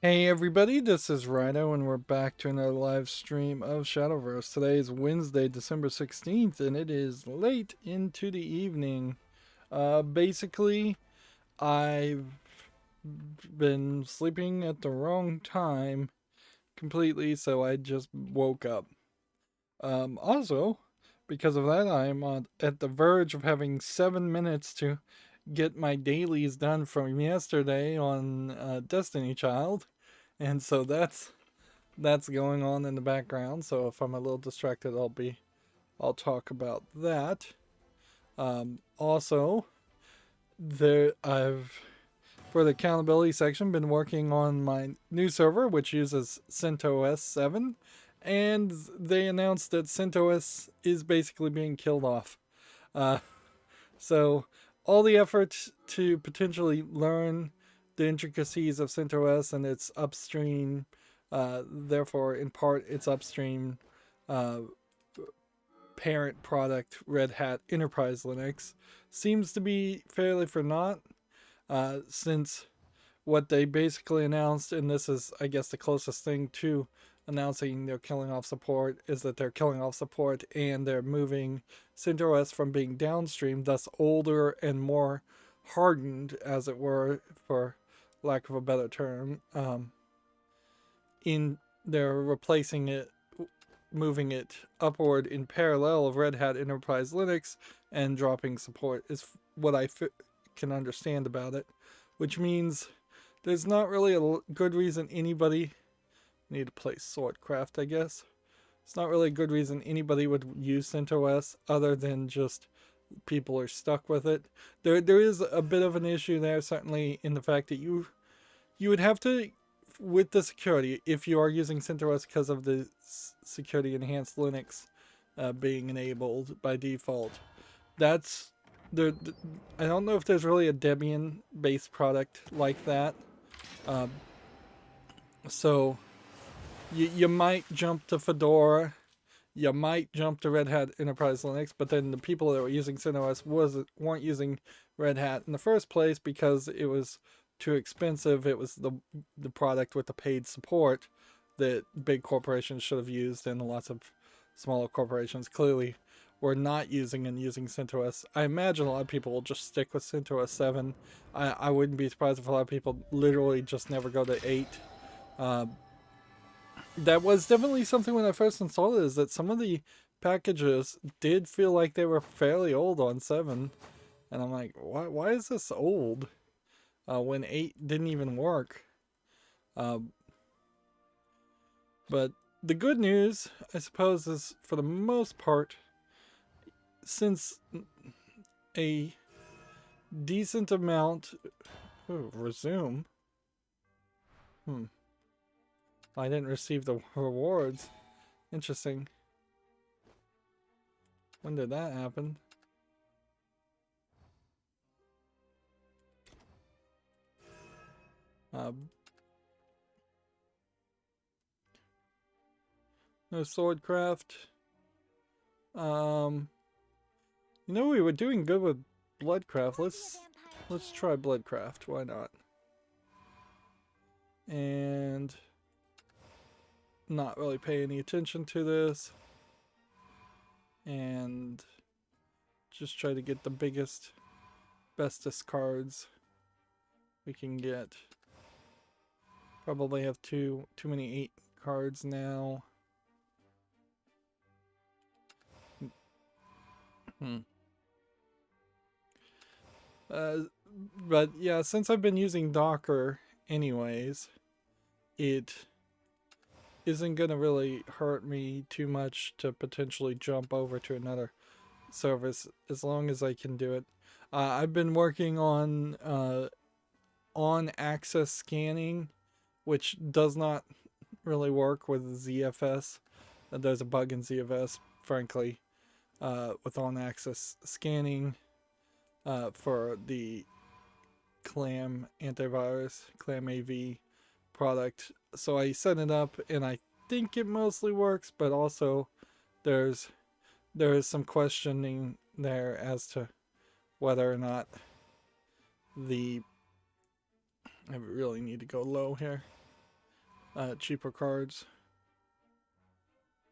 Hey everybody, this is Rydo and we're back to another live stream of Shadowverse. Today is Wednesday, December 16th, and it is late into the evening. Basically, I've been sleeping at the wrong time completely, so I just woke up. Also, because of that, I'm at the verge of having 7 minutes to get my dailies done from yesterday on Destiny Child. And so that's going on in the background. So if I'm a little distracted, I'll talk about that. Also, I've for the accountability section been working on my new server, which uses CentOS 7, and they announced that CentOS is basically being killed off. Uh, so all the effort to potentially learn the intricacies of CentOS and its upstream, therefore in part its upstream uh, parent product, Red Hat Enterprise Linux, seems to be fairly for naught, since what they basically announced, and this is, I guess, the closest thing to announcing they're killing off support, is that they're killing off support and they're moving CentOS from being downstream, thus older and more hardened, as it were, for lack of a better term. In they're replacing it, moving it upward in parallel of Red Hat Enterprise Linux, and dropping support is what can understand about it, which means there's not really a good reason anybody need to play Swordcraft, I guess. It's not really a good reason anybody would use CentOS other than just people are stuck with it. There is a bit of an issue there, certainly in the fact that you would have to, with the security, if you are using CentOS because of the security enhanced Linux being enabled by default. That's there. I don't know if there's really a Debian based product like that. Um, so you might jump to Fedora, you might jump to Red Hat Enterprise Linux, but then the people that were using CentOS weren't using Red Hat in the first place because it was too expensive. It was the product with the paid support that big corporations should have used, and lots of smaller corporations clearly were not using CentOS. I imagine a lot of people will just stick with CentOS 7. I wouldn't be surprised if a lot of people literally just never go to 8. Uh, that was definitely something when I first installed it, is that some of the packages did feel like they were fairly old on 7. And I'm like, why is this old? When 8 didn't even work. Uh, but the good news, I suppose, is for the most part, since a decent amount. Ooh, resume. Hmm. I didn't receive the rewards. Interesting. When did that happen? Uh, no swordcraft. Um, we were doing good with bloodcraft. Let's try bloodcraft. Why not? And not really pay any attention to this. And just try to get the biggest, bestest cards we can get. Probably have too many 8 cards now. Hmm. But yeah, since I've been using Docker anyways, it isn't gonna really hurt me too much to potentially jump over to another service as long as I can do it. I've been working on access scanning, which does not really work with ZFS. There's a bug in ZFS, frankly, with on access scanning for the Clam antivirus, Clam AV product. So I set it up and I think it mostly works, but also there's there is some questioning there as to whether or not the I really need to go low here. cheaper cards.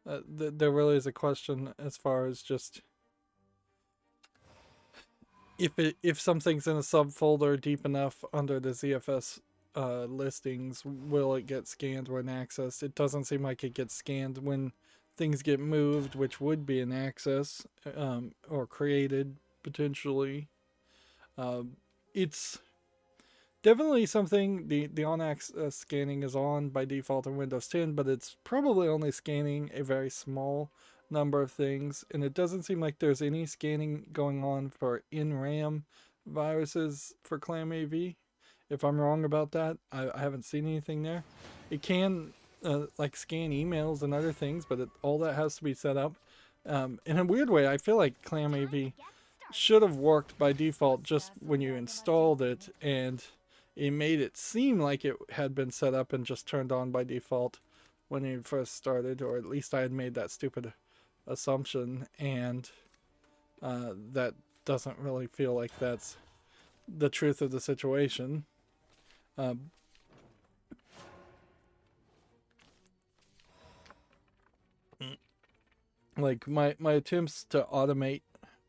There really is a question as far as just if something's in a subfolder deep enough under the ZFS listings, will it get scanned when accessed? It doesn't seem like it gets scanned when things get moved, which would be an access or created potentially. It's definitely something, the on-access scanning is on by default in Windows 10, but it's probably only scanning a very small number of things, and it doesn't seem like there's any scanning going on for in-RAM viruses for ClamAV. If I'm wrong about that, I haven't seen anything there. It can like scan emails and other things, but all that has to be set up. In a weird way, I feel like ClamAV should have worked by default just when you installed it, and it made it seem like it had been set up and just turned on by default when it first started, or at least I had made that stupid assumption, and that doesn't really feel like that's the truth of the situation. Like my attempts to automate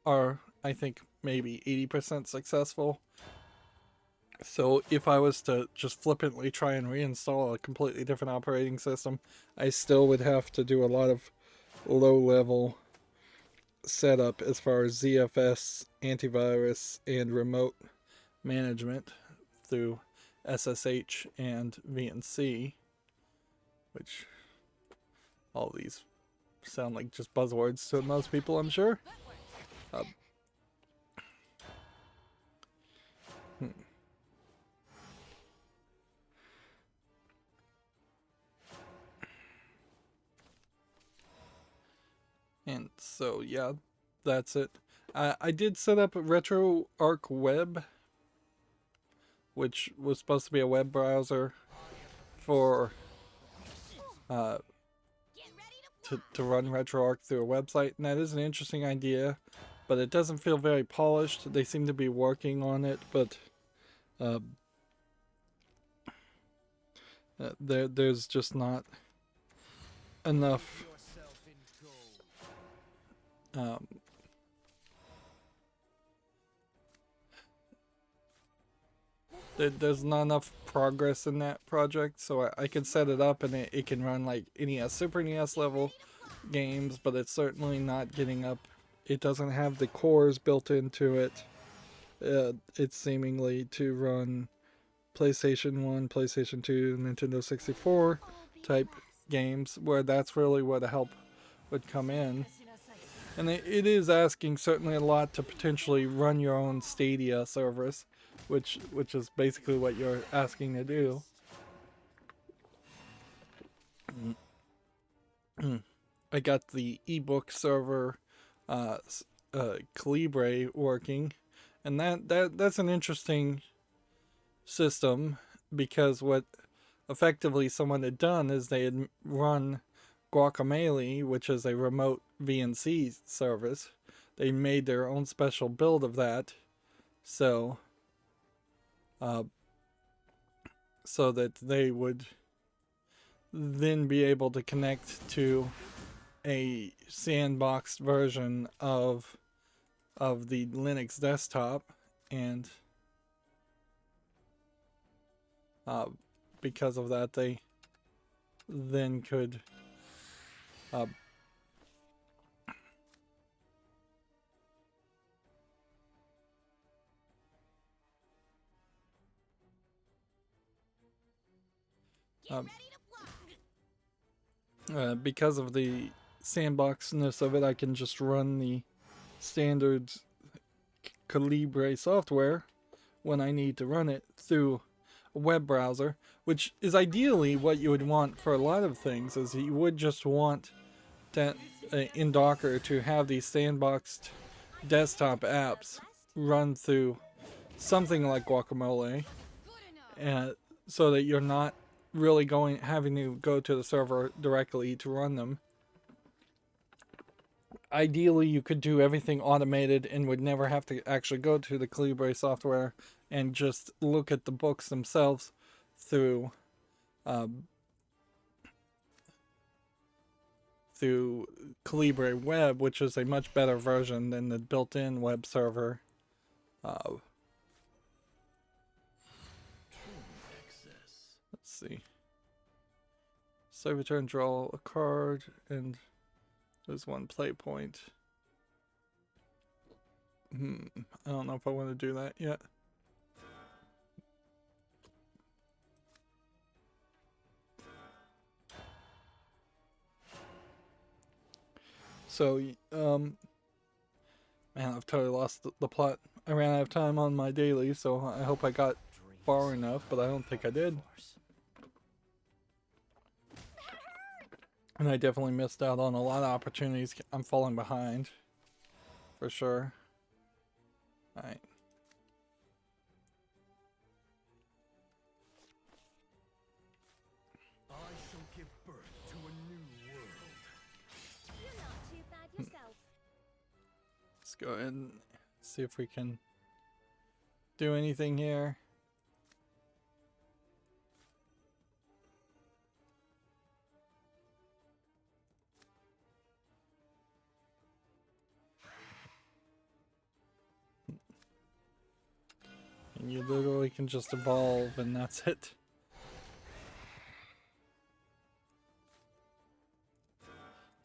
are, I think, maybe 80% successful. So if I was to just flippantly try and reinstall a completely different operating system, I still would have to do a lot of low-level setup as far as ZFS, antivirus, and remote management through SSH and VNC, which all these sound like just buzzwords to most people, I'm sure. And so, yeah, that's it. I did set up RetroArch Web, which was supposed to be a web browser for to run RetroArch through a website, and that is an interesting idea, but it doesn't feel very polished. They seem to be working on it, but there's just not enough there's not enough progress in that project, so I can set it up and it can run like NES, Super NES level games, but it's certainly not getting up. It doesn't have the cores built into it. It's seemingly to run PlayStation 1, PlayStation 2, Nintendo 64 type games, where that's really where the help would come in. And it is asking certainly a lot to potentially run your own Stadia service, which is basically what you're asking to do. I got the ebook server Calibre working, and that's an interesting system, because what effectively someone had done is they had run Guacamole, which is a remote VNC service. They made their own special build of that, so that they would then be able to connect to a sandboxed version of the Linux desktop, and because of that they then could because of the sandboxedness of it, I can just run the standard Calibre software when I need to run it through a web browser, which is ideally what you would want for a lot of things. Is you would just want that in Docker to have these sandboxed desktop apps run through something like Guacamole, so that you're not really having to go to the server directly to run them. Ideally, you could do everything automated and would never have to actually go to the Calibre software and just look at the books themselves through through Calibre Web, which is a much better version than the built-in web server. Let's see. Save a turn, draw a card, and there's one play point. I don't know if I want to do that yet. So, man, I've totally lost the plot. I ran out of time on my daily, so I hope I got far enough, but I don't think I did. And I definitely missed out on a lot of opportunities. I'm falling behind, for sure. Alright. I shall give birth to a new world. You're not too bad yourself. Let's go ahead and see if we can do anything here. And you literally can just evolve and that's it.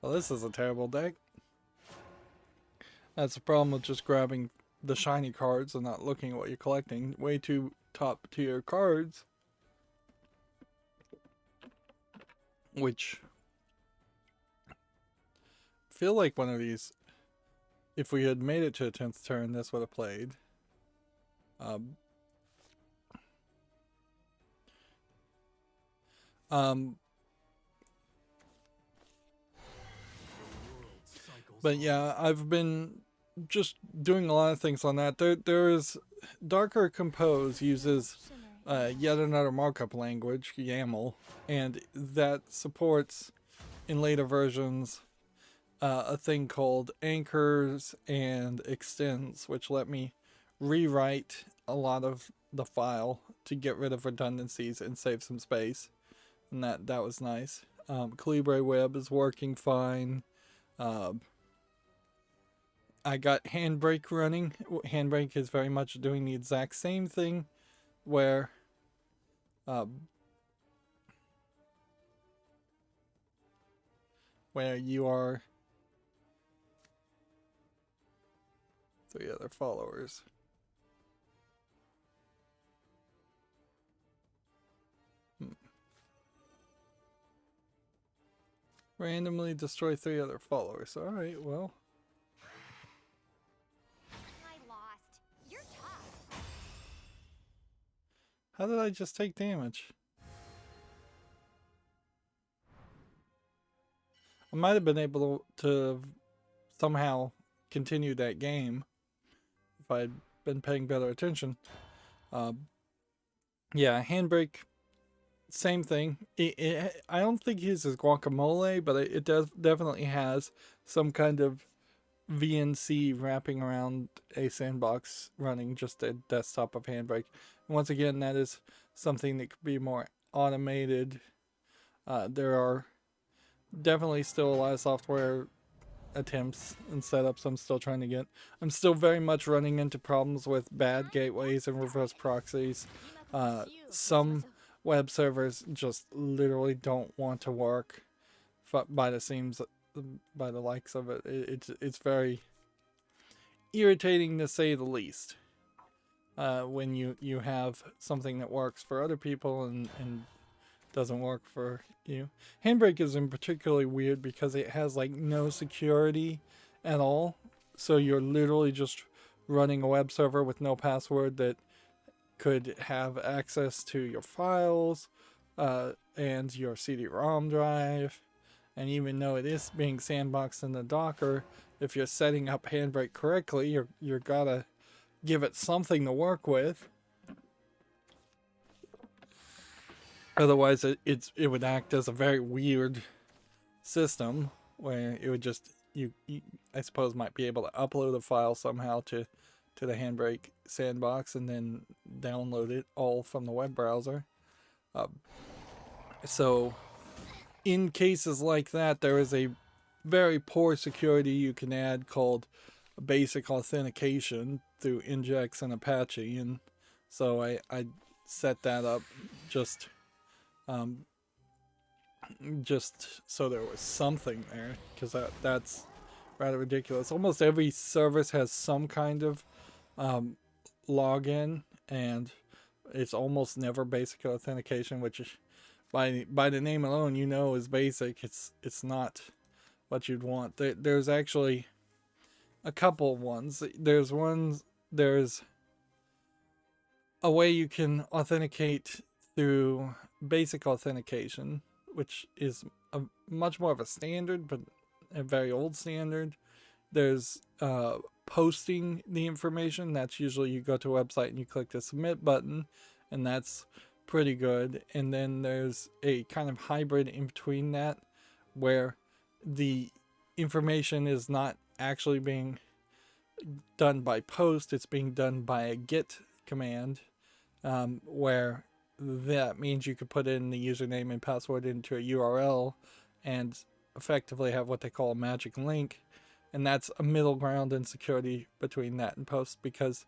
Well, this is a terrible deck. That's the problem with just grabbing the shiny cards and not looking at what you're collecting. Way too top tier cards. Which feel like one of these, if we had made it to a 10th turn, this would have played. But yeah, I've been just doing a lot of things on that. There is Darker Compose uses yet another markup language, YAML, and that supports in later versions a thing called anchors and extends, which let me rewrite a lot of the file to get rid of redundancies and save some space, and that was nice. Calibre Web is working fine. I got Handbrake running. Handbrake is very much doing the exact same thing, where you are 3 other followers. Randomly destroy 3 other followers. Alright, well. I lost. You're tough. How did I just take damage? I might have been able to somehow continue that game if I'd been paying better attention. Yeah, Handbrake, same thing. I don't think it uses guacamole, but it does definitely has some kind of VNC wrapping around a sandbox running just a desktop of Handbrake. And once again, that is something that could be more automated. There are definitely still a lot of software attempts and setups I'm still trying to get. I'm still very much running into problems with bad gateways and reverse proxies. Some web servers just literally don't want to work by the seams, by the likes of it. It's very irritating to say the least. When you have something that works for other people and doesn't work for you. Handbrake is in particularly weird because it has like no security at all. So you're literally just running a web server with no password that could have access to your files and your CD-ROM drive. And even though it is being sandboxed in the Docker, if you're setting up Handbrake correctly, you're gotta give it something to work with. Otherwise, it would act as a very weird system where it would just you I suppose might be able to upload a file somehow to the Handbrake sandbox and then download it all from the web browser. So in cases like that, there is a very poor security you can add called basic authentication through Injex and Apache, and so I set that up just um, just so there was something there, because that's rather ridiculous. Almost every service has some kind of login, and it's almost never basic authentication, which is, by the name alone, you know, is basic. It's not what you'd want. There's actually a couple ones. There's a way you can authenticate through basic authentication, which is a much more of a standard, but a very old standard. There's posting the information. That's usually you go to a website and you click the submit button, and that's pretty good. And then there's a kind of hybrid in between that, where the information is not actually being done by post, it's being done by a get command, where that means you could put in the username and password into a URL and effectively have what they call a magic link. And that's a middle ground in security between that and post, because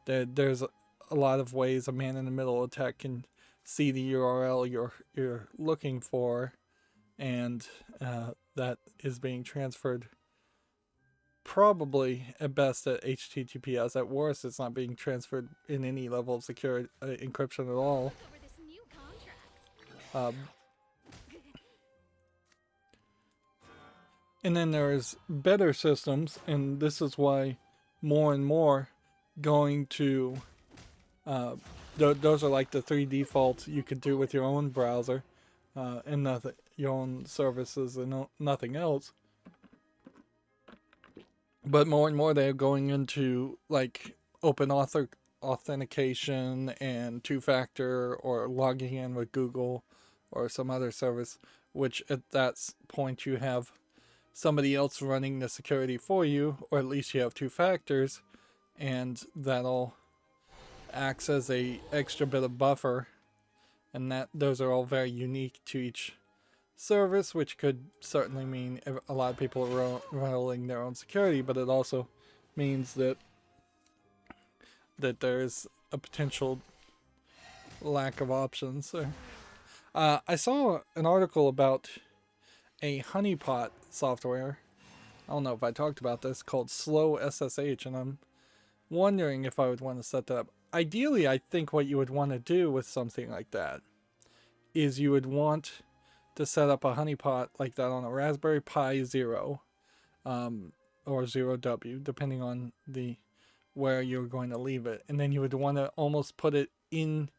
there's a lot of ways a man-in-the-middle attack can see the URL you're looking for, and that is being transferred probably at best at HTTPS. At worst, it's not being transferred in any level of security encryption at all. Over this new contract. And then there's better systems, and this is why more and more going to those are like the three defaults you could do with your own browser, and nothing, your own services and nothing else. But more and more they're going into like open authentication and two-factor, or logging in with Google or some other service, which at that point you have somebody else running the security for you, or at least you have two factors, and that'll acts as a extra bit of buffer, and those are all very unique to each service, which could certainly mean a lot of people are rolling their own security, but it also means that there's a potential lack of options there. I saw an article about a honeypot software. I don't know if I talked about this, called Slow SSH, and I'm wondering if I would want to set that up. Ideally, I think what you would want to do with something like that is you would want to set up a honeypot like that on a Raspberry Pi Zero, or 0W, depending on where you're going to leave it. And then you would want to almost put it in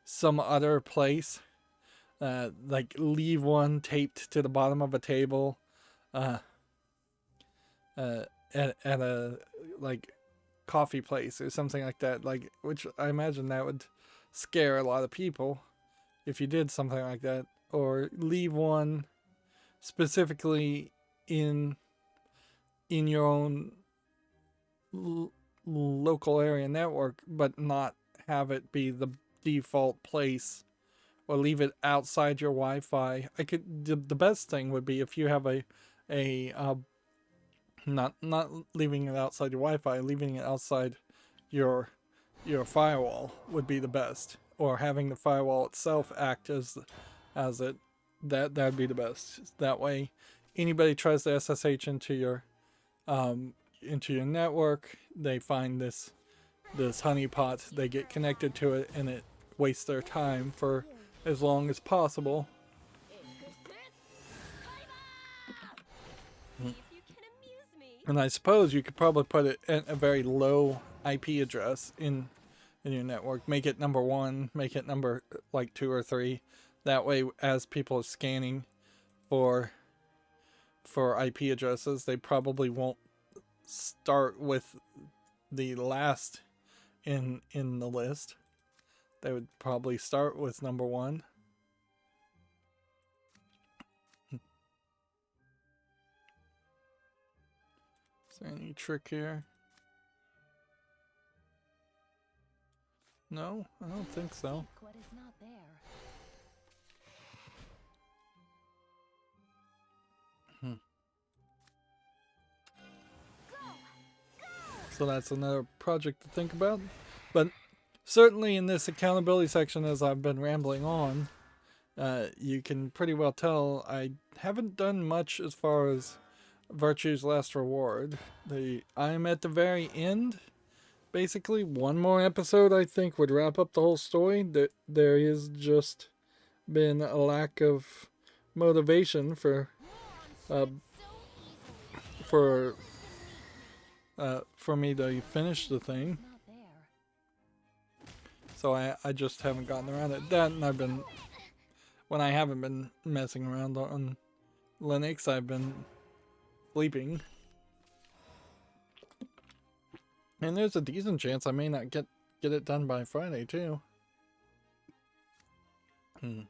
some other place, like leave one taped to the bottom of a table, at a like coffee place or something like that, like, which I imagine that would scare a lot of people if you did something like that. Or leave one specifically in your own local area network, but not have it be the default place, or leave it outside your Wi-Fi. The best thing would be if you have not leaving it outside your Wi-Fi, leaving it outside your firewall would be the best, or having the firewall itself act as it. That'd be the best. That way, anybody tries to SSH into your network, they find this honeypot, they get connected to it, and it wastes their time for as long as possible. See if you can amuse me. And I suppose you could probably put it at a very low IP address in your network. Make it number 1, make it number like 2 or 3. That way, as people are scanning for IP addresses, they probably won't start with the last in the list. They would probably start with number 1. Is there any trick here? No, I don't think so. Seek what is not there. So that's another project to think about. But certainly in this accountability section, as I've been rambling on, you can pretty well tell I haven't done much as far as Virtue's Last Reward. I'm at the very end. Basically, one more episode I think would wrap up the whole story. There is just been a lack of motivation for for me to finish the thing. Not there. So I just haven't gotten around it. That, and when I haven't been messing around on Linux, I've been sleeping. And there's a decent chance I may not get it done by Friday too. +5,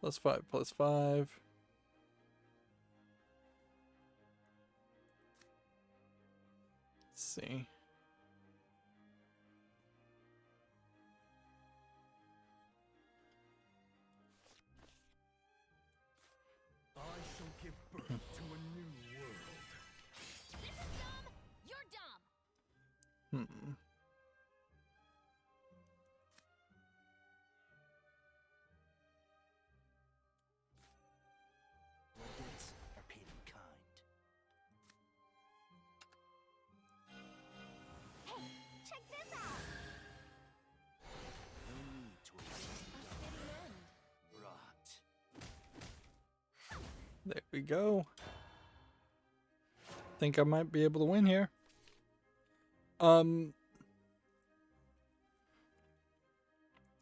+5. Let's see. I shall give birth to a new world. This is dumb. You're dumb. Rodents are paid in kind. Hey, check this out. No need to await rot. There we go. Think I might be able to win here.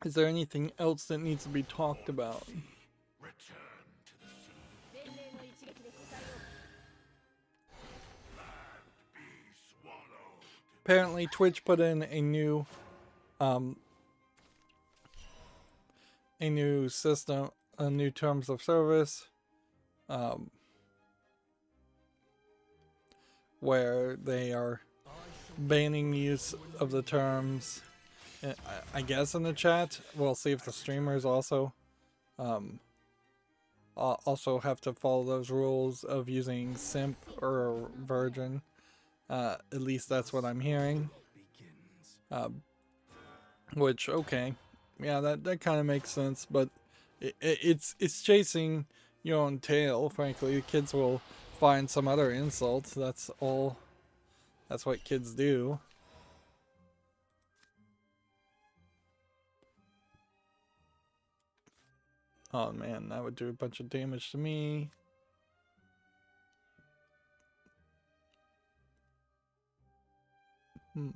Is there anything else that needs to be talked about? Return to the sea. Be swallowed. Apparently Twitch put in a new system, a new terms of service, where they are banning use of the terms, I guess, in the chat. We'll see if the streamers also have to follow those rules of using simp or virgin. At least that's what I'm hearing. Which, okay, yeah, that kind of makes sense, but it's chasing your own tail. Frankly, the kids will find some other insult. That's all. That's what kids do. Oh man, that would do a bunch of damage to me. Let's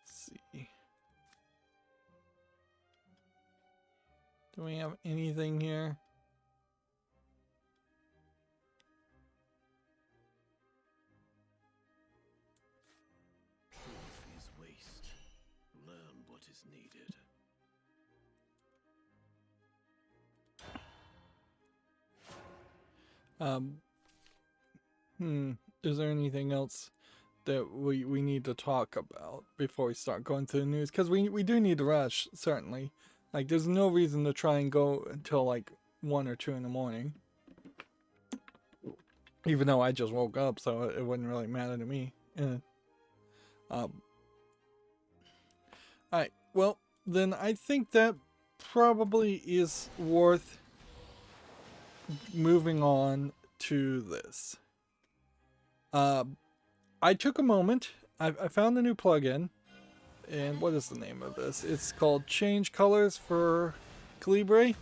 see. Do we have anything here? Truth is waste. Learn what is needed. Is there anything else that we need to talk about before we start going through the news? Because we do need to rush, certainly. Like, there's no reason to try and go until like 1 or 2 in the morning. Even though I just woke up, so it wouldn't really matter to me. Alright, well, then I think that probably is worth moving on to this. I took a moment. I found a new plugin. And what is the name of this? It's called Change Colors for Calibre.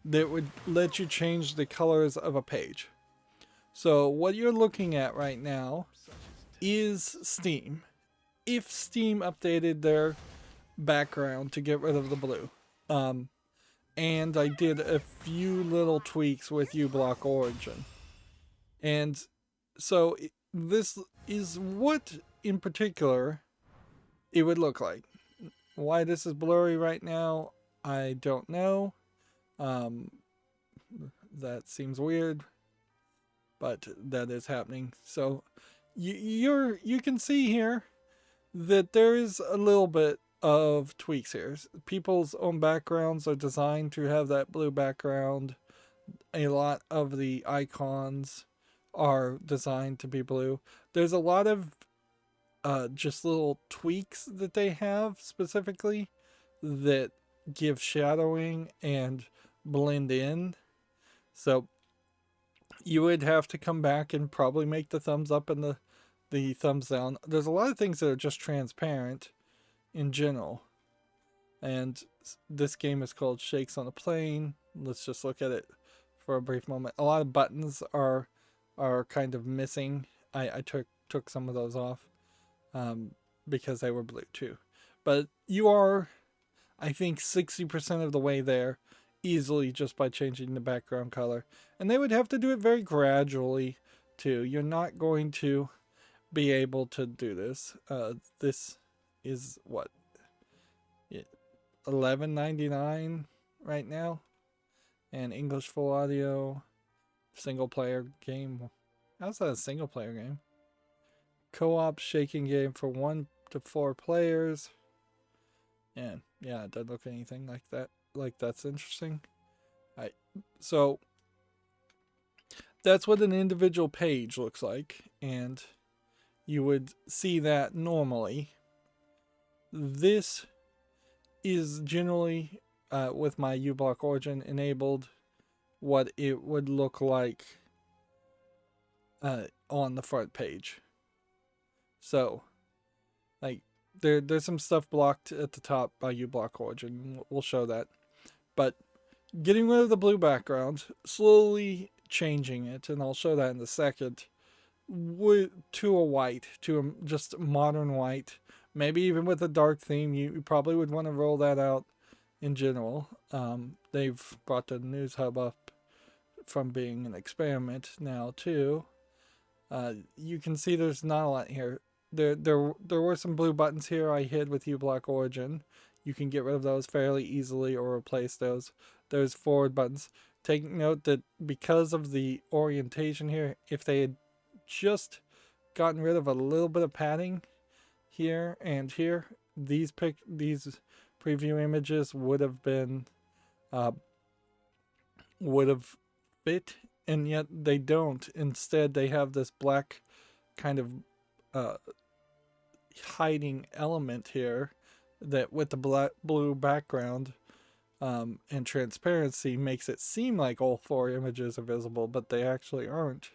That would let you change the colors of a page. So what you're looking at right now is Steam. If Steam updated their background to get rid of the blue. And I did a few little tweaks with uBlock Origin. And so this is what in particular it would look like. Why this is blurry right now, I don't know. That seems weird, but that is happening. So you can see here that there is a little bit of tweaks here. People's own backgrounds are designed to have that blue background. A lot of the icons are designed to be blue. There's a lot of just little tweaks that they have specifically that give shadowing and blend in. So you would have to come back and probably make the thumbs up and the thumbs down. There's a lot of things that are just transparent in general. And this game is called Shakes on a Plane. Let's just look at it for a brief moment. A lot of buttons are kind of missing. I took some of those off because they were blue too. But you are, I think, 60% of the way there easily just by changing the background color. And they would have to do it very gradually too. You're not going to be able to do this. This is what, $11.99 right now, and English full audio, single player game. How's that a single player game? Co-op shaking game for 1 to 4 players. And yeah, it doesn't look anything like that. Like, that's interesting. So that's what an individual page looks like, and you would see that normally. This is generally, with my uBlock Origin enabled, what it would look like on the front page. So, like, there's some stuff blocked at the top by uBlock Origin. We'll show that. But getting rid of the blue background, slowly changing it, and I'll show that in a second, to a white, to just modern white. Maybe even with a dark theme, you probably would want to roll that out in general. They've brought the news hub up from being an experiment now too. You can see there's not a lot here. There were some blue buttons here I hid with uBlock Origin. You can get rid of those fairly easily or replace those. There's forward buttons. Take note that because of the orientation here, if they had just gotten rid of a little bit of padding here and here, these preview images would have been would have fit, and yet they don't. Instead, they have this black kind of hiding element here that, with the blue background and transparency, makes it seem like all 4 images are visible, but they actually aren't.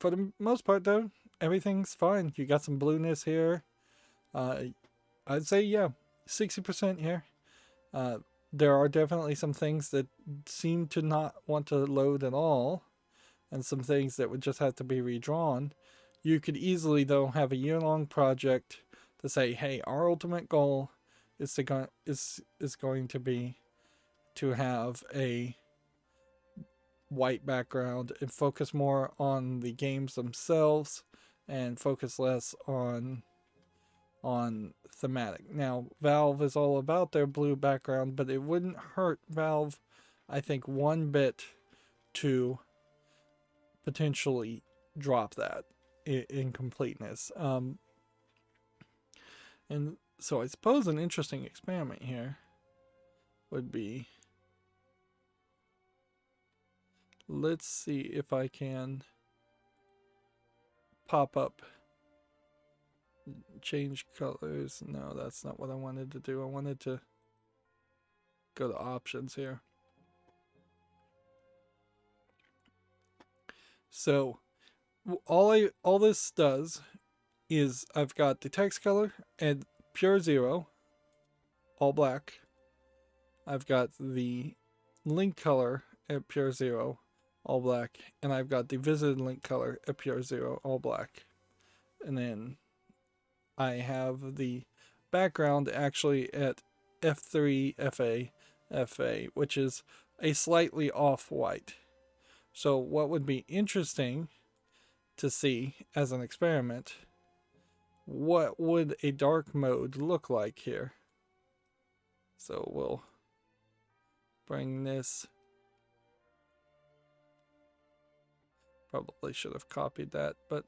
For the most part, though, everything's fine. You got some blueness here. I'd say, yeah, 60% here. There are definitely some things that seem to not want to load at all, and some things that would just have to be redrawn. You could easily, though, have a year-long project to say, hey, our ultimate goal is going to be to have a white background and focus more on the games themselves and focus less on thematic. Now, Valve is all about their blue background, but it wouldn't hurt Valve, I think, one bit to potentially drop that in completeness. And so I suppose an interesting experiment here would be, let's see if I can pop up change colors. No, that's not what I wanted to do. I wanted to go to options here. So all this does is I've got the text color and pure 0, all black. I've got the link color at pure 0, all black, and I've got the visited link color at pure 0, all black. And then I have the background actually at F3 FA, which is a slightly off-white. So what would be interesting to see as an experiment, what would a dark mode look like here? So we'll bring this. Probably should have copied that, but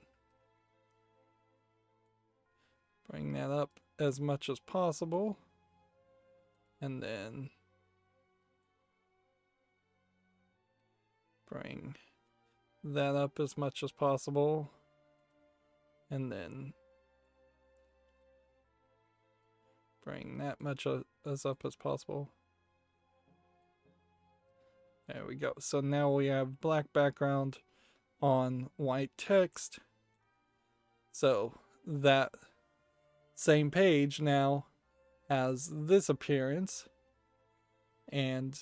Bring that up as much as possible. And then bring that up as much as possible. And then bring that much as up as possible. There we go. So now we have black background on white text. So that same page now has this appearance. And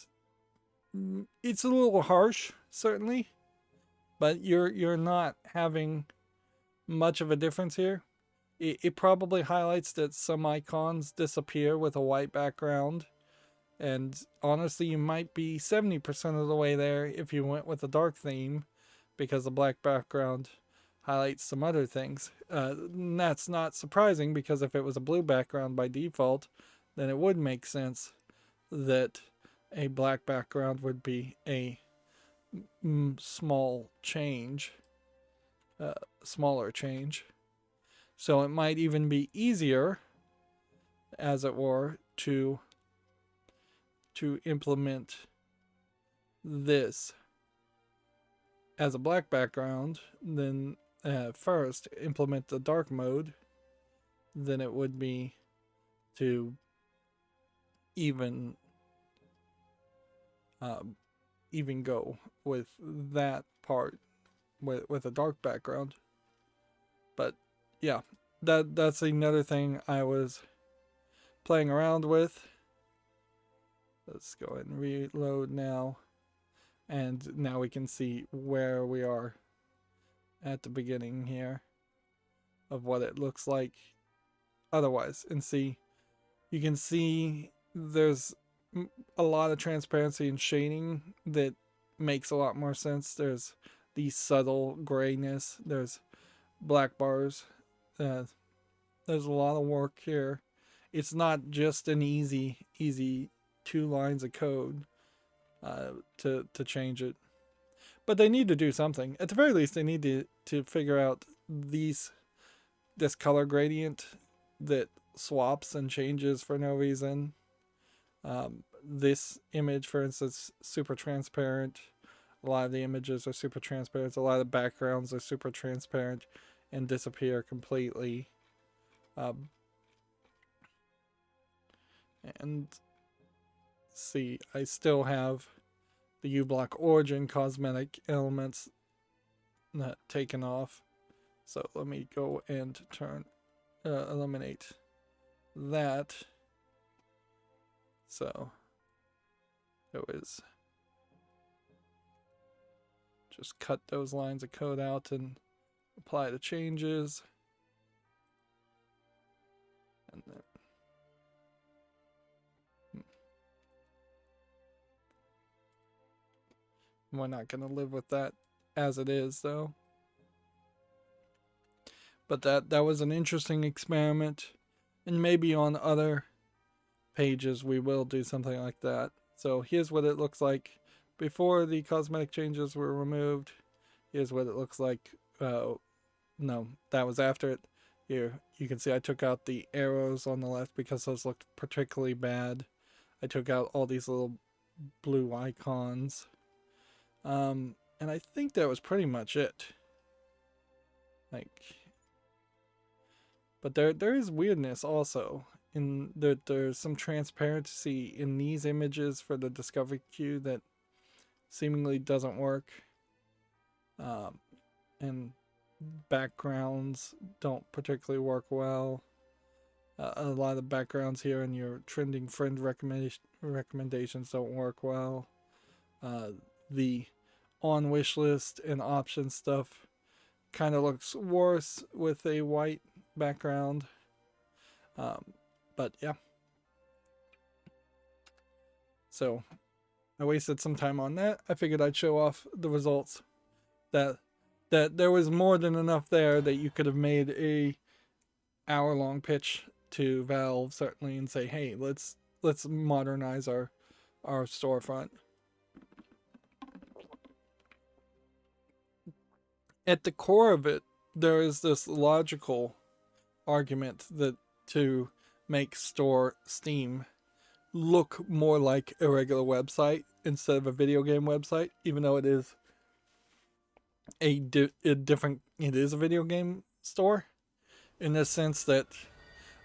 it's a little harsh, certainly, but you're not having much of a difference here. It probably highlights that some icons disappear with a white background. And honestly, you might be 70% of the way there if you went with a dark theme, because the black background highlights some other things. That's not surprising, because if it was a blue background by default, then it would make sense that a black background would be a small change, smaller change. So it might even be easier, as it were, to implement this as a black background, then first implement the dark mode, than it would be to even go with that part with a dark background. But yeah, that's another thing I was playing around with. Let's go ahead and reload now. And now we can see where we are at the beginning here of what it looks like otherwise. And see, you can see there's a lot of transparency and shading that makes a lot more sense. There's the subtle grayness. There's black bars. There's a lot of work here. It's not just an easy 2 lines of code to change it. But they need to do something. At the very least, they need to figure out this color gradient that swaps and changes for no reason. This image, for instance, super transparent. A lot of the images are super transparent. A lot of the backgrounds are super transparent and disappear completely. And see, I still have the uBlock origin cosmetic elements not taken off. So let me go and eliminate that. So it was just cut those lines of code out and apply the changes. And then we're not going to live with that as it is, though. But that was an interesting experiment, and maybe on other pages we will do something like that. So here's what it looks like before the cosmetic changes were removed. Here's what it looks like. No, that was after it. Here you can see I took out the arrows on the left because those looked particularly bad. I took out all these little blue icons. And I think that was pretty much it. But there is weirdness also in that there's some transparency in these images for the discovery queue that seemingly doesn't work. And backgrounds don't particularly work well. A lot of the backgrounds here in your trending friend recommendations don't work well. The on wish list and option stuff kind of looks worse with a white background. But yeah. So I wasted some time on that. I figured I'd show off the results. That there was more than enough there that you could have made a hour-long pitch to Valve, certainly, and say, hey, let's modernize our storefront. At the core of it, there is this logical argument that to make Steam look more like a regular website instead of a video game website, even though it is it is a video game store, in the sense that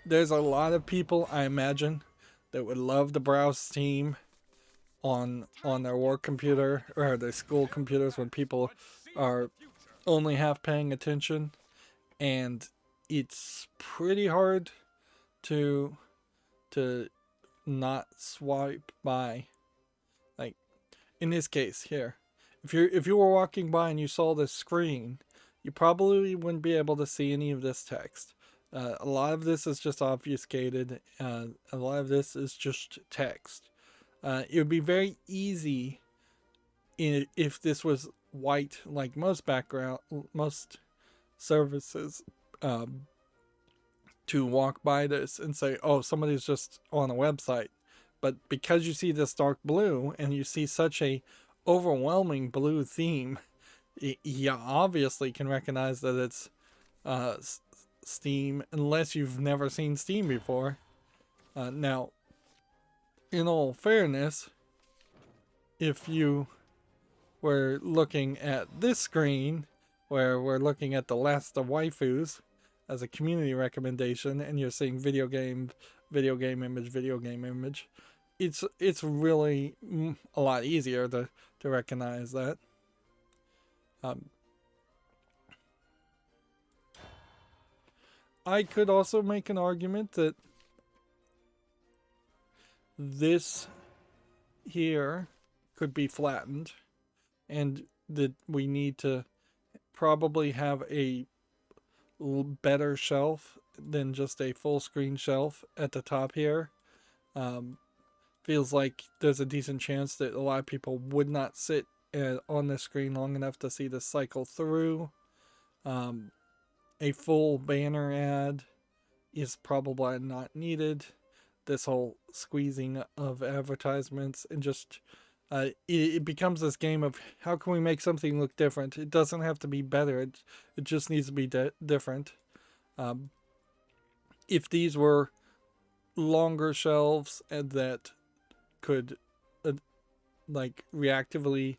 there's a lot of people, I imagine, that would love to browse Steam on their work computer or their school computers when people are only half paying attention, and it's pretty hard to not swipe by. Like in this case here, if you were walking by and you saw this screen, you probably wouldn't be able to see any of this text. A lot of this is just obfuscated. A lot of this is just text. It would be very easy if this was white, like most services, to walk by this and say, "Oh, somebody's just on a website." But because you see this dark blue and you see such a overwhelming blue theme, you obviously can recognize that it's Steam, unless you've never seen Steam before. Now, in all fairness, if you were looking at this screen, where we're looking at the last of waifus as a community recommendation, and you're seeing video game image, it's really a lot easier to recognize that. I could also make an argument that this here could be flattened, and that we need to probably have a better shelf than just a full screen shelf at the top here. Feels like there's a decent chance that a lot of people would not sit on the screen long enough to see the cycle through. A full banner ad is probably not needed. This whole squeezing of advertisements, and just it becomes this game of how can we make something look different. It doesn't have to be better, it just needs to be different. If these were longer shelves and that could like reactively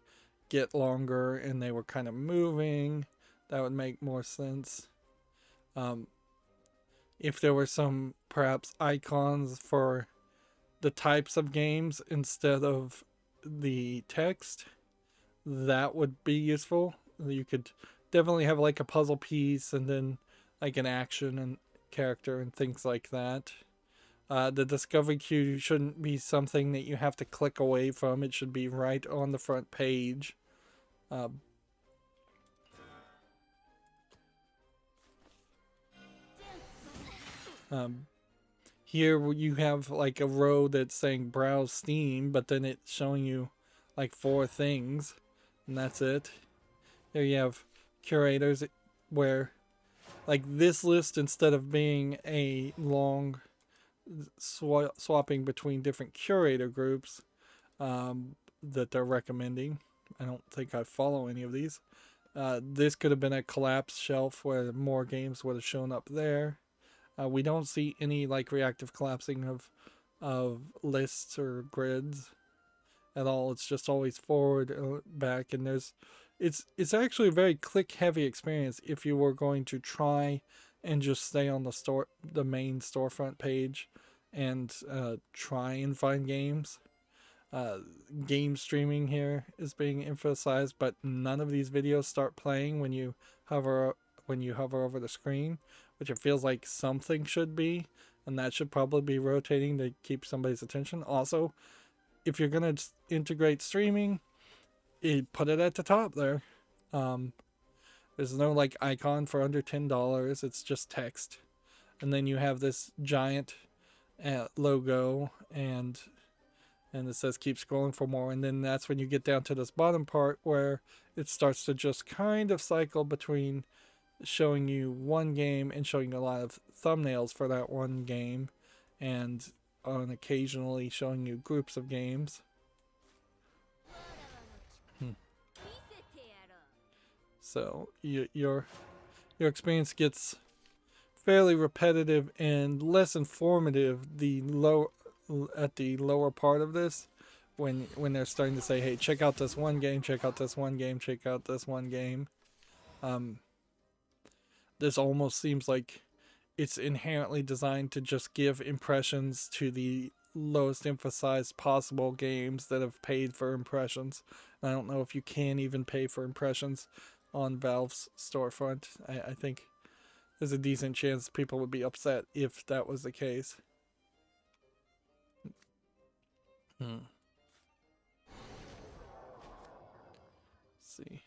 get longer and they were kind of moving, that would make more sense. If there were some perhaps icons for the types of games instead of the text, that would be useful. You could definitely have like a puzzle piece and then like an action and character and things like that. The discovery queue shouldn't be something that you have to click away from. It should be right on the front page. Here you have like a row that's saying browse Steam, but then it's showing you like 4 things, and that's it. Here you have curators, where like this list, instead of being a long swapping between different curator groups that they're recommending. I don't think I follow any of these. This could have been a collapsed shelf where more games would have shown up there. We don't see any like reactive collapsing of lists or grids at all. It's just always forward, back, and it's actually a very click heavy experience if you were going to try and just stay on the main storefront page and try and find games. Game streaming here is being emphasized, but none of these videos start playing when you hover over the screen, which it feels like something should be, and that should probably be rotating to keep somebody's attention. Also, if you're gonna integrate streaming, put it at the top there. There's no like icon for under $10. It's just text, and then you have this giant logo, and it says keep scrolling for more, and then that's when you get down to this bottom part where it starts to just kind of cycle between showing you one game and showing a lot of thumbnails for that one game, and occasionally showing you groups of games. So your experience gets fairly repetitive and less informative at the lower part of this, when they're starting to say, hey, check out this one game, check out this one game, check out this one game. This almost seems like it's inherently designed to just give impressions to the lowest emphasized possible games that have paid for impressions. And I don't know if you can even pay for impressions on Valve's storefront. I think there's a decent chance people would be upset if that was the case. Let's see.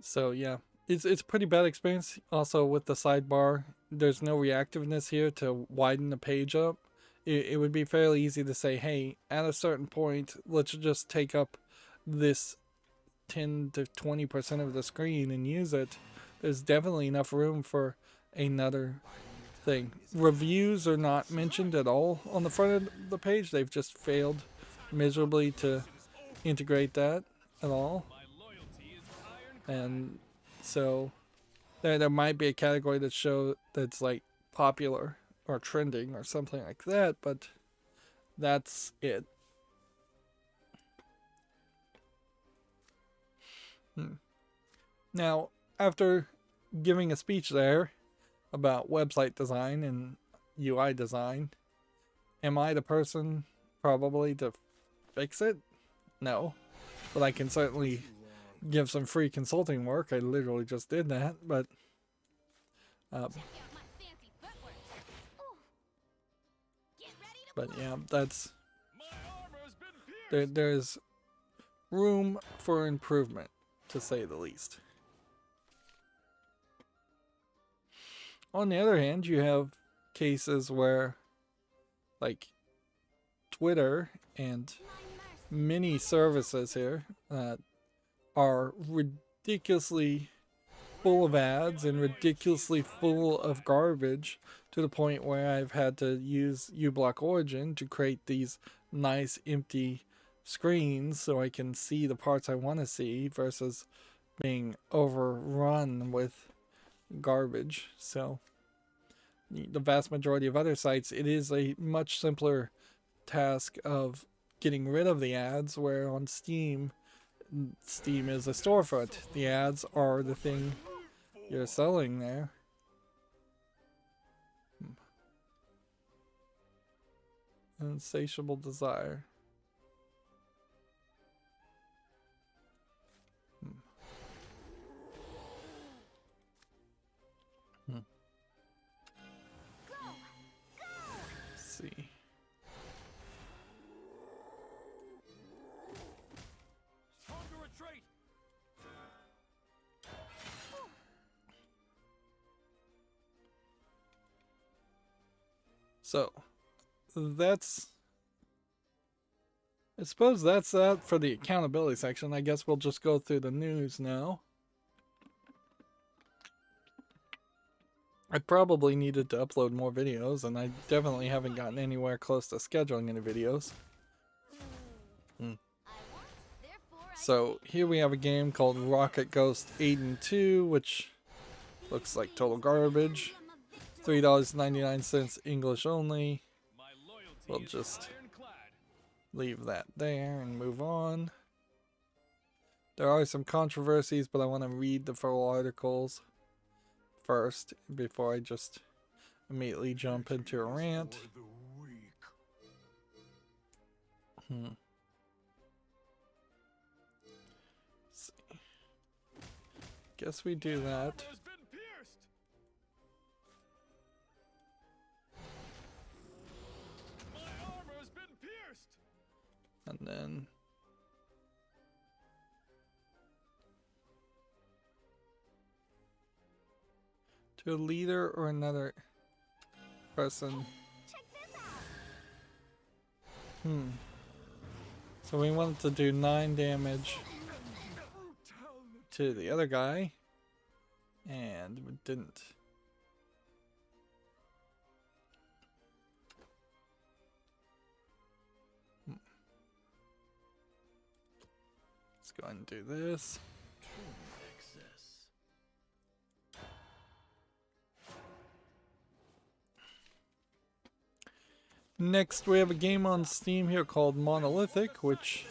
So yeah, it's a pretty bad experience. Also with the sidebar, there's no reactiveness here to widen the page up. It would be fairly easy to say, hey, at a certain point, let's just take up this 10 to 20% of the screen and use it. There's definitely enough room for another thing. Reviews are not mentioned at all on the front of the page. They've just failed miserably to integrate that at all. And so there might be a category that's like popular or trending or something like that, but that's it. Now, after giving a speech there about website design and UI design, am I the person probably to fix it? No, but I can certainly give some free consulting work. I literally just did that, but yeah, that's there's room for improvement, to say the least. On the other hand, you have cases where, like, Twitter and many services here are ridiculously full of ads and ridiculously full of garbage, to the point where I've had to use uBlock Origin to create these nice empty screens so I can see the parts I want to see versus being overrun with garbage. So the vast majority of other sites, it is a much simpler task of getting rid of the ads, where on Steam is a storefront. The ads are the thing you're selling there. Insatiable desire. Let's see. So that's, I suppose that's that for the accountability section. I guess we'll just go through the news now. I probably needed to upload more videos, and I definitely haven't gotten anywhere close to scheduling any videos. So here we have a game called Rocket Ghost Aiden 2, which looks like total garbage. $3.99 English only. We'll just leave that there and move on. There are some controversies, but I want to read the full articles first before I just immediately jump into a rant. Let's see. Guess we do that. And then to a leader or another person. So we wanted to do 9 damage to the other guy, and we didn't. Let's go ahead and do this. Excess. Next, we have a game on Steam here called Monolithic, which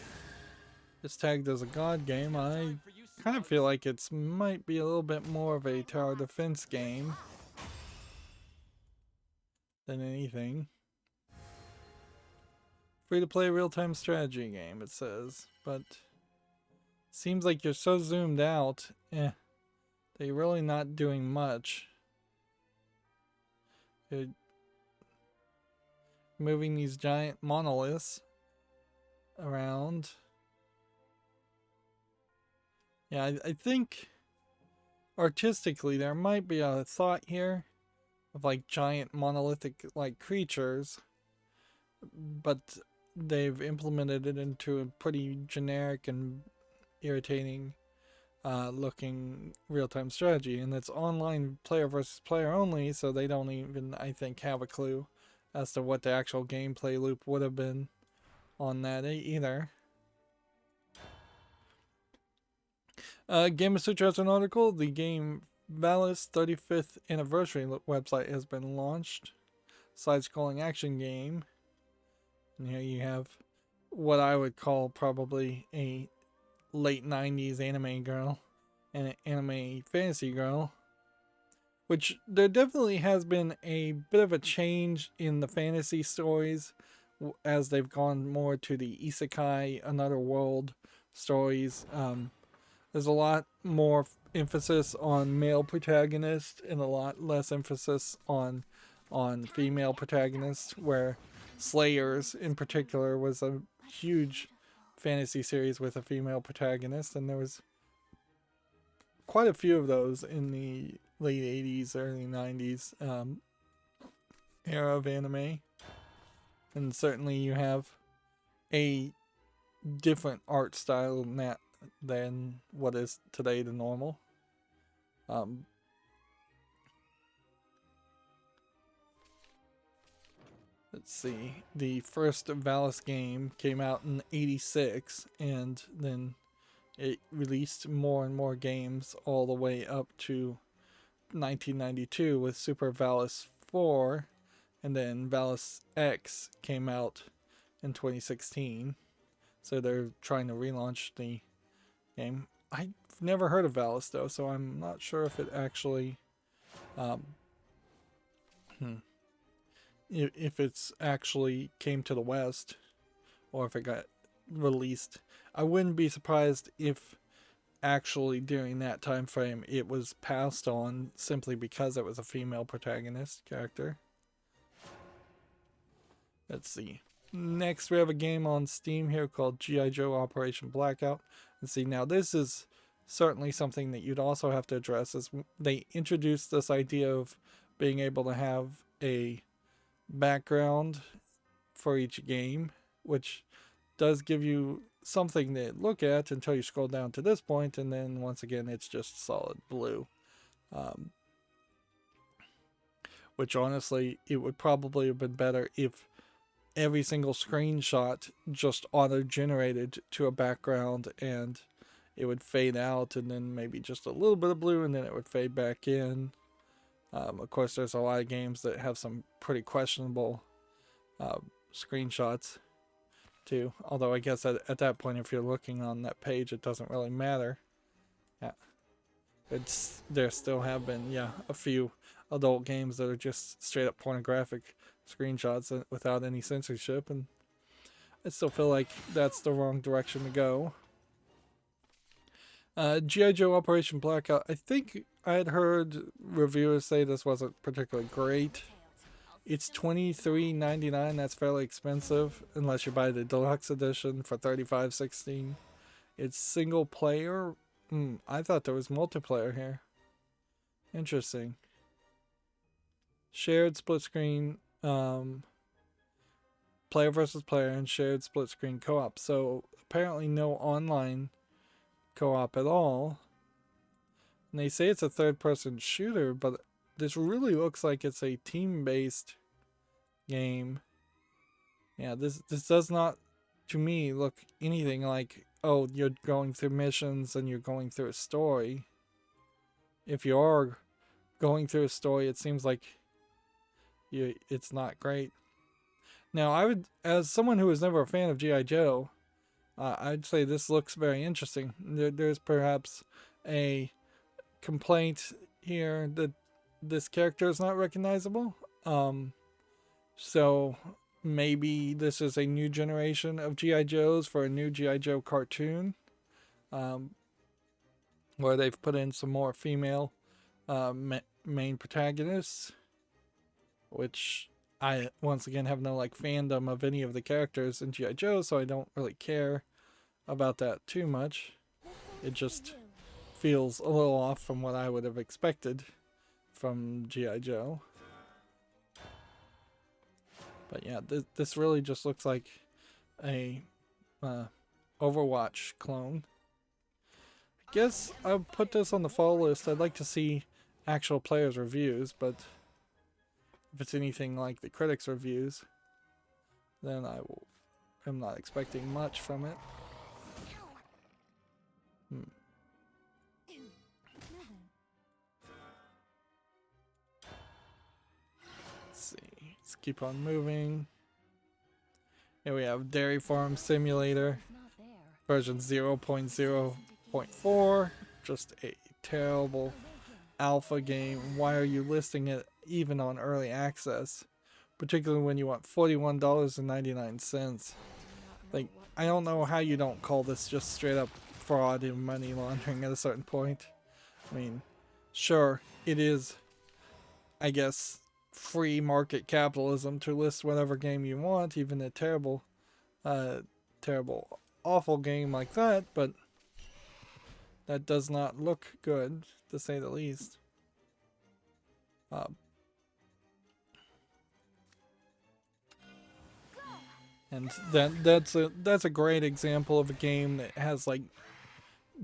is tagged as a god game. I kind of feel like it might be a little bit more of a tower defense game than anything. Free to play real-time strategy game, it says, but seems like you're so zoomed out, that you're really not doing much. You're moving these giant monoliths around. Yeah, I think artistically there might be a thought here of like giant monolithic like creatures, but they've implemented it into a pretty generic and irritating looking real-time strategy, and it's online player versus player only, so they don't even, I think, have a clue as to what the actual gameplay loop would have been on that either. Game of Sutra has an article. The game Valis 35th anniversary website has been launched. Side-scrolling action game. And here you have what I would call probably a late 90s anime girl and an anime fantasy girl. Which there definitely has been a bit of a change in the fantasy stories as they've gone more to the isekai, another world stories. There's a lot more emphasis on male protagonists and a lot less emphasis on female protagonists, where Slayers in particular was a huge fantasy series with a female protagonist, and there was quite a few of those in the late 80s, early 90s era of anime. And certainly you have a different art style than what is today the normal. Let's see. The first Valis game came out in '86, and then it released more and more games all the way up to 1992 with Super Valis 4, and then Valis X came out in 2016. So they're trying to relaunch the game. I've never heard of Valis though, so I'm not sure if it actually if it's actually came to the West or if it got released. I wouldn't be surprised if actually during that time frame it was passed on simply because it was a female protagonist character. Let's see. Next we have a game on Steam here called G.I. Joe Operation Blackout. And see, now this is certainly something that you'd also have to address, is they introduced this idea of being able to have a background for each game, which does give you something to look at until you scroll down to this point, and then once again it's just solid blue. Which honestly, it would probably have been better if every single screenshot just auto-generated to a background and it would fade out and then maybe just a little bit of blue and then it would fade back in. Of course, there's a lot of games that have some pretty questionable screenshots too. Although I guess at that point, if you're looking on that page, it doesn't really matter. Yeah, there still have been a few adult games that are just straight up pornographic screenshots without any censorship, and I still feel like that's the wrong direction to go. G.I. Joe Operation Blackout, I think I had heard reviewers say this wasn't particularly great. It's $23.99. That's fairly expensive unless you buy the deluxe edition for $35.16. It's single player. I thought there was multiplayer here. Interesting. Shared split screen, player versus player, and shared split screen co-op. So apparently no online co-op at all. And they say it's a third-person shooter, but this really looks like it's a team-based game. Yeah, this does not to me look anything like, oh, you're going through missions and you're going through a story. If you are going through a story, it seems like it's not great. Now, I would, as someone who was never a fan of G.I. Joe, I'd say this looks very interesting. There's perhaps a complaint here that this character is not recognizable. So maybe this is a new generation of G.I. Joes for a new G.I. Joe cartoon, where they've put in some more female main protagonists, which I once again have no like fandom of any of the characters in G.I. Joe, so I don't really care about that too much. It just feels a little off from what I would have expected from G.I. Joe. But yeah, this really just looks like a Overwatch clone. I guess I'll put this on the fall list. I'd like to see actual players' reviews, but if it's anything like the critics' reviews, then I'm not expecting much from it. Let's see. Let's keep on moving. Here we have Dairy Farm Simulator version 0.0.4. Just a terrible alpha game. Why are you listing it even on early access? Particularly when you want $41.99. Like, I don't know how you don't call this just straight up fraud and money laundering at a certain point. I mean, sure, it is, I guess, free market capitalism to list whatever game you want, even a terrible, awful game like that, but that does not look good, to say the least. And that's a great example of a game that has like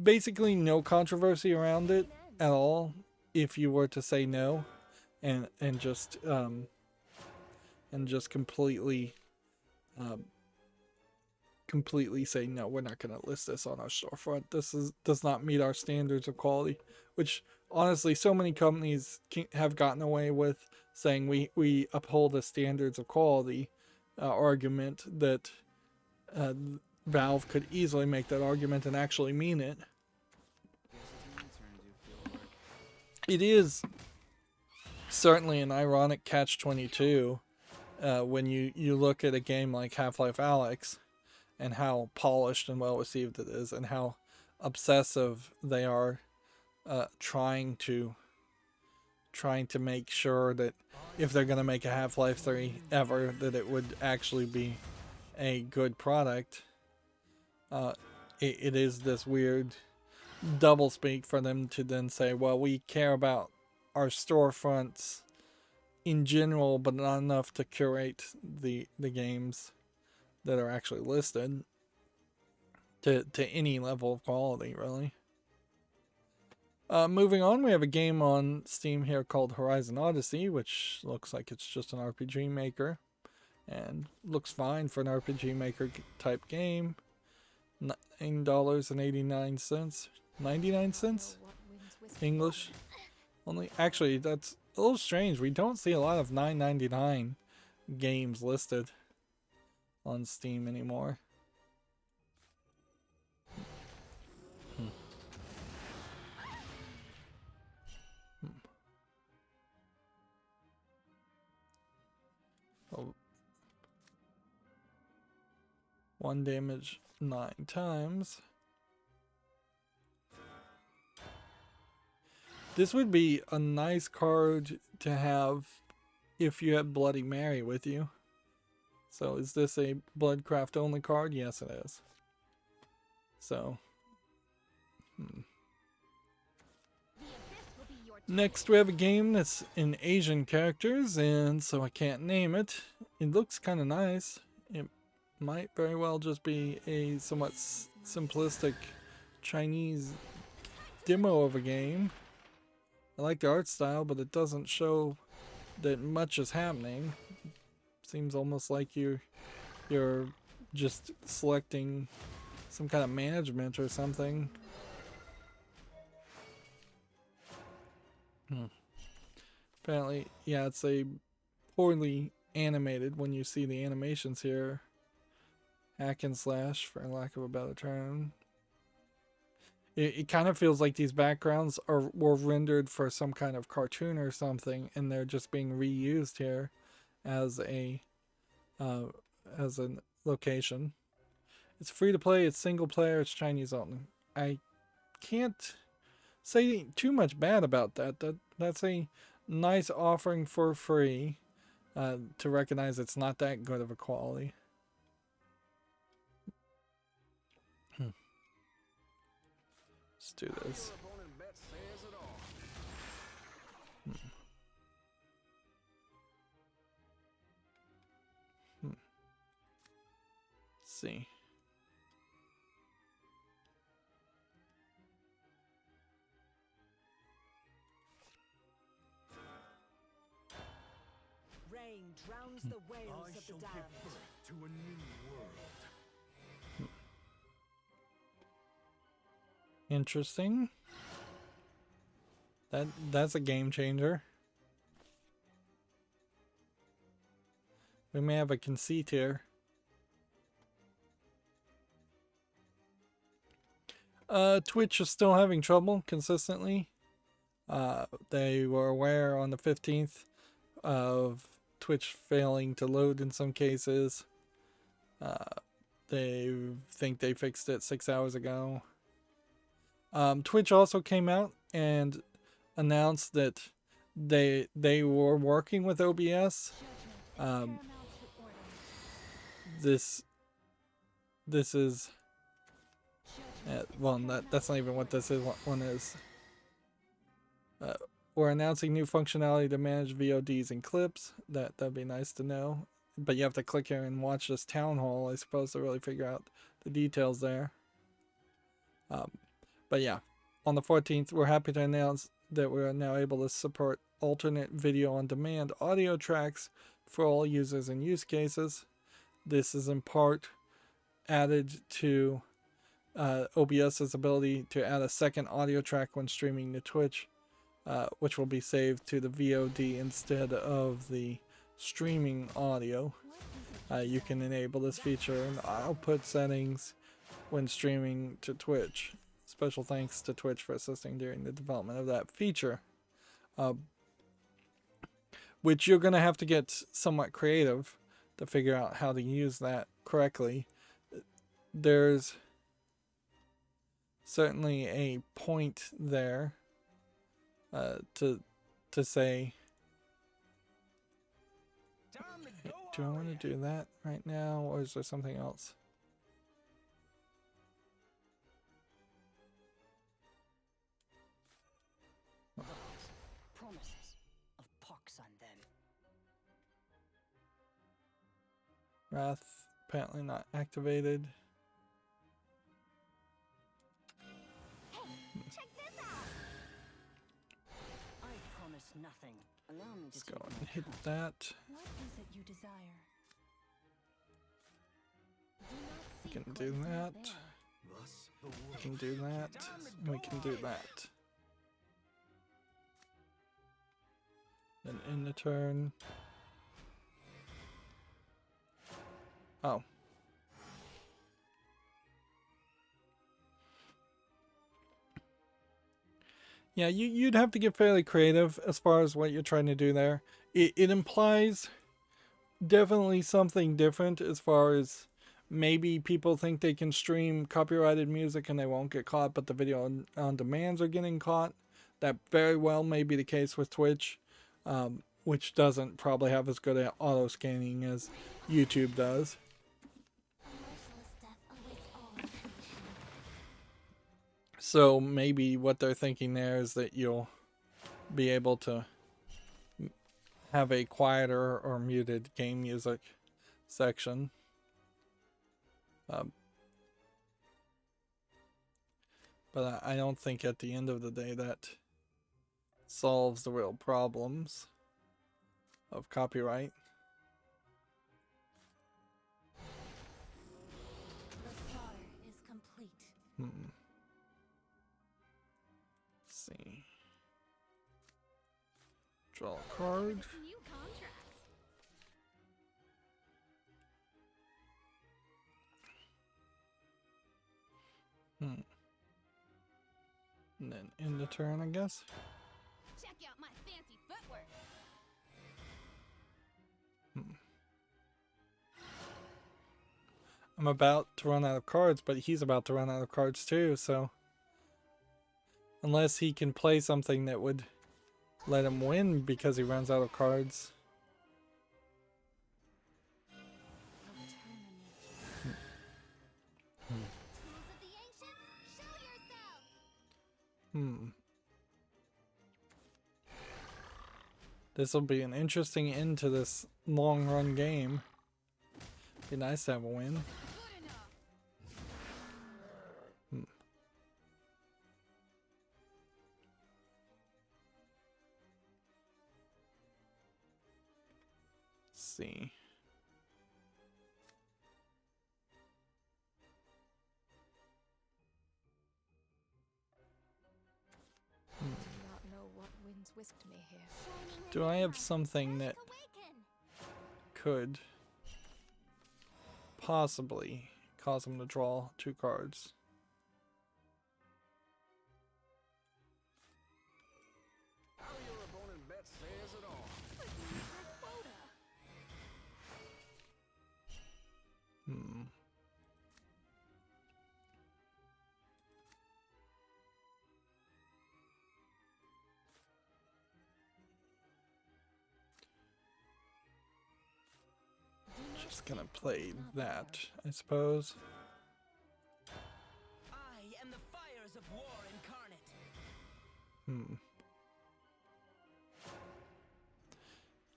basically no controversy around it at all. If you were to say no, and just completely say no, we're not going to list this on our storefront. This does not meet our standards of quality, which honestly so many companies have gotten away with saying we uphold the standards of quality argument, that Valve could easily make that argument and actually mean it. It is certainly an ironic catch-22 when you look at a game like Half-Life Alyx and how polished and well received it is, and how obsessive they are trying to make sure that if they're going to make a Half-Life 3 ever, that it would actually be a good product. It is this weird doublespeak for them to then say, well, we care about our storefronts in general, but not enough to curate the games that are actually listed to any level of quality, really. Moving on, we have a game on Steam here called Horizon Odyssey, which looks like it's just an RPG maker, and looks fine for an RPG maker type game. $9.89. 99 cents? English only. Actually, that's a little strange. We don't see a lot of $9.99 games listed on Steam anymore. Oh. 1 damage 9 times. This would be a nice card to have if you have Bloody Mary with you. So is this a Bloodcraft only card? Yes, it is. So, Next we have a game that's in Asian characters, and so I can't name it. It looks kind of nice. It might very well just be a somewhat simplistic Chinese demo of a game. I like the art style, but it doesn't show that much is happening. Seems almost like you're just selecting some kind of management or something. Apparently, yeah, it's a poorly animated when you see the animations here. Hack and slash, for lack of a better term. It kind of feels like these backgrounds were rendered for some kind of cartoon or something, and they're just being reused here as a location. It's free to play. It's single player. It's Chinese only. I can't say too much bad about that. That's a nice offering for free. To recognize it's not that good of a quality. Let's do this. Let's see. Rain drowns the wails I of the shall give damned. birth to a new world. Interesting. That's a game changer. We may have a conceit here. Twitch is still having trouble consistently. They were aware on the 15th of Twitch failing to load in some cases. They think they fixed it 6 hours ago. Twitch also came out and announced that they were working with OBS. This is well, that's not even what this one is. We're announcing new functionality to manage VODs and clips. That'd be nice to know. But you have to click here and watch this town hall, I suppose, to really figure out the details there. But yeah, on the 14th, we're happy to announce that we're now able to support alternate video on demand audio tracks for all users and use cases. This is in part added to OBS's ability to add a second audio track when streaming to Twitch, which will be saved to the VOD instead of the streaming audio. You can enable this feature in the output settings when streaming to Twitch. Special thanks to Twitch for assisting during the development of that feature. Which you're going to have to get somewhat creative to figure out how to use that correctly. There's certainly a point there to say, do I want to do that right now, or is there something else? Promises of pox on them. Wrath apparently not activated. Check this out. I promise nothing. Allow me to Let's take go my and hit count. that. What is it you desire? We can do that. Thus, the We world. can do that. We can do that. Then in the turn. Oh. Yeah, you'd have to get fairly creative as far as what you're trying to do there. It implies definitely something different as far as maybe people think they can stream copyrighted music and they won't get caught, but the video on demands are getting caught. That very well may be the case with Twitch, which doesn't probably have as good an auto scanning as YouTube does. A merciless death awaits all. So maybe what they're thinking there is that you'll be able to have a quieter or muted game music section. But I don't think at the end of the day that solves the real problems of copyright. Let's see. Draw a card. New contracts. And then end the turn, I guess. Check out my fancy footwork. I'm about to run out of cards, but he's about to run out of cards too, so unless he can play something that would let him win because he runs out of cards. Tools of the ancients, show yourself. This will be an interesting end to this long run game. Be nice to have a win. Good enough. Let's see. Do not know what winds whisked me here. Do I have something that Awaken. could possibly cause him to draw 2 cards? How your opponent bets says it all. Quota. Just gonna play that, I suppose. I am the fires of war incarnate.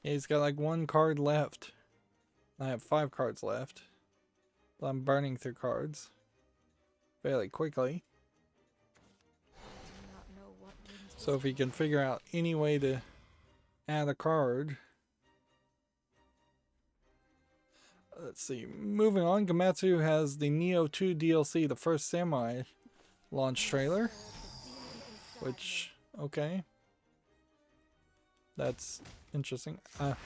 Yeah, he's got like 1 card left. I have 5 cards left. But I'm burning through cards fairly quickly. Do not know what winds So if he can figure out any way to add a card. Let's see. Moving on, Gamatsu has the Neo 2 DLC, the first Samurai launch trailer. Which, okay. That's interesting. I'm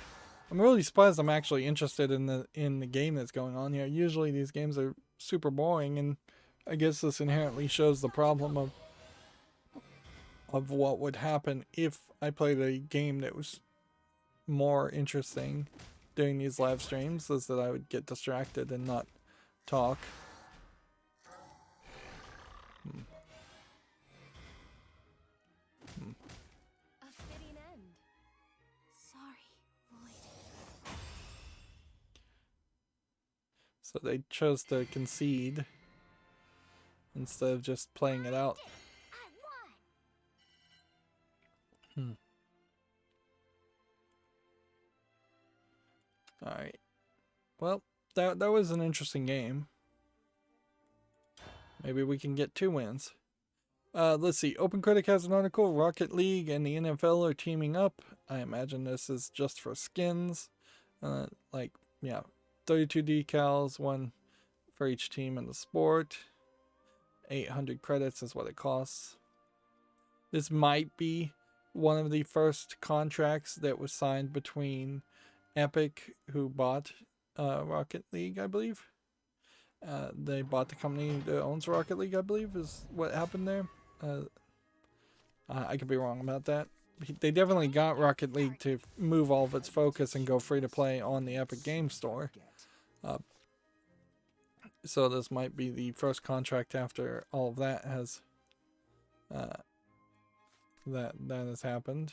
really surprised I'm actually interested in the game that's going on here. Usually these games are super boring, and I guess this inherently shows the problem of what would happen if I played a game that was more interesting during these live streams, is that I would get distracted and not talk. A fitting end. Sorry, Lloyd. So they chose to concede instead of just playing it out. I won. Alright. Well, that was an interesting game. Maybe we can get 2 wins. Let's see. OpenCritic has an article. Rocket League and the NFL are teaming up. I imagine this is just for skins. Like, yeah, 32 decals, 1 for each team in the sport. 800 credits is what it costs. This might be one of the first contracts that was signed between Epic, who bought Rocket League, I believe. They bought the company that owns Rocket League, I believe, is what happened there. I could be wrong about that. They definitely got Rocket League to move all of its focus and go free to play on the Epic Game Store. So this might be the first contract after all of that has that has happened.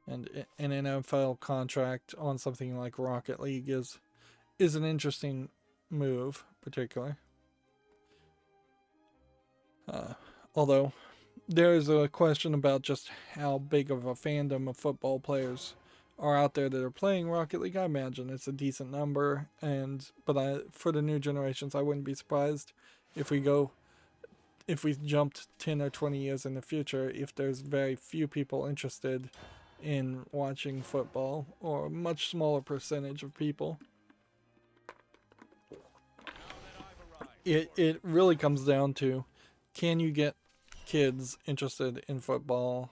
And an NFL contract on something like Rocket League is an interesting move, particularly. Although there's a question about just how big of a fandom of football players are out there that are playing Rocket League. I imagine it's a decent number, but for the new generations, I wouldn't be surprised if we jumped 10 or 20 years in the future, if there's very few people interested in watching football, or a much smaller percentage of people. Now that I've arrived, it really comes down to, can you get kids interested in football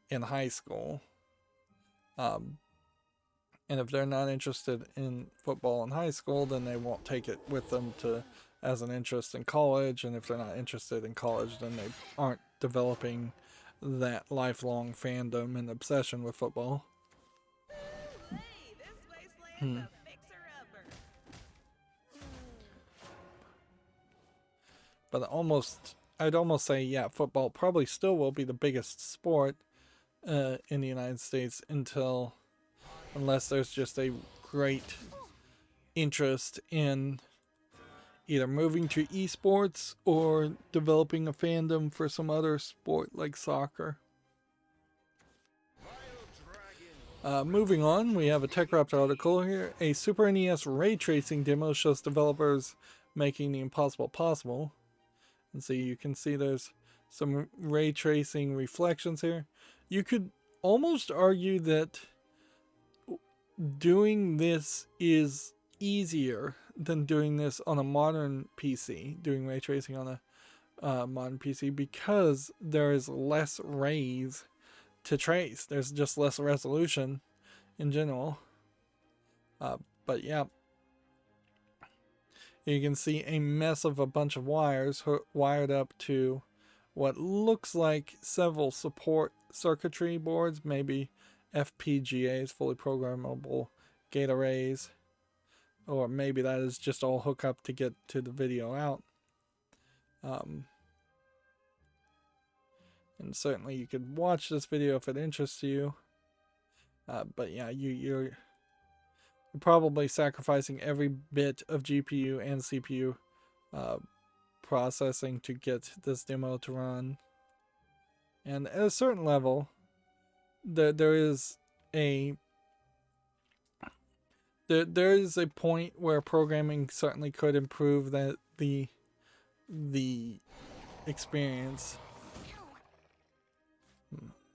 in high school? And if they're not interested in football in high school, then they won't take it with them to as an interest in college. And if they're not interested in college, then they aren't developing that lifelong fandom and obsession with football. Hey, this wasteland's a fixer-upper. But I'd almost say, yeah, football probably still will be the biggest sport in the United States unless there's just a great interest in either moving to esports or developing a fandom for some other sport like soccer. Moving on, we have a TechRaptor article here. A Super NES ray tracing demo shows developers making the impossible possible. And so you can see there's some ray tracing reflections here. You could almost argue that doing this is easier than doing this on a modern PC, doing ray tracing on a modern PC, because there is less rays to trace. There's just less resolution in general. But yeah, you can see a mess of a bunch of wires wired up to what looks like several support circuitry boards, maybe FPGAs, fully programmable gate arrays, or maybe that is just all hook up to get to the video out. And certainly you could watch this video if it interests you. But yeah, you're probably sacrificing every bit of GPU and CPU processing to get this demo to run. And at a certain level, there is a point where programming certainly could improve the experience,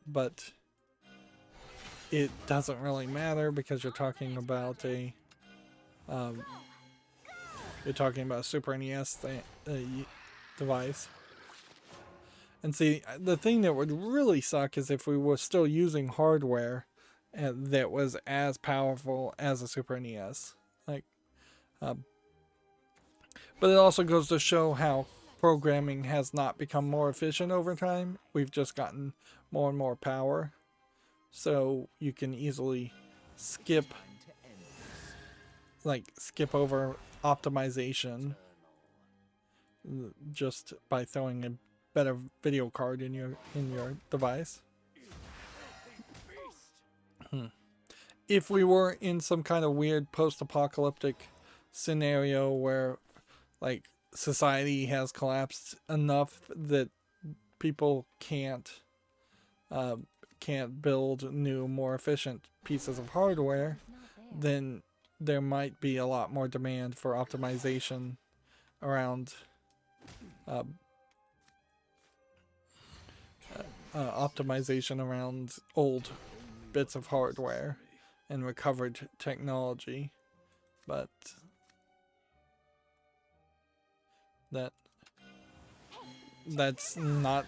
but it doesn't really matter because you're talking about a Super NES device. And see, the thing that would really suck is if we were still using hardware that was as powerful as a Super NES. But it also goes to show how programming has not become more efficient over time. We've just gotten more and more power. So you can easily skip over optimization just by throwing a better video card in your device. If we were in some kind of weird post-apocalyptic scenario where like society has collapsed enough that people can't build new, more efficient pieces of hardware, then there might be a lot more demand for optimization around old bits of hardware and recovered technology. But that's not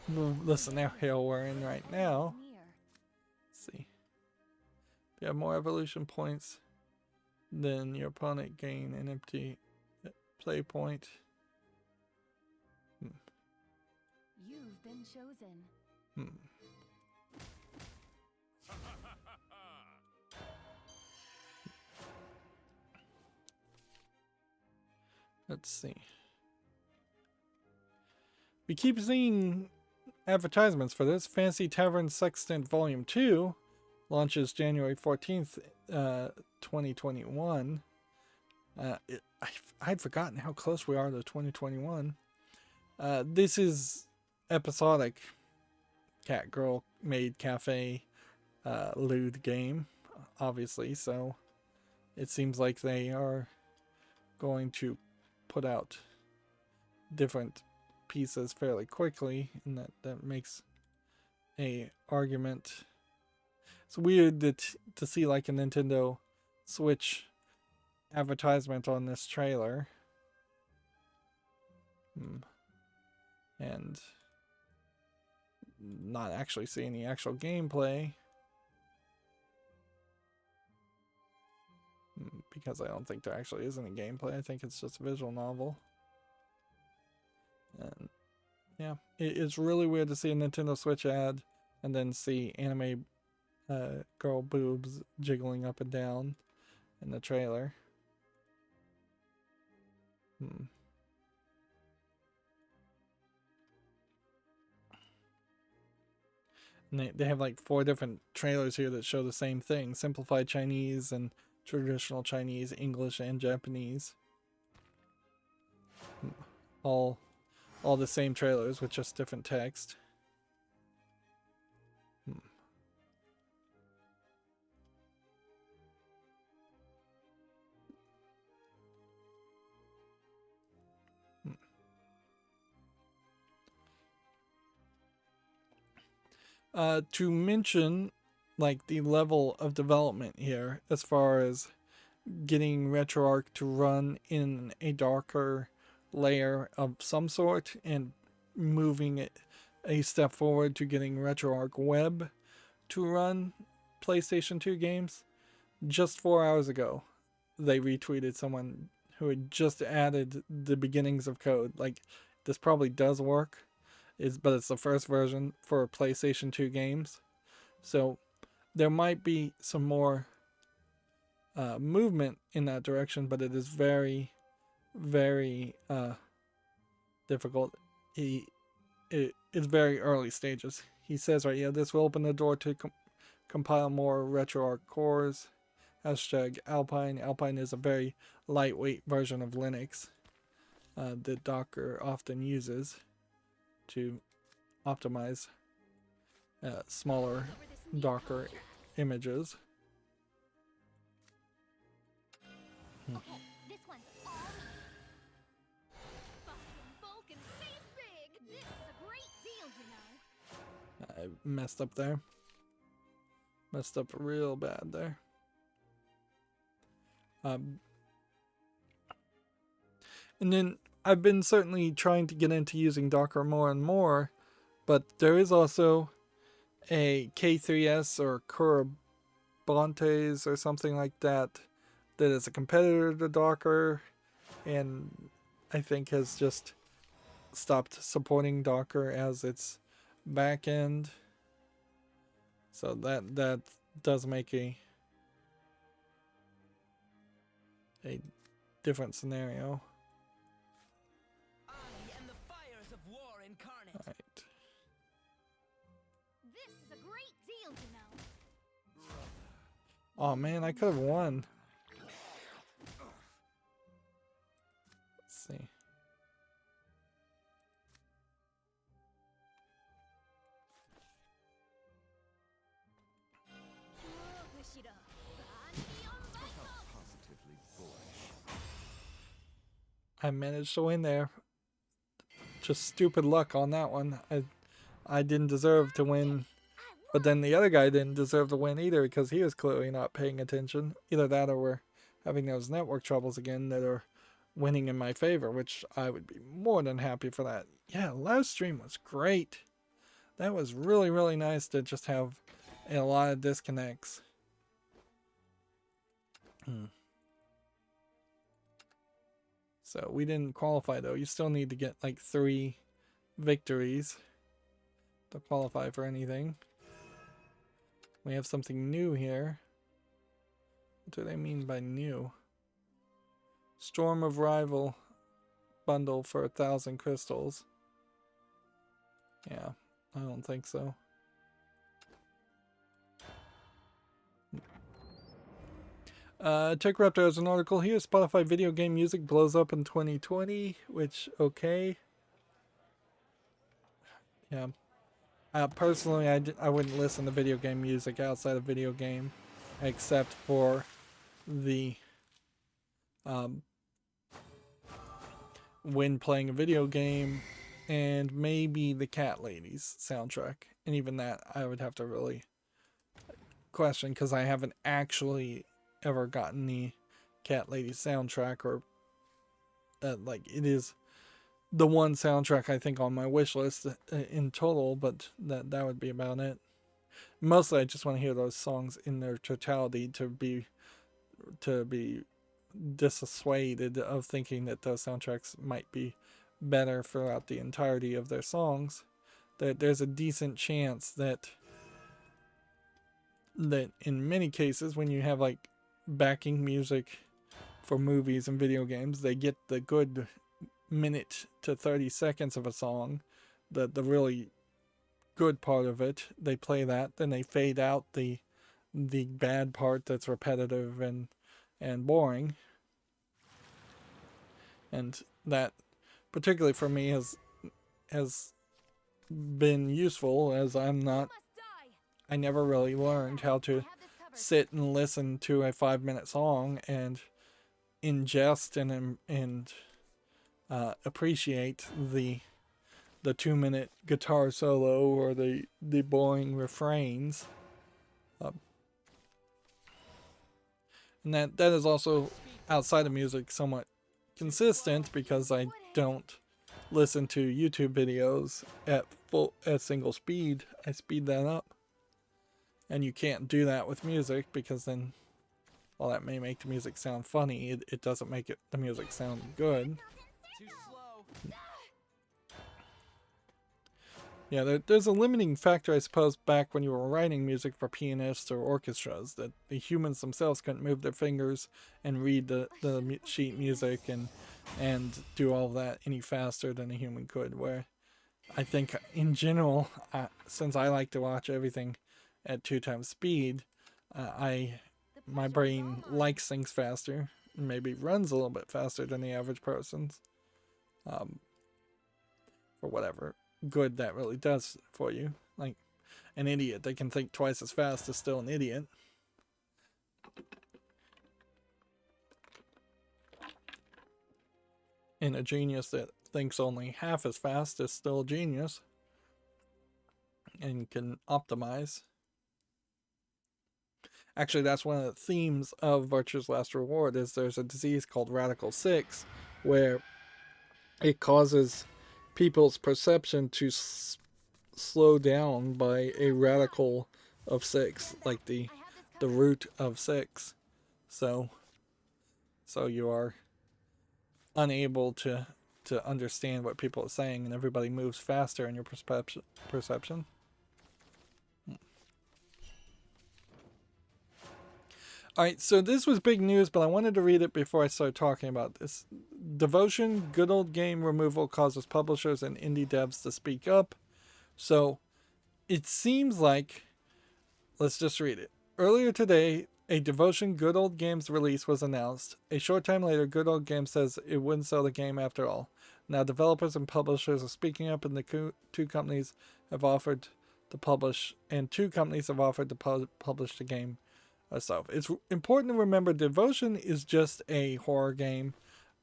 the scenario we're in right now. Let's see. If you have more evolution points, then your opponent gain an empty play point. You've been chosen. Let's see. We keep seeing advertisements for this. Fantasy Tavern Sextant Volume 2 launches January 14th, 2021. I'd forgotten how close we are to 2021. This is episodic cat girl made cafe lewd game, obviously, so it seems like they are going to put out different pieces fairly quickly, and that makes a argument. It's weird to see like a Nintendo Switch advertisement on this trailer. And not actually seeing the actual gameplay. Because I don't think there actually is any gameplay. I think it's just a visual novel. And yeah, it's really weird to see a Nintendo Switch ad and then see anime girl boobs jiggling up and down in the trailer. And they have like 4 different trailers here that show the same thing: simplified Chinese and traditional Chinese, English and Japanese. All the same trailers with just different text. To mention like the level of development here as far as getting RetroArch to run in a darker layer of some sort and moving it a step forward to getting RetroArch Web to run PlayStation 2 games. Just 4 hours ago, they retweeted someone who had just added the beginnings of code. Like, this probably does work, but it's the first version for PlayStation 2 games. So there might be some more movement in that direction, but it is very, very difficult. It's very early stages. He says right here, this will open the door to compile more RetroArch cores. Hashtag Alpine. Alpine is a very lightweight version of Linux that Docker often uses to optimize smaller Docker images. Okay, this one's all me. Fucking Vulcan save big. This is a great deal, you know. I messed up there. Messed up real bad there. And then I've been certainly trying to get into using Docker more and more, but there is also a K3s or Kubernetes or something like that that is a competitor to Docker, and I think has just stopped supporting Docker as its backend. So that does make a different scenario. I am the fires of war incarnate. Right. This is a great deal, you know. Oh man, I could have won. Let's see. Positively bullish. I managed to win there. Just stupid luck on that one. I didn't deserve to win, but then the other guy didn't deserve to win either because he was clearly not paying attention. Either that or we're having those network troubles again that are winning in my favor, which I would be more than happy for that. Yeah, live stream was great. That was really, really nice to just have a lot of disconnects. So we didn't qualify though. You still need to get like 3 victories to qualify for anything. We have something new here. What do they mean by new? Storm of Rival bundle for 1,000 crystals. Yeah, I don't think so. TechRaptor has an article here. Spotify video game music blows up in 2020, which, okay. Yeah. Personally, I wouldn't listen to video game music outside of video game, except for the when playing a video game, and maybe the Cat Ladies soundtrack. And even that, I would have to really question because I haven't actually ever gotten the Cat Lady soundtrack, or like it is the one soundtrack I think on my wish list in total, but that would be about it. Mostly, I just want to hear those songs in their totality to be dissuaded of thinking that those soundtracks might be better throughout the entirety of their songs. That there's a decent chance that in many cases, when you have like backing music for movies and video games, they get the good minute to 30 seconds of a song, the really good part of it, they play that, then they fade out the bad part that's repetitive and boring. And that, particularly for me, has been useful, as I never really learned how to sit and listen to a 5-minute song and ingest and appreciate the 2-minute guitar solo or the boring refrains. And that is also, outside of music, somewhat consistent, because I don't listen to YouTube videos at single speed. I speed that up. And you can't do that with music, because then, while that may make the music sound funny, it doesn't make the music sound good. Too slow. Yeah, there's a limiting factor, I suppose, back when you were writing music for pianists or orchestras, that the humans themselves couldn't move their fingers and read the sheet music and do all of that any faster than a human could. Where I think, in general, since I like to watch everything at 2 times speed, my brain likes things faster, maybe runs a little bit faster than the average person's, for whatever good that really does for you. Like an idiot that can think twice as fast is still an idiot. And a genius that thinks only half as fast is still a genius and can optimize. Actually, that's one of the themes of Virtue's Last Reward, is there's a disease called Radical 6, where it causes people's perception to slow down by a radical of 6, like the root of 6. So you are unable to understand what people are saying, and everybody moves faster in your perception. Alright, so this was big news, but I wanted to read it before I start talking about this. Devotion, good old game removal causes publishers and indie devs to speak up. So, it seems like, let's just read it. Earlier today, a Devotion Good Old Games release was announced. A short time later, Good Old Games says it wouldn't sell the game after all. Now, developers and publishers are speaking up, and the two companies have offered to publish, and 2 companies have offered to publish the game herself. It's important to remember Devotion is just a horror game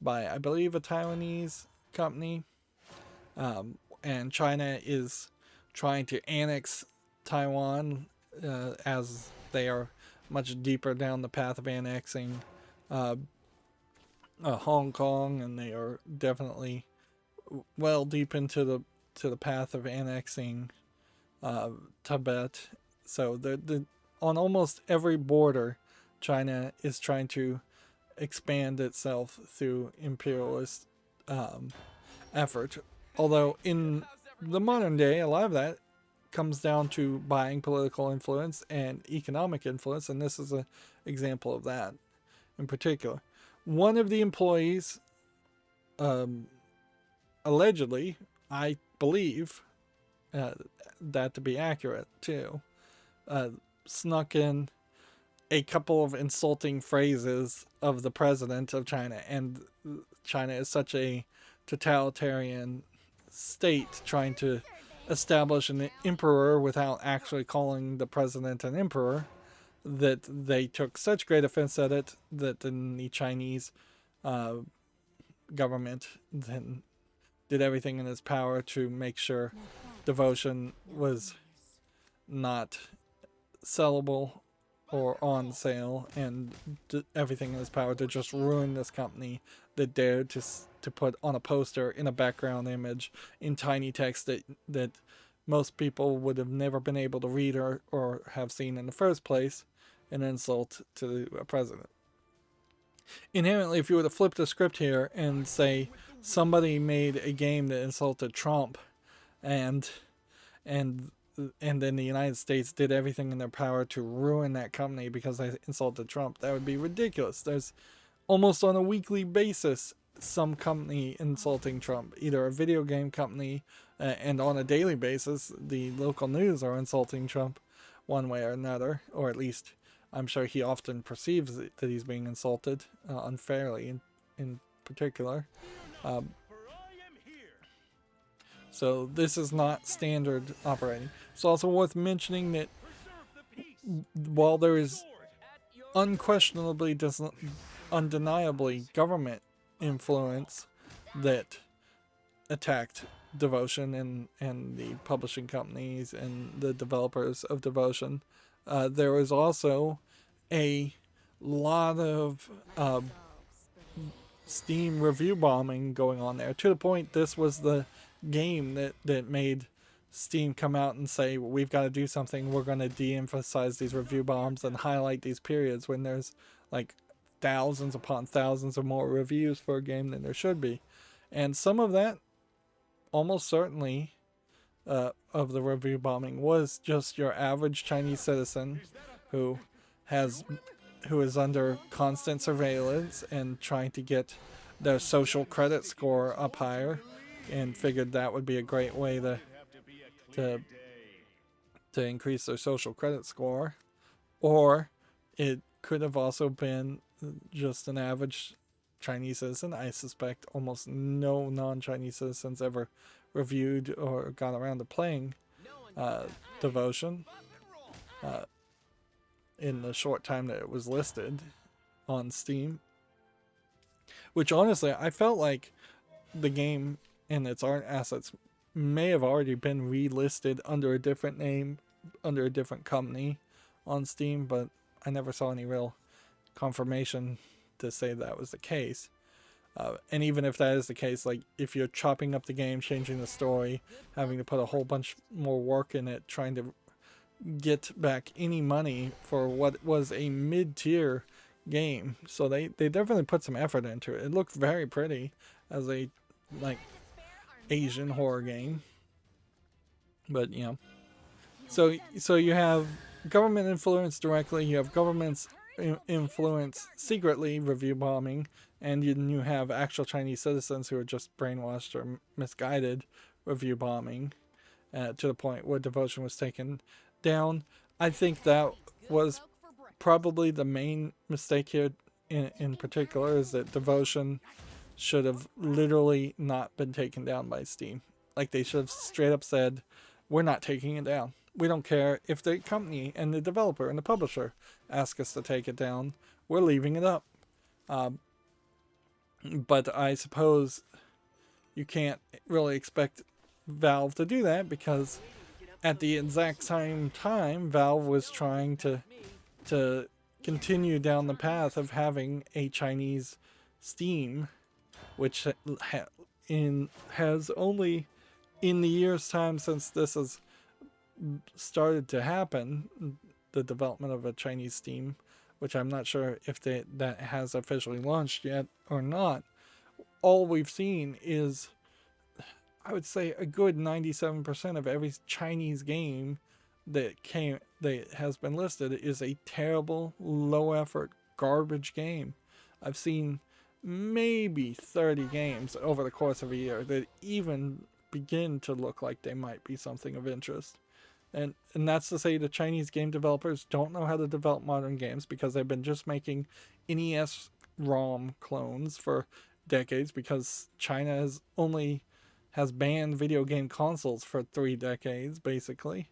by, I believe, a Taiwanese company. And China is trying to annex Taiwan, as they are much deeper down the path of annexing Hong Kong, and they are definitely well deep into the path of annexing Tibet. So on almost every border, China is trying to expand itself through imperialist effort. Although in the modern day, a lot of that comes down to buying political influence and economic influence, and this is an example of that in particular. One of the employees, allegedly, I believe that to be accurate too, snuck in a couple of insulting phrases of the president of China, and China is such a totalitarian state trying to establish an emperor without actually calling the president an emperor, that they took such great offense at it that then the Chinese government then did everything in its power to make sure Devotion was not sellable or on sale, and everything in his power to just ruin this company that dared to put on a poster in a background image in tiny text that most people would have never been able to read or have seen in the first place, an insult to a president. Inherently, if you were to flip the script here and say somebody made a game that insulted Trump, and then the United States did everything in their power to ruin that company because they insulted Trump, that would be ridiculous. There's almost on a weekly basis some company insulting Trump, either a video game company, and on a daily basis the local news are insulting Trump one way or another, or at least I'm sure he often perceives that he's being insulted unfairly in particular. So this is not standard operating. It's also worth mentioning that while there is unquestionably, undeniably government influence that attacked Devotion and the publishing companies and the developers of Devotion, there was also a lot of Steam review bombing going on there, to the point this was the game that made Steam come out and say, we've got to do something, we're going to de-emphasize these review bombs and highlight these periods when there's like thousands upon thousands of more reviews for a game than there should be. And some of that, almost certainly, of the review bombing was just your average Chinese citizen who is under constant surveillance and trying to get their social credit score up higher, and figured that would be a great way to increase their social credit score. Or it could have also been just an average Chinese citizen. I suspect almost no non-Chinese citizens ever reviewed or got around to playing Devotion in the short time that it was listed on Steam. Which honestly, I felt like the game and its art assets may have already been relisted under a different name, under a different company on Steam, but I never saw any real confirmation to say that was the case. And even if that is the case, like if you're chopping up the game, changing the story, having to put a whole bunch more work in it, trying to get back any money for what was a mid-tier game, so they definitely put some effort into it. It looked very pretty as a Asian horror game, but so you have government influence directly, you have government's influence secretly review bombing, and you have actual Chinese citizens who are just brainwashed or misguided review bombing to the point where Devotion was taken down. I think that was probably the main mistake here in particular, is that Devotion should have literally not been taken down by Steam. Like, they should have straight up said, we're not taking it down. We don't care if the company and the developer and the publisher ask us to take it down. We're leaving it up. But I suppose you can't really expect Valve to do that, because at the exact same time, Valve was trying to continue down the path of having a Chinese Steam, which has only, in the year's time since this has started to happen, the development of a Chinese Steam, which I'm not sure if that has officially launched yet or not. All we've seen is, I would say, a good 97% of every Chinese game that has been listed is a terrible, low-effort, garbage game. I've seen maybe 30 games over the course of a year that even begin to look like they might be something of interest. And that's to say the Chinese game developers don't know how to develop modern games, because they've been just making NES ROM clones for decades, because China has banned video game consoles for 3 decades, basically.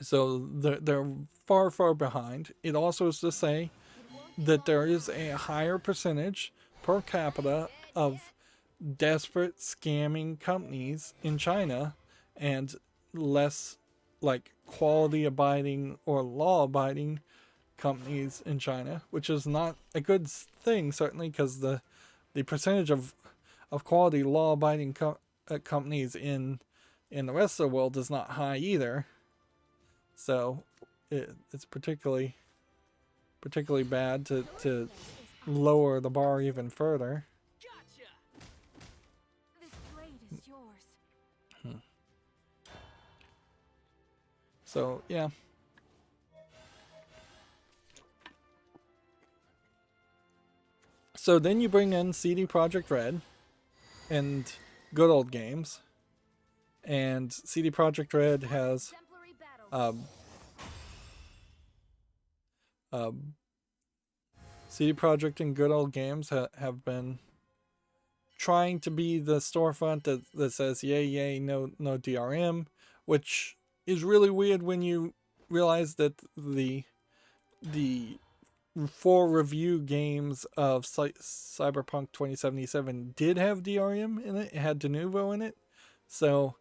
So they're far, far behind. It also is to say that there is a higher percentage per capita of desperate scamming companies in China, and less like quality abiding or law abiding companies in China, which is not a good thing, certainly, because the percentage of quality law abiding companies in the rest of the world is not high either. So it's particularly bad to lower the bar even further. Gotcha! This blade is yours. So yeah. So then you bring in CD Projekt Red and Good Old Games, and CD Projekt Red has Exemplary battle. CD Projekt and Good Old Games have been trying to be the storefront that says yay yay no DRM, which is really weird when you realize that the 4 review games of Cyberpunk 2077 did have DRM in it. It had Denuvo in it. So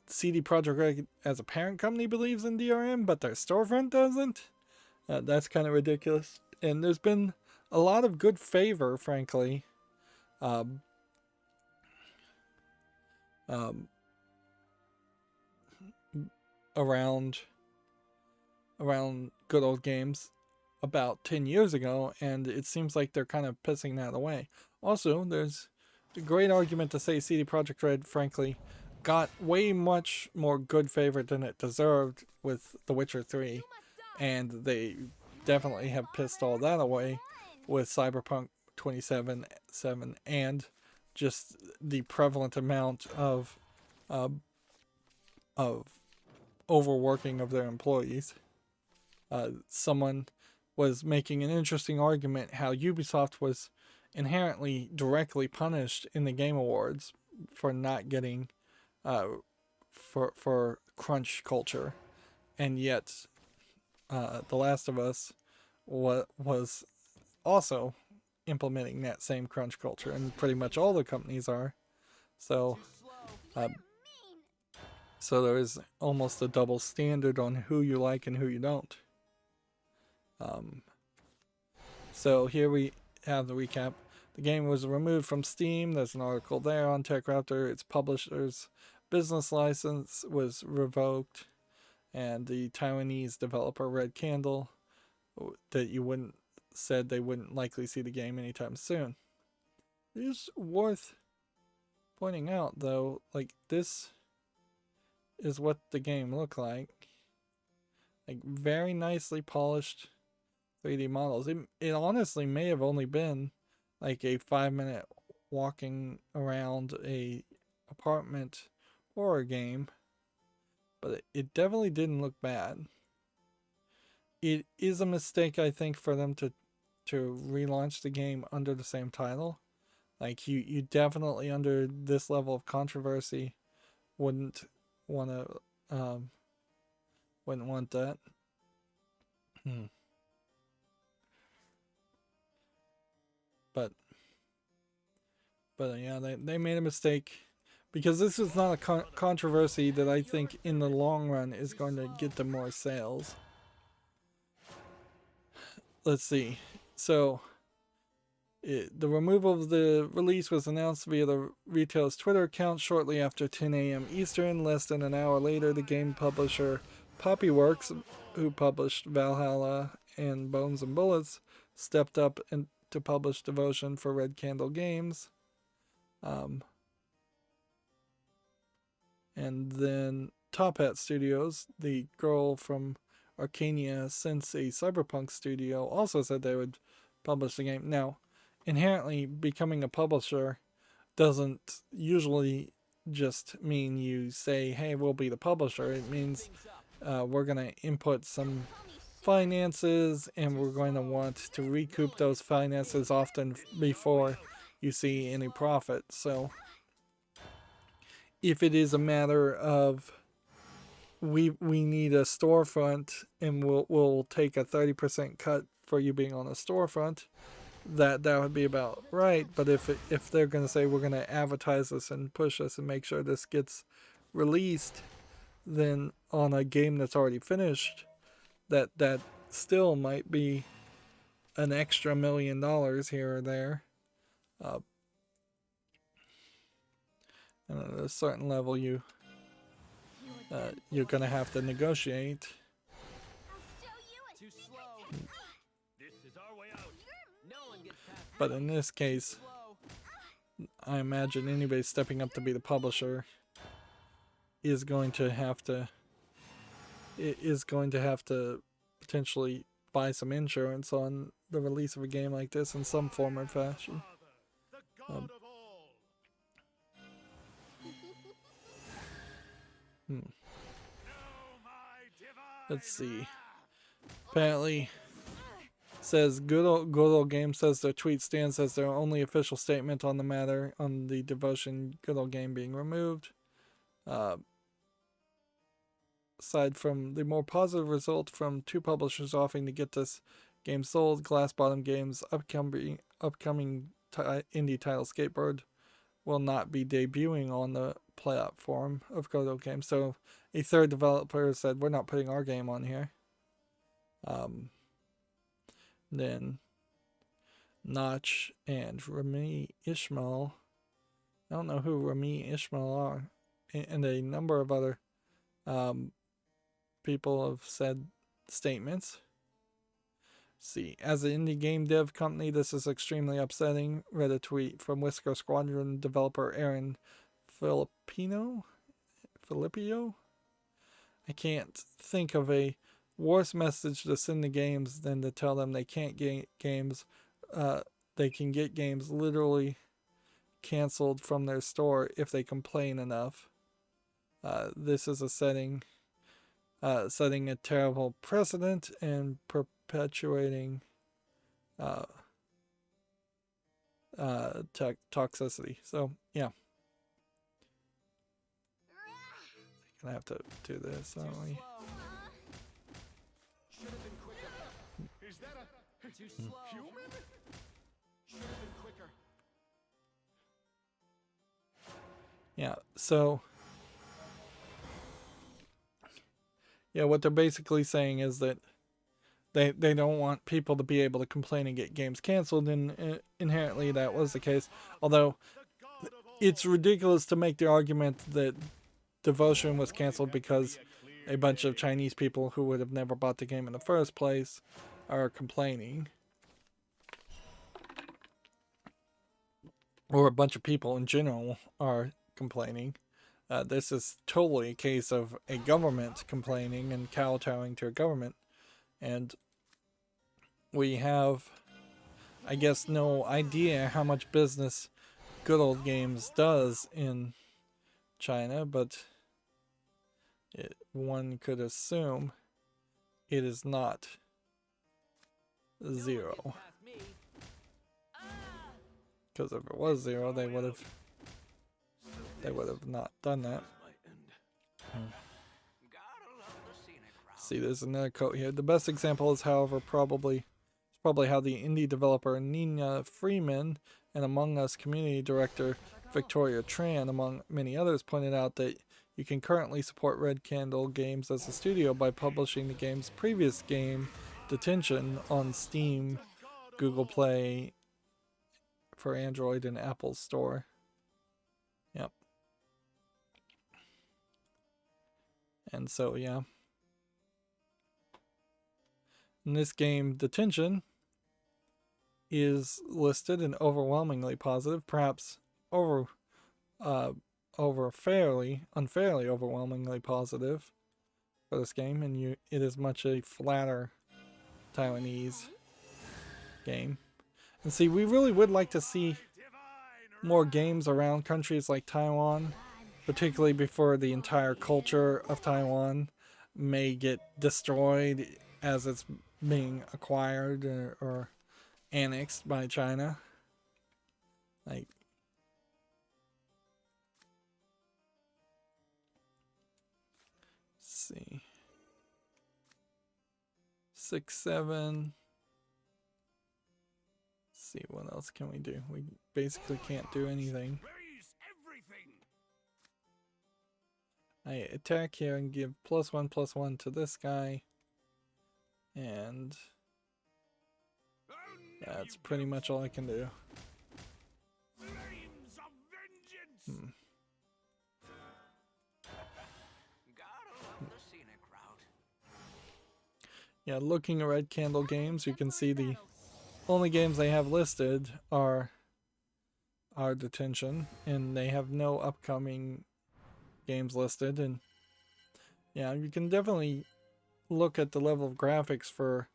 CD Projekt Red as a parent company believes in DRM, but their storefront doesn't. That's kind of ridiculous. And there's been a lot of good favor, frankly, around Good Old Games about 10 years ago, and it seems like they're kind of pissing that away. Also, there's a great argument to say CD Projekt Red, frankly, got way much more good favor than it deserved with The Witcher 3, and they definitely have pissed all that away with Cyberpunk 2077 and just the prevalent amount of overworking of their employees. Someone was making an interesting argument how Ubisoft was inherently directly punished in the Game Awards for not getting for crunch culture, and yet The Last of Us was also implementing that same crunch culture, and pretty much all the companies are. So so there is almost a double standard on who you like and who you don't. So here we have the recap. The game was removed from Steam. There's an article there on TechRaptor. Its publisher's business license was revoked, and the Taiwanese developer Red Candle that said they wouldn't likely see the game anytime soon. It is worth pointing out, though, like, this is what the game looked like very nicely polished 3D models. It honestly may have only been like a 5-minute walking around a apartment horror game, but it definitely didn't look bad. It is a mistake, I think, for them to relaunch the game under the same title. Like, you definitely, under this level of controversy, wouldn't want that. But yeah, they made a mistake, because this is not a controversy that I think in the long run is going to get them more sales. Let's see. So the removal of the release was announced via the retail's Twitter account shortly after 10 a.m. Eastern. Less than an hour later, the game publisher Poppyworks, who published Valhalla and Bones and Bullets, stepped up to publish Devotion for Red Candle Games. And then Top Hat Studios, the girl from Arcania since a Cyberpunk studio, also said they would publish the game. Now, inherently, becoming a publisher doesn't usually just mean you say, hey, we'll be the publisher. It means we're going to input some finances, and we're going to want to recoup those finances often before you see any profit. So if it is a matter of we need a storefront, and we'll take a 30% cut for you being on a storefront, that would be about right. But if they're going to say we're going to advertise this and push this and make sure this gets released, then on a game that's already finished, that still might be an extra $1 million here or there. And at a certain level, you're gonna have to negotiate. I'll show you a Too secret slow. technique. This is our way out. No one gets past But in this case, slow. I imagine anybody stepping up to be the publisher is going to have to potentially buy some insurance on the release of a game like this in some form or fashion. The God of all. Hmm. Know my divine Let's see. wrath. Apparently, says good old game says their tweet stands as their only official statement on the matter on the devotion good old game being removed. Aside from the more positive result from two publishers offering to get this game sold, Glass Bottom Games' upcoming indie title Skateboard will not be debuting on the platform of Good Old Games. So a third developer said, we're not putting our game on here. Then Notch and Rami Ishmael, I don't know who Rami Ishmael are, and a number of other people have said statements. See, as an indie game dev company, this is extremely upsetting, read a tweet from Whisker Squadron developer Aaron Filipino. I can't think of a worse message to send to games than to tell them they can't get games. They can get games literally canceled from their store if they complain enough. This is setting a terrible precedent and perpetuating toxicity. So yeah, gonna have to do this, aren't we? Should have been quicker. Is that a Too slow. human? Should have been quicker. Yeah. So yeah, what they're basically saying is that they don't want people to be able to complain and get games canceled, and inherently that was the case. Although it's ridiculous to make the argument that Devotion was canceled because a bunch of Chinese people who would have never bought the game in the first place are complaining. Or a bunch of people in general are complaining. This is totally a case of a government complaining and kowtowing to a government. And we have, I guess, no idea how much business Good Old Games does in China, but one could assume it is not zero. Past me. Because if it was zero, they would have not done that. See, there's another quote here. The best example is, however, probably how the indie developer Nina Freeman and Among Us community director Victoria Tran, among many others, pointed out that you can currently support Red Candle Games as a studio by publishing the game's previous game, Detention, on Steam, Google Play for Android, and Apple Store. Yep. And so, yeah. In this game, Detention is listed and overwhelmingly positive, perhaps unfairly overwhelmingly positive for this game, and it is much a flatter Taiwanese game. And see, we really would like to see more games around countries like Taiwan, particularly before the entire culture of Taiwan may get destroyed as it's being acquired or annexed by China. Like, let's see, 6, 7. Let's see, what else can we do? We basically can't do anything. Raise everything. I attack here and give +1/+1 to this guy, and that's pretty much all I can do. Flames of vengeance. Gotta love the scenic route. Yeah, looking at Red Candle Games, you can see the only games they have listed are Detention, and they have no upcoming games listed. And yeah, you can definitely look at the level of graphics for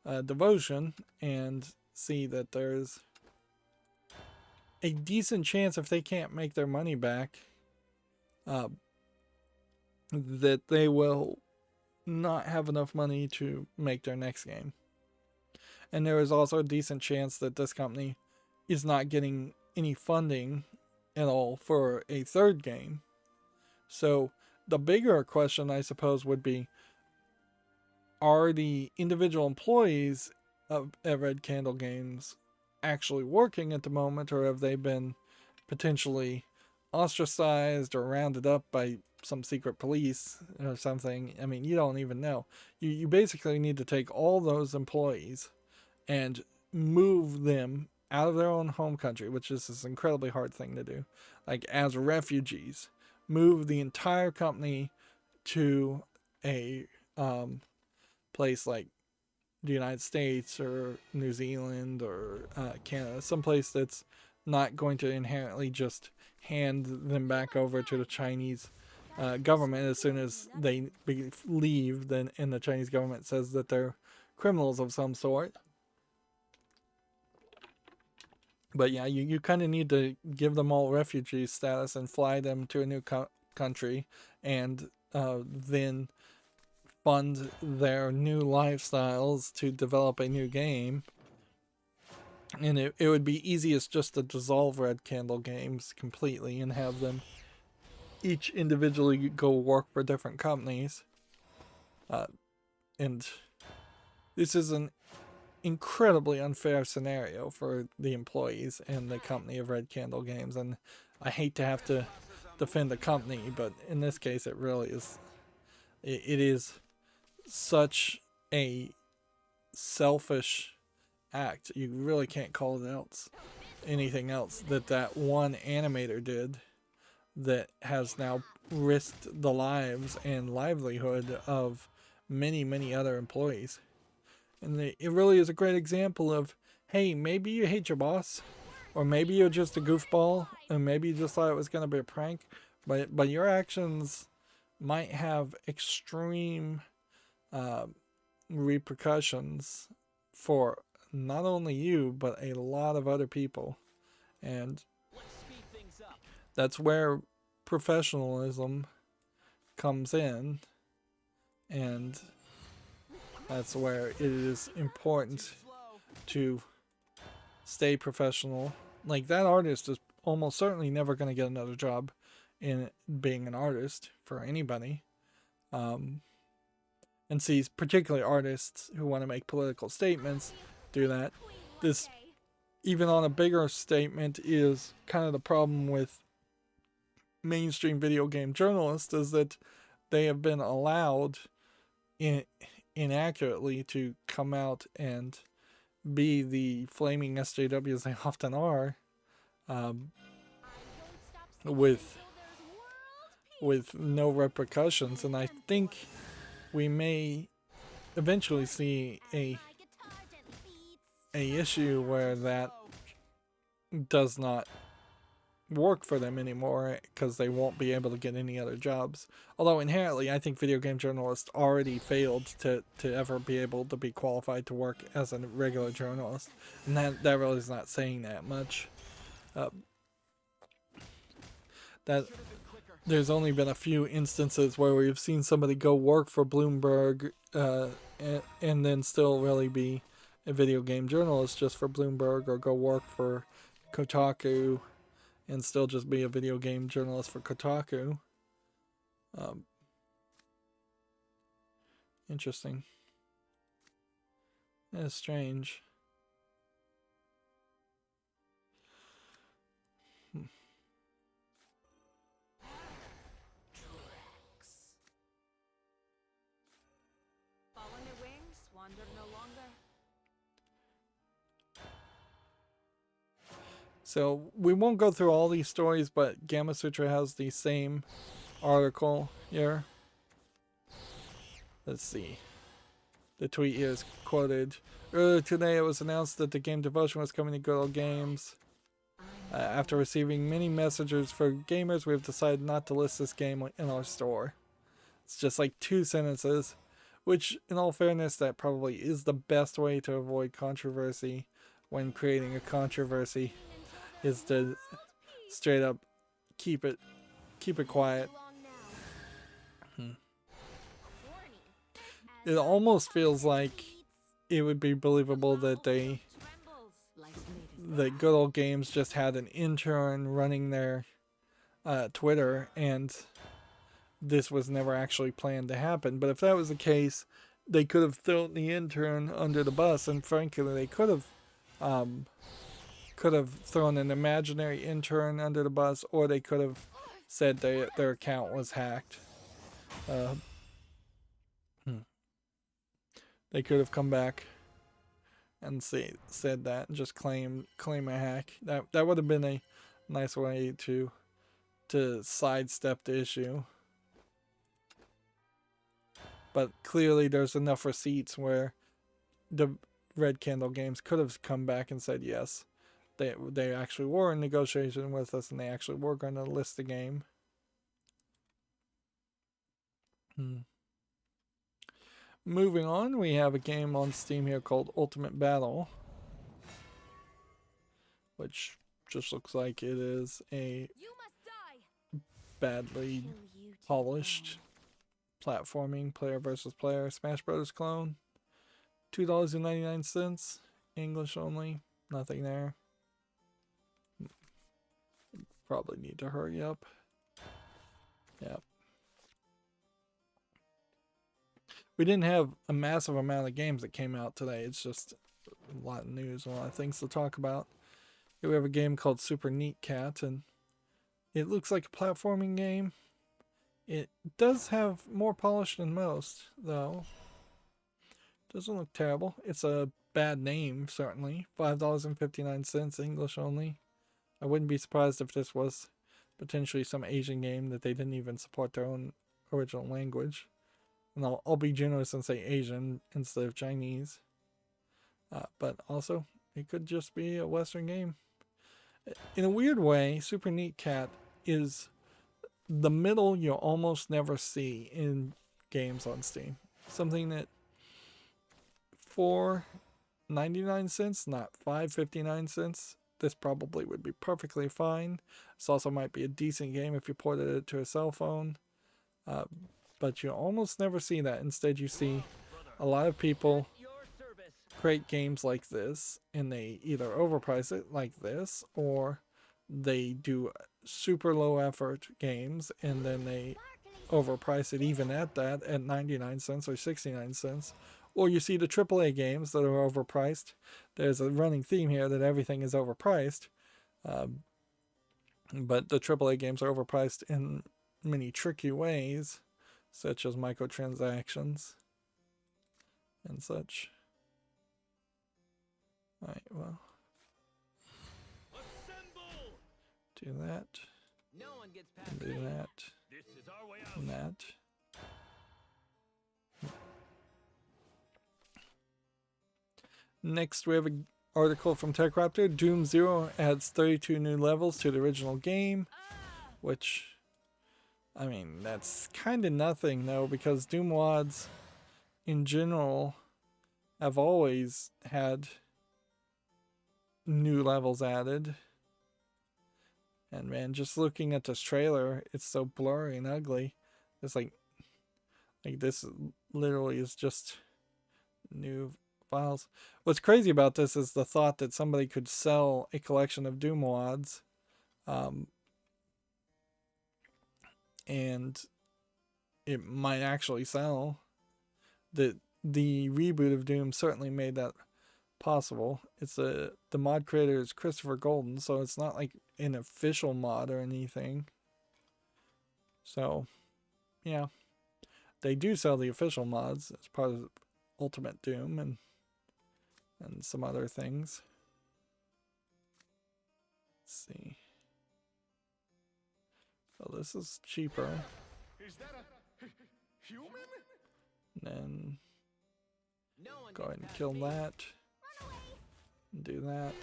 Devotion and see that there's a decent chance, if they can't make their money back, that they will not have enough money to make their next game. And there is also a decent chance that this company is not getting any funding at all for a third game. So the bigger question, I suppose, would be, are the individual employees at Red Candle Games actually working at the moment, or have they been potentially ostracized or rounded up by some secret police or something? I mean, you don't even know. You basically need to take all those employees and move them out of their own home country, which is this incredibly hard thing to do. Like, as refugees, move the entire company to a place like the United States or New Zealand or Canada, someplace that's not going to inherently just hand them back over to the Chinese government as soon as they leave, then, and the Chinese government says that they're criminals of some sort. But yeah, you kind of need to give them all refugee status and fly them to a new country, and then fund their new lifestyles to develop a new game. And it would be easiest just to dissolve Red Candle Games completely and have them each individually go work for different companies. And this is an incredibly unfair scenario for the employees and the company of Red Candle Games. And I hate to have to defend the company, but in this case it really is. It is such a selfish act. You really can't call it anything else that one animator did that has now risked the lives and livelihood of many other employees. And it really is a great example of, hey, maybe you hate your boss, or maybe you're just a goofball, and maybe you just thought it was going to be a prank, but your actions might have extreme repercussions for not only you, but a lot of other people. And that's where professionalism comes in, and that's where it is important to stay professional. Like, that artist is almost certainly never going to get another job in being an artist for anybody. And sees particularly artists who want to make political statements do that. This, even on a bigger statement, is kind of the problem with mainstream video game journalists, is that they have been allowed inaccurately to come out and be the flaming SJWs they often are, with no repercussions. And I think we may eventually see a issue where that does not work for them anymore, because they won't be able to get any other jobs. Although inherently, I think video game journalists already failed to ever be able to be qualified to work as a regular journalist, and that really is not saying that much. That there's only been a few instances where we've seen somebody go work for Bloomberg and then still really be a video game journalist just for Bloomberg, or go work for Kotaku and still just be a video game journalist for Kotaku. Interesting. That's strange. wander no longer. So we won't go through all these stories, but Gamma Sutra has the same article here. Let's see. The tweet here is quoted. Earlier today, it was announced that the game Devotion was coming to Good Old Games. After receiving many messages for gamers, we have decided not to list this game in our store. It's just like 2 sentences, which, in all fairness, that probably is the best way to avoid controversy when creating a controversy, is to straight up keep it quiet. It almost feels like it would be believable that that Good Old Games just had an intern running their Twitter, and this was never actually planned to happen. But if that was the case, they could have thrown the intern under the bus, and frankly, they could have thrown an imaginary intern under the bus, or they could have said their account was hacked. They could have come back and said that and just claim a hack. That would have been a nice way to sidestep the issue. But clearly there's enough receipts where the Red Candle Games could have come back and said yes, they actually were in negotiation with us and they actually were going to list the game. Moving on, we have a game on Steam here called Ultimate Battle, which just looks like it is a badly polished platforming player versus player Smash Brothers clone. $2.99, English only, nothing there. Probably need to hurry up. Yep. We didn't have a massive amount of games that came out today. It's just a lot of news, a lot of things to talk about. Here we have a game called Super Neat Cat, and it looks like a platforming game. It does have more polish than most, though. Doesn't look terrible. It's a bad name, certainly. $5.59, English only. I wouldn't be surprised if this was potentially some Asian game that they didn't even support their own original language. And I'll be generous and say Asian instead of Chinese. But also, it could just be a Western game. In a weird way, Super Neat Cat is the middle you almost never see in games on Steam. Something that for 99 cents, not 5.59 cents, this probably would be perfectly fine. This also might be a decent game if you ported it to a cell phone. But you almost never see that. Instead, you see a lot of people create games like this, and they either overprice it like this, or they do super low effort games, and then they overprice it even at that, at 99 cents or 69 cents. Or you see the AAA games that are overpriced. There's a running theme here that everything is overpriced. But the AAA games are overpriced in many tricky ways, such as microtransactions and such. Alright, well. Assemble! Do that. No one gets past Do me. that. This is our way out. And that. Next, we have an article from TechRaptor. Doom Zero adds 32 new levels to the original game, which, I mean, that's kind of nothing, though, because Doom WODs, in general, have always had new levels added. And man, just looking at this trailer, it's so blurry and ugly. It's like this literally is just new files. What's crazy about this is the thought that somebody could sell a collection of Doom WODs, and it might actually sell. The reboot of Doom certainly made that possible. It's the mod creator is Christopher Golden, so it's not like an official mod or anything. So yeah, they do sell the official mods as part of Ultimate Doom and some other things. Let's see. Oh, this is cheaper. Is that a human? And then No one go ahead gets and past kill me. that. And do that.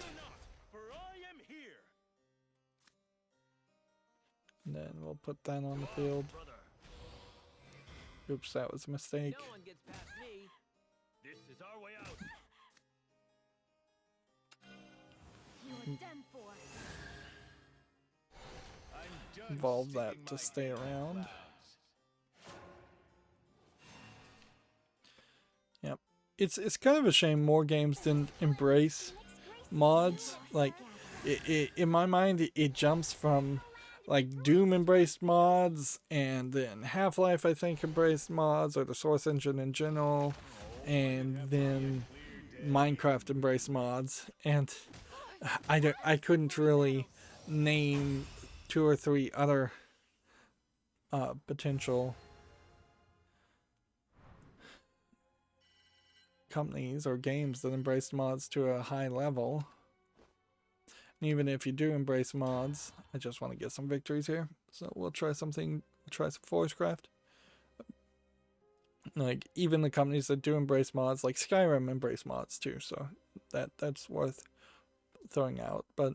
For I am here. And then we'll put that on the field. Brother, Oops, that was a mistake. No one gets past me. this is our way out. You're done for. I'm done Evolve that sticking to my stay head in around. clouds. Yep. It's kind of a shame more games didn't embrace mods. Like, in my mind, it jumps from like Doom embraced mods, and then Half-Life I think embraced mods, or the Source engine in general, and then Minecraft embraced mods, and I couldn't really name 2 or 3 other potential companies or games that embraced mods to a high level. And even if you do embrace mods, I just want to get some victories here. So we'll try something, we'll try some Forgecraft. Like, even the companies that do embrace mods, like Skyrim embrace mods too, so that's worth throwing out. But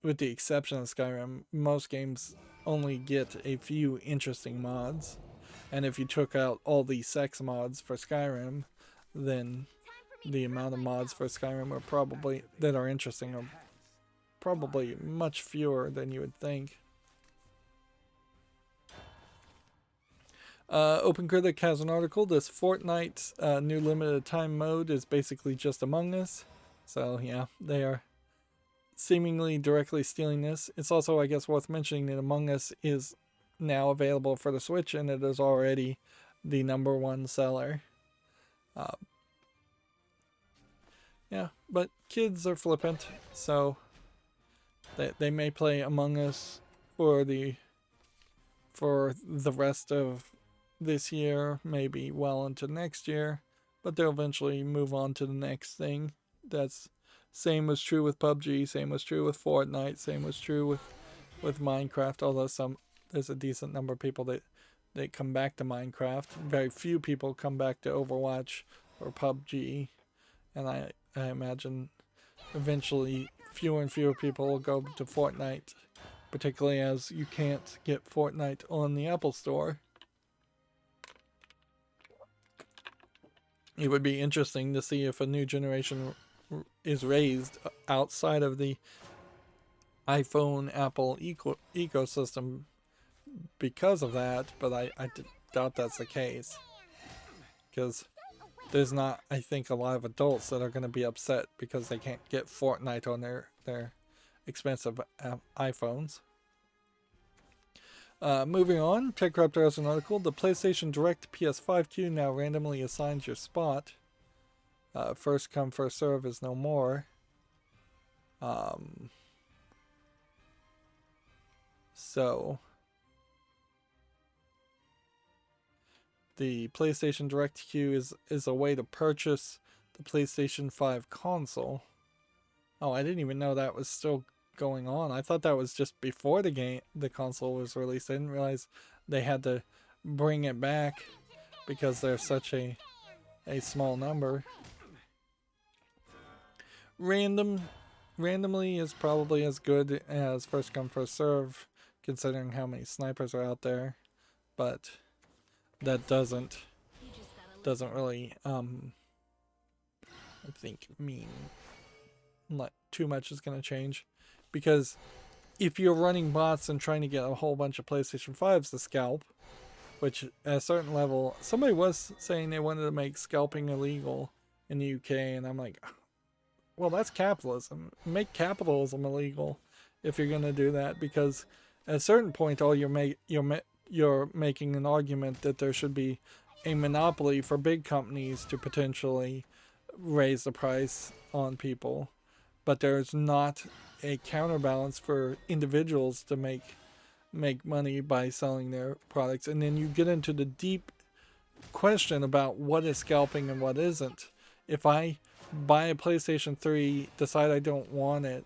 with the exception of Skyrim, most games only get a few interesting mods. And if you took out all the sex mods for Skyrim, then the amount of mods for Skyrim are probably that are interesting are probably much fewer than you would think. OpenCritic has an article. This Fortnite new limited time mode is basically just Among Us. So yeah, they are seemingly directly stealing this. It's also, I guess, worth mentioning that Among Us is now available for the Switch, and it is already the #1 seller. Yeah, but kids are flippant, so they may play Among Us for the rest of this year, maybe well into next year, but they'll eventually move on to the next thing. That's same was true with PUBG, same was true with Fortnite, same was true with Minecraft, although there's a decent number of people that come back to Minecraft. Very few people come back to Overwatch or PUBG, and I imagine eventually fewer and fewer people will go to Fortnite, particularly as you can't get Fortnite on the Apple Store. It would be interesting to see if a new generation is raised outside of the iPhone Apple ecosystem because of that, but I doubt that's the case, because there's not, I think, a lot of adults that are going to be upset because they can't get Fortnite on their expensive iPhones. Moving on, TechRaptor has an article. The PlayStation Direct PS5 queue now randomly assigns your spot. First come, first serve is no more. So the PlayStation Direct queue is a way to purchase the PlayStation 5 console. Oh, I didn't even know that was still going on. I thought that was just before the console was released. I didn't realize they had to bring it back because there's such a small number. Randomly is probably as good as first come first serve, considering how many snipers are out there, but that doesn't really I think mean like too much is going to change, because if you're running bots and trying to get a whole bunch of PlayStation 5s to scalp, which at a certain level, somebody was saying they wanted to make scalping illegal in the UK, and I'm like, well, that's capitalism. Make capitalism illegal if you're going to do that, because at a certain point, you're making an argument that there should be a monopoly for big companies to potentially raise the price on people, but there's not a counterbalance for individuals to make money by selling their products. And then you get into the deep question about what is scalping and what isn't. If I buy a PlayStation 3, decide I don't want it,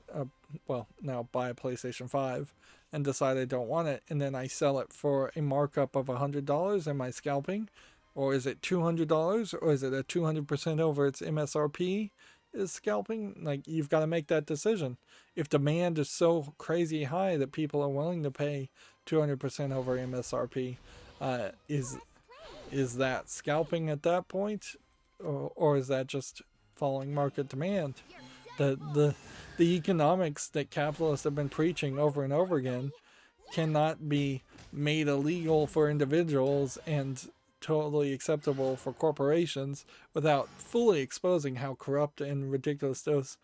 well, now buy a PlayStation 5 and decide I don't want it, and then I sell it for a markup of $100, am I scalping? Or is it $200? Or is it a 200% over its MSRP is scalping? Like, you've got to make that decision. If demand is so crazy high that people are willing to pay 200% over MSRP, is that scalping at that point? Or is that just following market demand? The economics that capitalists have been preaching over and over again cannot be made illegal for individuals and totally acceptable for corporations without fully exposing how corrupt and ridiculous those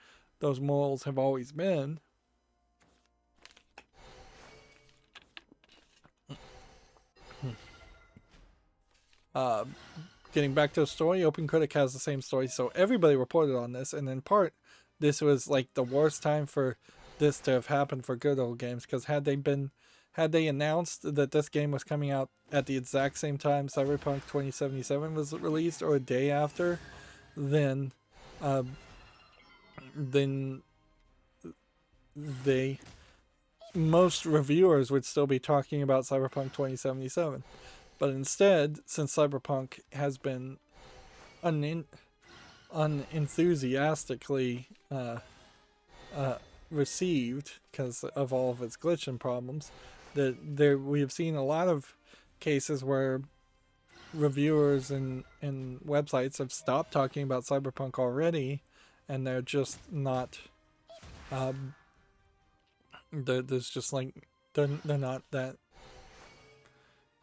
morals have always been. Getting back to the story, OpenCritic has the same story, so everybody reported on this, and in part, this was like the worst time for this to have happened for Good Old Games, because had they announced that this game was coming out at the exact same time Cyberpunk 2077 was released, or a day after, then most reviewers would still be talking about Cyberpunk 2077. But instead, since Cyberpunk has been unenthusiastically received because of all of its glitching problems, we have seen a lot of cases where reviewers and websites have stopped talking about Cyberpunk already, and they're just not there's just like they're not that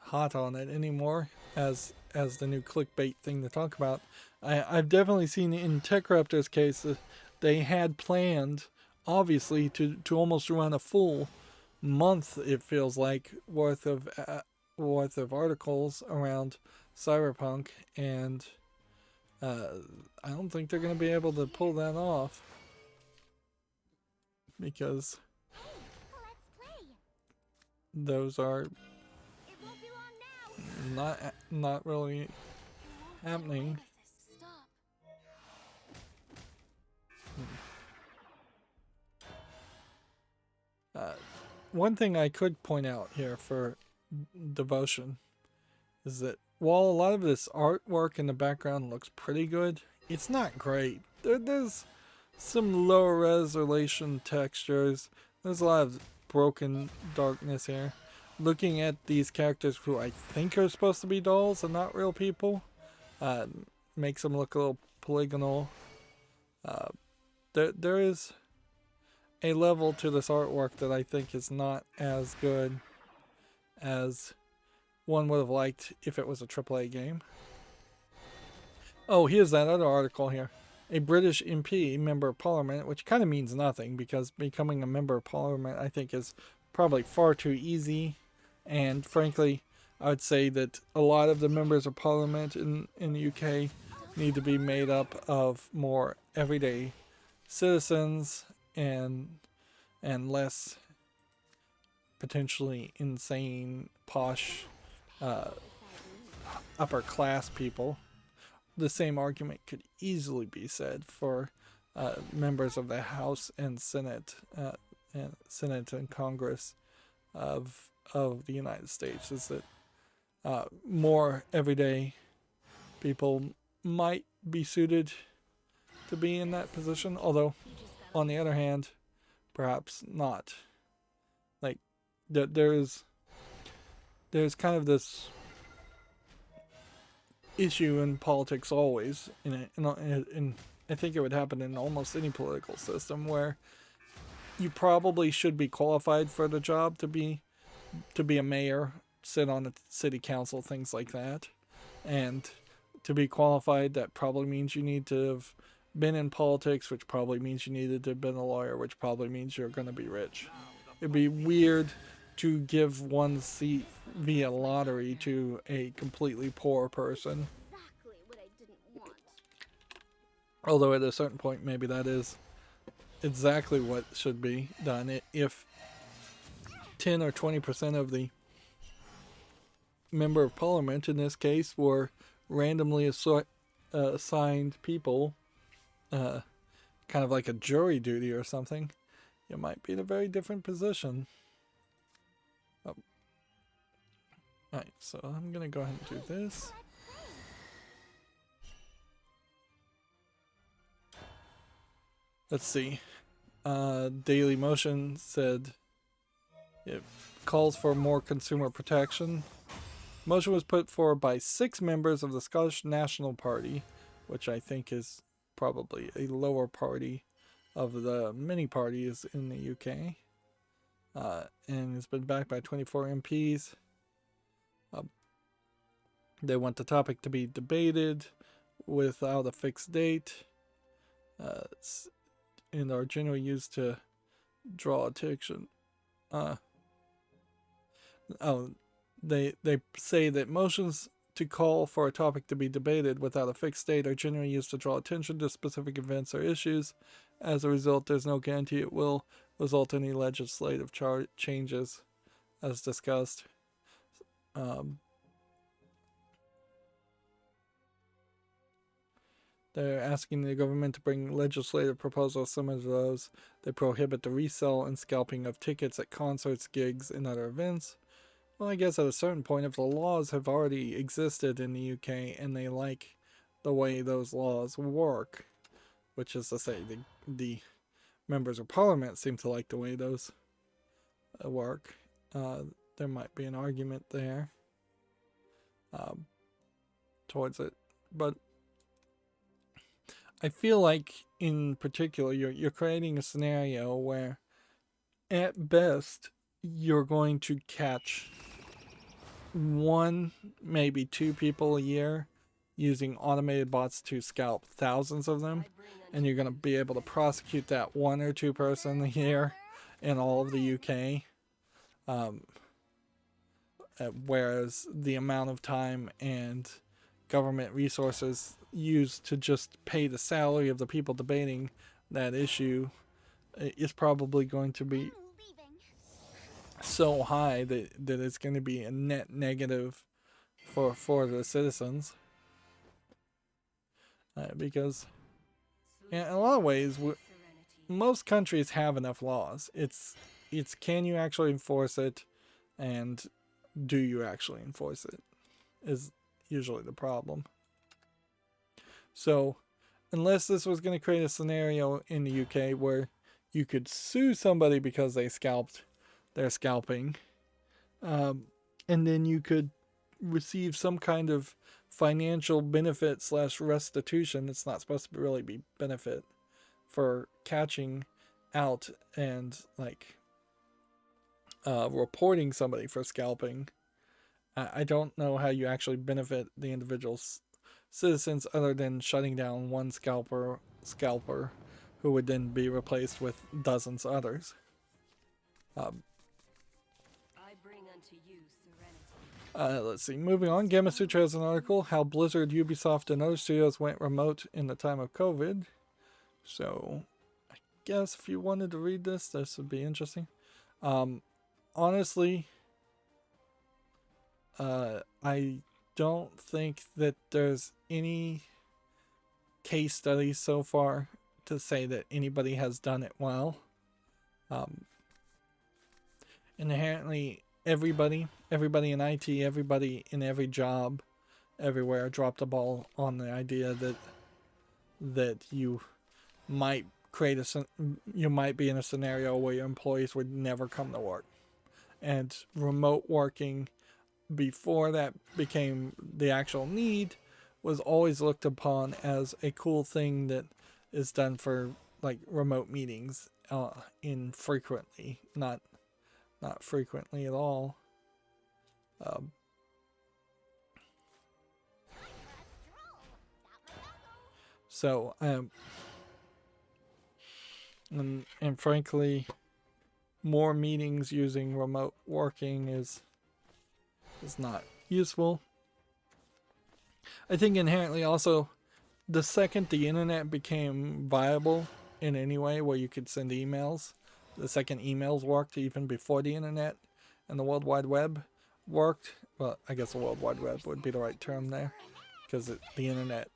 hot on it anymore as the new clickbait thing to talk about. I've definitely seen in TechRaptor's case they had planned, obviously, to almost run a full month, it feels like, worth of articles around Cyberpunk, and I don't think they're going to be able to pull that off, because those are not really happening. One thing I could point out here for Devotion is that while a lot of this artwork in the background looks pretty good, it's not great. There's some lower resolution textures. There's a lot of broken darkness here. Looking at these characters who I think are supposed to be dolls and not real people, makes them look a little polygonal. There is a level to this artwork that I think is not as good as one would have liked if it was a AAA game. Oh, here's that other article here. A British MP, member of parliament, which kind of means nothing because becoming a member of parliament I think is probably far too easy. And frankly, I would say that a lot of the members of parliament in the UK need to be made up of more everyday citizens and less potentially insane, posh, upper class people. The same argument could easily be said for members of the House and Senate and Congress of the United States, is that more everyday people might be suited to be in that position, although on the other hand, perhaps not. Like there's kind of this issue in politics always, and I think it would happen in almost any political system, where you probably should be qualified for the job to be a mayor, sit on a city council, things like that. And to be qualified, that probably means you need to have been in politics, which probably means you needed to have been a lawyer, which probably means you're going to be rich. It'd be weird to give one seat via lottery to a completely poor person. Exactly what I didn't want. Although at a certain point, maybe that is exactly what should be done. If 10 or 20% of the member of parliament in this case were randomly assigned people, kind of like a jury duty or something, you might be in a very different position. Oh. Alright, so I'm gonna go ahead and do this. Let's see. Daily Motion said it calls for more consumer protection. Motion was put forward by 6 members of the Scottish National Party, which I think is probably a lower party of the many parties in the UK, and has been backed by 24 MPs. They want the topic to be debated without a fixed date, and are generally used to draw attention. They say that motions to call for a topic to be debated without a fixed date are generally used to draw attention to specific events or issues. As a result, there's no guarantee it will result in any legislative changes, as discussed. They're asking the government to bring legislative proposals similar to those that prohibit the resale and scalping of tickets at concerts, gigs, and other events. Well, I guess at a certain point, if the laws have already existed in the UK and they like the way those laws work, which is to say the members of parliament seem to like the way those work, there might be an argument there towards it. But I feel like, in particular, you're creating a scenario where, at best, you're going to catch 1, maybe 2 people a year using automated bots to scalp thousands of them, and you're going to be able to prosecute that 1 or 2 person a year in all of the UK. Whereas the amount of time and government resources used to just pay the salary of the people debating that issue is probably going to be so high that it's going to be a net negative for the citizens, because in a lot of ways most countries have enough laws. It's can you actually enforce it, and do you actually enforce it is usually the problem. So unless this was going to create a scenario in the UK where you could sue somebody because they scalped their scalping, and then you could receive some kind of financial benefit / restitution. It's not supposed to really be benefit for catching out and reporting somebody for scalping. I don't know how you actually benefit the individual citizens other than shutting down one scalper who would then be replaced with dozens others. Let's see. Moving on, Gamma Sutra has an article, How Blizzard, Ubisoft, and other studios went remote in the time of COVID. So, I guess if you wanted to read this would be interesting. Honestly, I don't think that there's any case studies so far to say that anybody has done it well. Inherently, everybody in IT, everybody in every job, everywhere dropped the ball on the idea that you might be in a scenario where your employees would never come to work. And remote working, before that became the actual need, was always looked upon as a cool thing that is done for remote meetings infrequently, not frequently at all. So and frankly, more meetings using remote working is not useful. I think inherently also, the second the internet became viable in any way where you could send emails, the second emails worked, even before the internet and the World Wide Web worked, well, I guess the World Wide Web would be the right term there, because the internet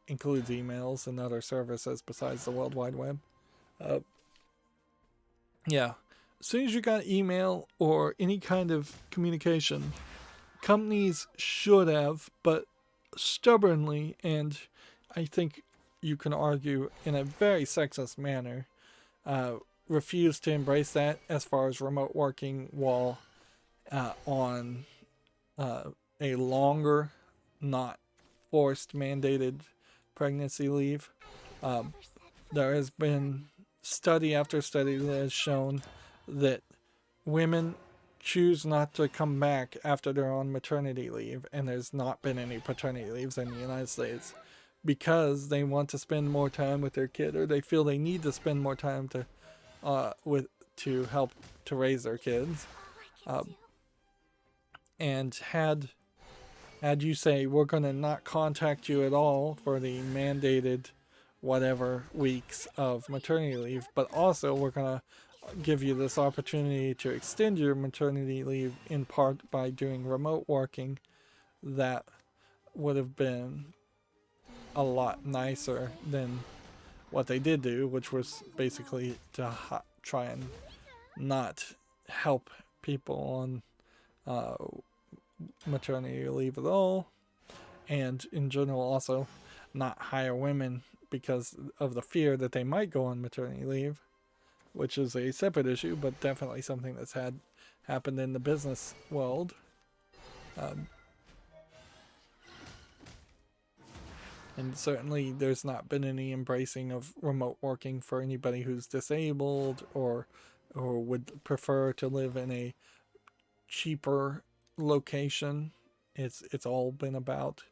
includes emails and other services besides the World Wide Web. Yeah, as soon as you got email or any kind of communication, companies should have, but stubbornly, and I think you can argue in a very sexist manner, refused to embrace that as far as remote working while on a longer, not forced mandated pregnancy leave. There has been study after study that has shown that women choose not to come back after they're on maternity leave, and there's not been any paternity leaves in the United States because they want to spend more time with their kid, or they feel they need to spend more time to help to raise their kids. And had you say, we're going to not contact you at all for the mandated whatever weeks of maternity leave, but also we're going to give you this opportunity to extend your maternity leave in part by doing remote working, that would have been a lot nicer than what they did do, which was basically to try and not help people on maternity leave at all, and in general also not hire women because of the fear that they might go on maternity leave, which is a separate issue, but definitely something that's happened in the business world. And certainly there's not been any embracing of remote working for anybody who's disabled or would prefer to live in a cheaper location. It's all been about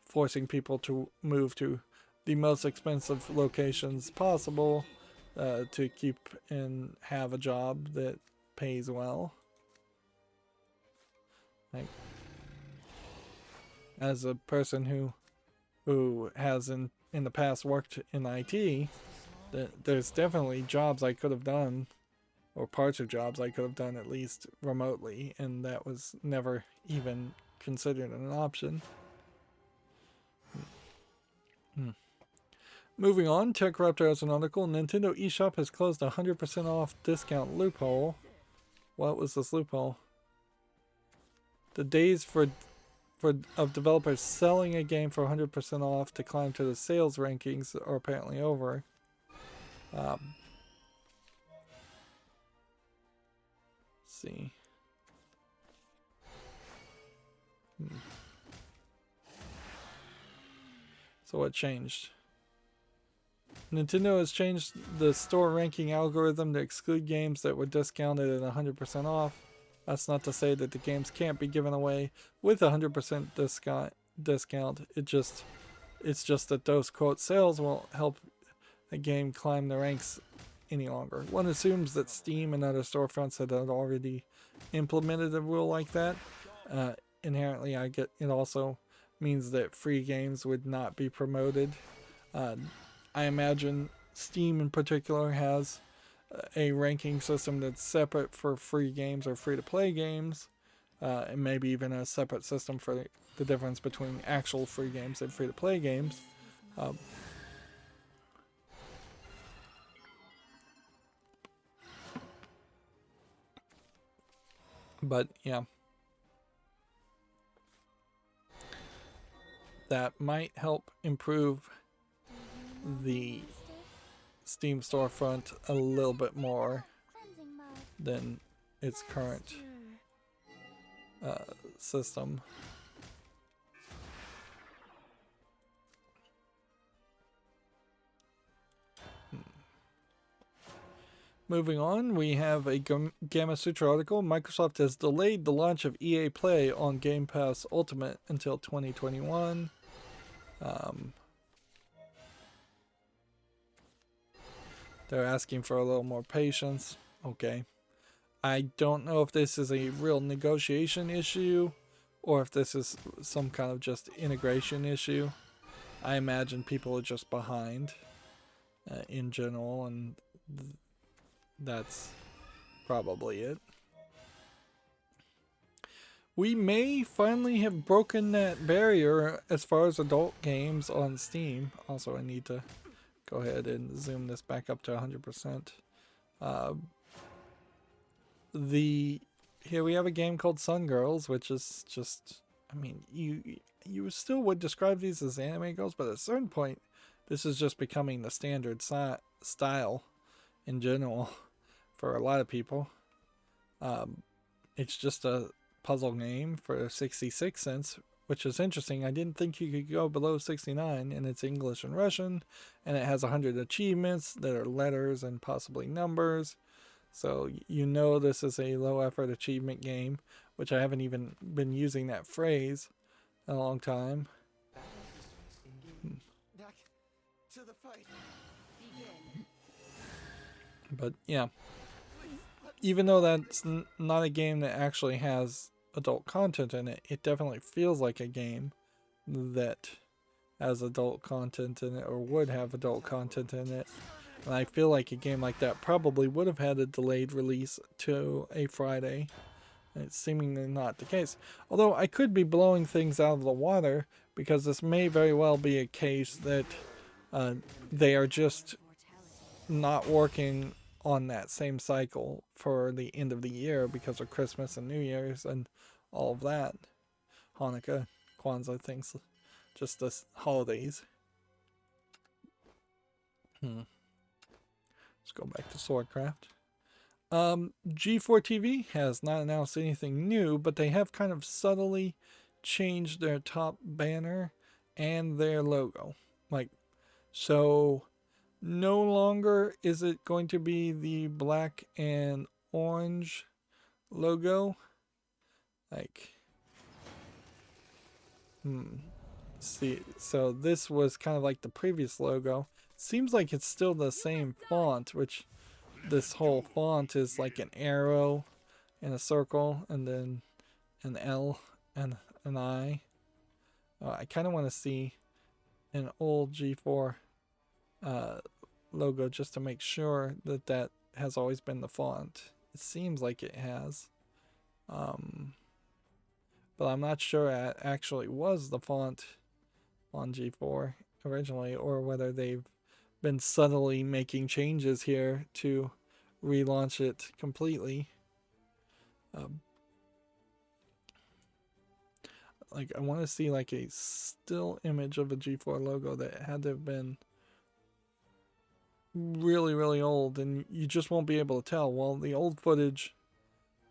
forcing people to move to the most expensive locations possible to keep and have a job that pays well. Like, as a person who has in the past worked in IT, there's definitely jobs I could have done, or parts of jobs I could have done at least remotely, and that was never even considered an option. Moving on, TechRaptor has an article. Nintendo eShop has closed a 100% off discount loophole. What was this loophole? The days of developers selling a game for 100% off to climb to the sales rankings are apparently over. Let's see. So what changed? Nintendo has changed the store ranking algorithm to exclude games that were discounted at 100% off. That's not to say that the games can't be given away with 100% discount. It's just that those quote sales won't help a game climb the ranks any longer. One assumes that Steam and other storefronts had already implemented a rule like that. Inherently, it also means that free games would not be promoted. I imagine Steam in particular has a ranking system that's separate for free games or free-to-play games, and maybe even a separate system for the difference between actual free games and free-to-play games. But yeah, that might help improve the Steam storefront a little bit more than its current system. Moving on, we have a Gamma Sutra article. Microsoft has delayed the launch of EA Play on Game Pass Ultimate until 2021. They're asking for a little more patience. Okay. I don't know if this is a real negotiation issue or if this is some kind of just integration issue. I imagine people are just behind in general, and that's probably it. we may finally have broken that barrier as far as adult games on Steam. Also, I need to go ahead and zoom this back up to 100%. Here we have a game called Sun Girls, which is just, I mean, you still would describe these as anime girls, but at a certain point, this is just becoming the standard style in general for a lot of people. It's just a puzzle game for 66 cents, which is interesting. I didn't think you could go below 69, and it's English and Russian, and it has 100 achievements that are letters and possibly numbers. So you know this is a low effort achievement game, which I haven't even been using that phrase in a long time. Back to the fight. But yeah, even though that's not a game that actually has adult content in it, it definitely feels like a game that has adult content in it, or would have adult content in it. And I feel like a game like that probably would have had a delayed release to a Friday. And it's seemingly not the case. Although I could be blowing things out of the water, because this may very well be a case that they are just not working on that same cycle for the end of the year because of Christmas and New Year's and all of that. Hanukkah, Kwanzaa, things, just the holidays. Let's go back to Swordcraft. G4 TV has not announced anything new, but they have kind of subtly changed their top banner and their logo. Like, so no longer is it going to be the black and orange logo. Like, see, so this was kind of like the previous logo. Seems like it's still the same font, which this whole font is like an arrow and a circle and then an L and an I. I kind of want to see an old G4 logo just to make sure that that has always been the font. It seems like it has. But I'm not sure it actually was the font on G4 originally, or whether they've been subtly making changes here to relaunch it completely. Like, I want to see like a still image of a G4 logo that had to have been really, really old, and you just won't be able to tell. Well, the old footage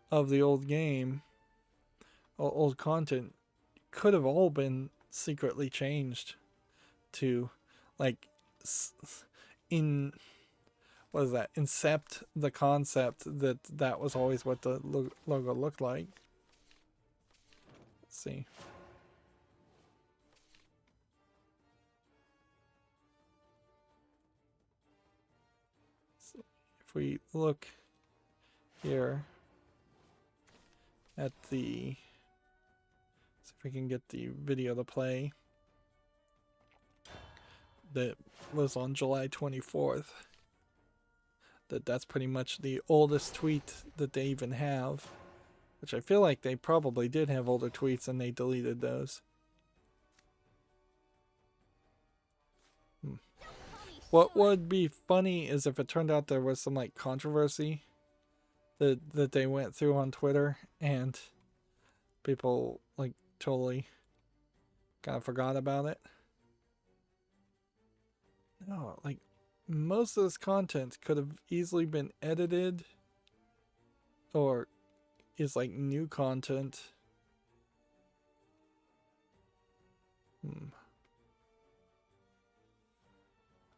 of the old game, old content, could have all been secretly changed to, like, what is that? Incept the concept that that was always what the logo looked like. Let's see. So if we look here at the, see if we can get the video to play that was on July 24th. That's pretty much the oldest tweet that they even have, which I feel like they probably did have older tweets and they deleted those. What would be funny is if it turned out there was some like controversy that they went through on Twitter and people like totally kind of forgot about it. No, like, most of this content could have easily been edited or is like new content.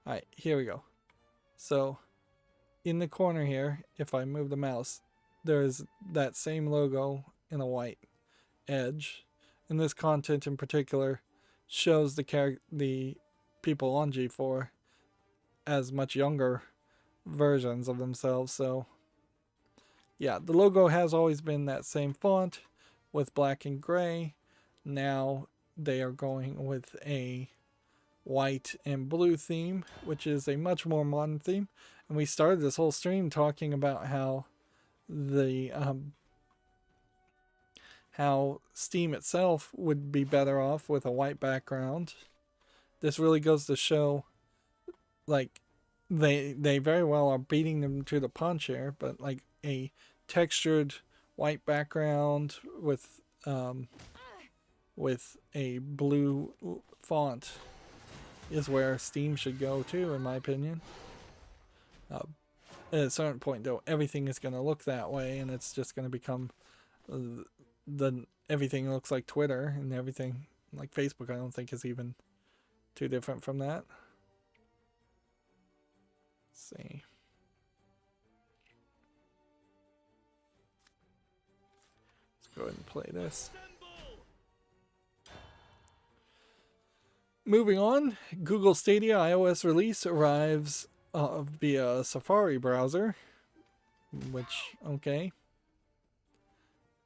Alright, here we go. So in the corner here, if I move the mouse, there's that same logo in a white edge. And this content in particular shows the people on G4 as much younger versions of themselves. So yeah, the logo has always been that same font with black and gray. Now they are going with a white and blue theme, which is a much more modern theme. And we started this whole stream talking about how the how Steam itself would be better off with a white background. This really goes to show, like, they very well are beating them to the punch here, but like a textured white background with a blue font is where Steam should go too, in my opinion. At a certain point, though, everything is going to look that way, and it's just going to become everything looks like Twitter, and everything like Facebook. I don't think is even too different from that. Let's see. Let's go ahead and play this. Moving on, Google Stadia iOS release arrives via Safari browser, which, okay.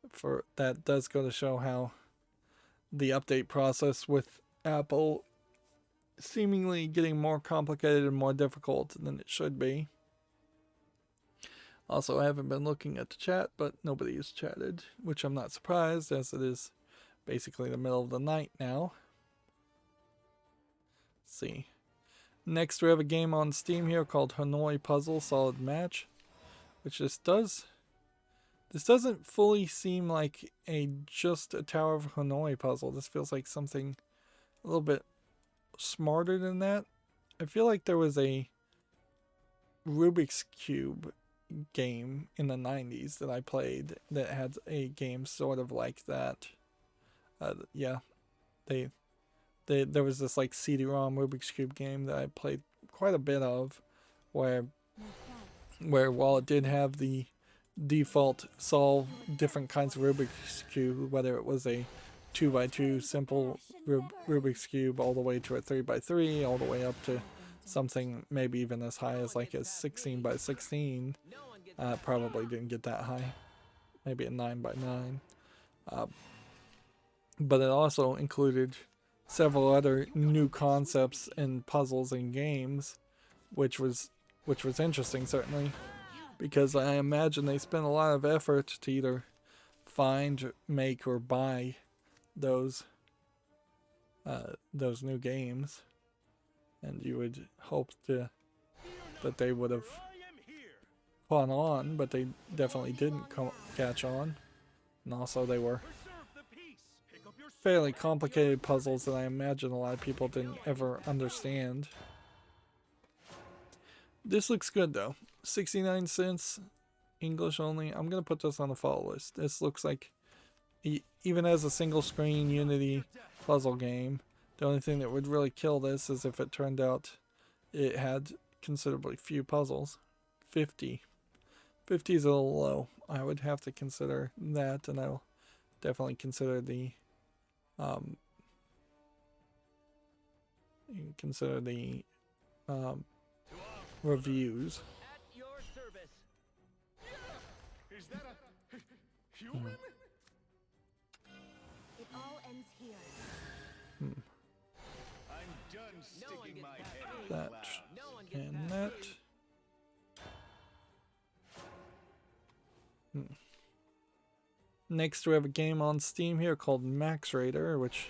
For that does go to show how the update process with Apple seemingly getting more complicated and more difficult than it should be. Also, I haven't been looking at the chat, but nobody has chatted, which I'm not surprised, as it is basically the middle of the night now. Let's see. Next, we have a game on Steam here called Hanoi Puzzle Solid Match, which this doesn't fully seem like just a Tower of Hanoi puzzle. This feels like something a little bit smarter than that. I feel like there was a Rubik's Cube game in the 90s that I played that had a game sort of like that. Yeah, there was this like CD-ROM Rubik's Cube game that I played quite a bit of, where while it did have the default solve different kinds of Rubik's Cube, whether it was a 2x2 simple Rubik's Cube all the way to a 3x3, all the way up to something maybe even as high as like a 16x16. Probably didn't get that high, maybe a 9x9. But it also included several other new concepts and puzzles and games, which was interesting, certainly, because I imagine they spent a lot of effort to either find, make, or buy those new games, and you would hope that they would have caught on, but they definitely didn't catch on, and also they were fairly complicated puzzles that I imagine a lot of people didn't ever understand. This looks good though. 69 cents, English only. I'm going to put this on the follow list. This looks like, even as a single screen Unity puzzle game, the only thing that would really kill this is if it turned out it had considerably few puzzles. 50. 50 is a little low. I would have to consider that, and I'll definitely consider the reviews. At your service. Is that a human? It all ends here. I'm done sticking my head in That clouds. and that. Next, we have a game on Steam here called Max Raider, which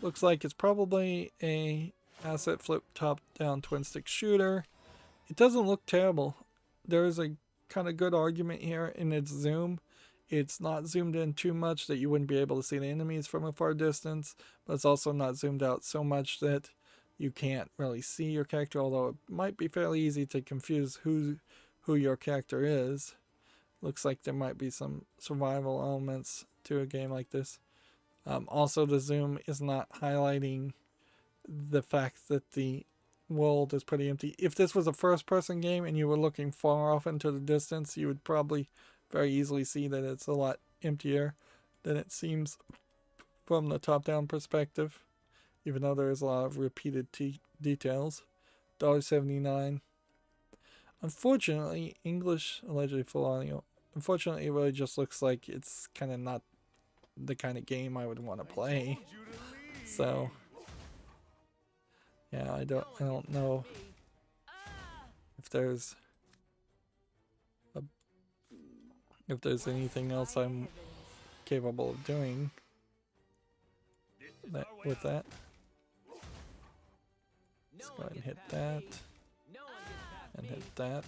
looks like it's probably a asset flip top-down twin-stick shooter. It doesn't look terrible. There is a kind of good argument here in its zoom. It's not zoomed in too much that you wouldn't be able to see the enemies from a far distance, but it's also not zoomed out so much that you can't really see your character, although it might be fairly easy to confuse who your character is. Looks like there might be some survival elements to a game like this. Also, the zoom is not highlighting the fact that the world is pretty empty. If this was a first-person game and you were looking far off into the distance, you would probably very easily see that it's a lot emptier than it seems from the top-down perspective, even though there is a lot of repeated details. $1.79. Unfortunately, English, allegedly full audio. Unfortunately, it really just looks like it's kind of not the kind of game I would want to play. So, yeah, I don't know if there's anything else I'm capable of doing that with that. Let's go ahead and hit that No one gets past and me. hit that.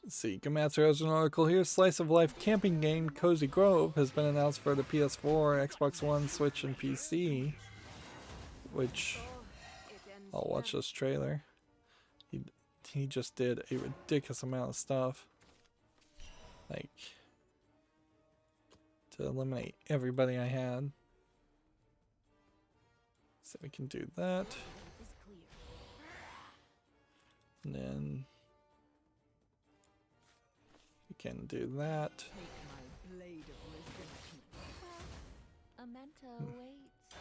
Let's see, Gamatsu has an article here. Slice of life camping game Cozy Grove has been announced for the PS4, Xbox One, Switch, and PC. Which I'll watch this trailer. He just did a ridiculous amount of stuff. Like, to eliminate everybody I had. So we can do that. And then we can do that. A memento waits.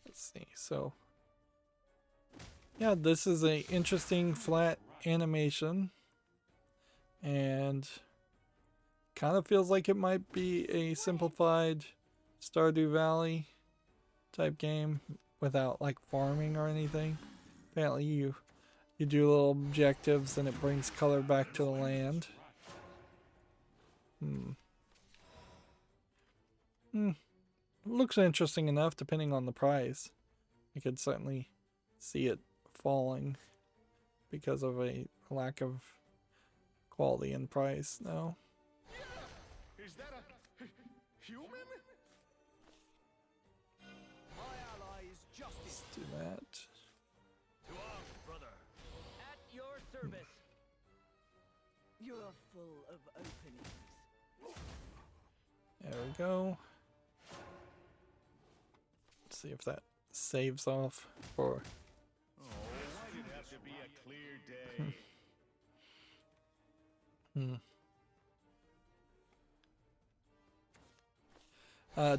Let's see. So, yeah, this is a interesting flat animation. And kind of feels like it might be a simplified Stardew Valley type game without like farming or anything. Apparently you do little objectives and it brings color back to the land. Looks interesting enough depending on the price. I could certainly see it falling because of a lack of quality and price now. Is that a human? My ally is justice. Let's do that. To arms, brother. At your service. You're full of openings. There we go. Let's see if that saves off for. Oh, why did it have to be a clear day?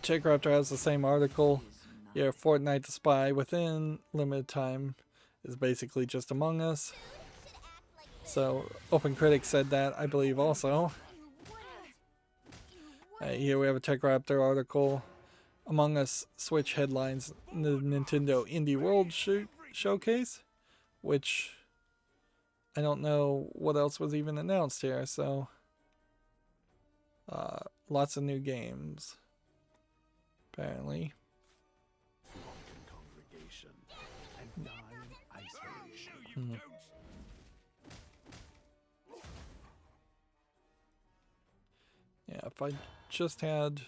Check Raptor has the same article. Yeah, Fortnite the Spy within limited time is basically just Among Us. So Open Critic said that, I believe, also. Here we have a Tech Raptor article. Among Us Switch headlines the Nintendo Indie World Showcase, which I don't know what else was even announced here. So lots of new games, apparently. Congregation and die in isolation. Yeah, if I just had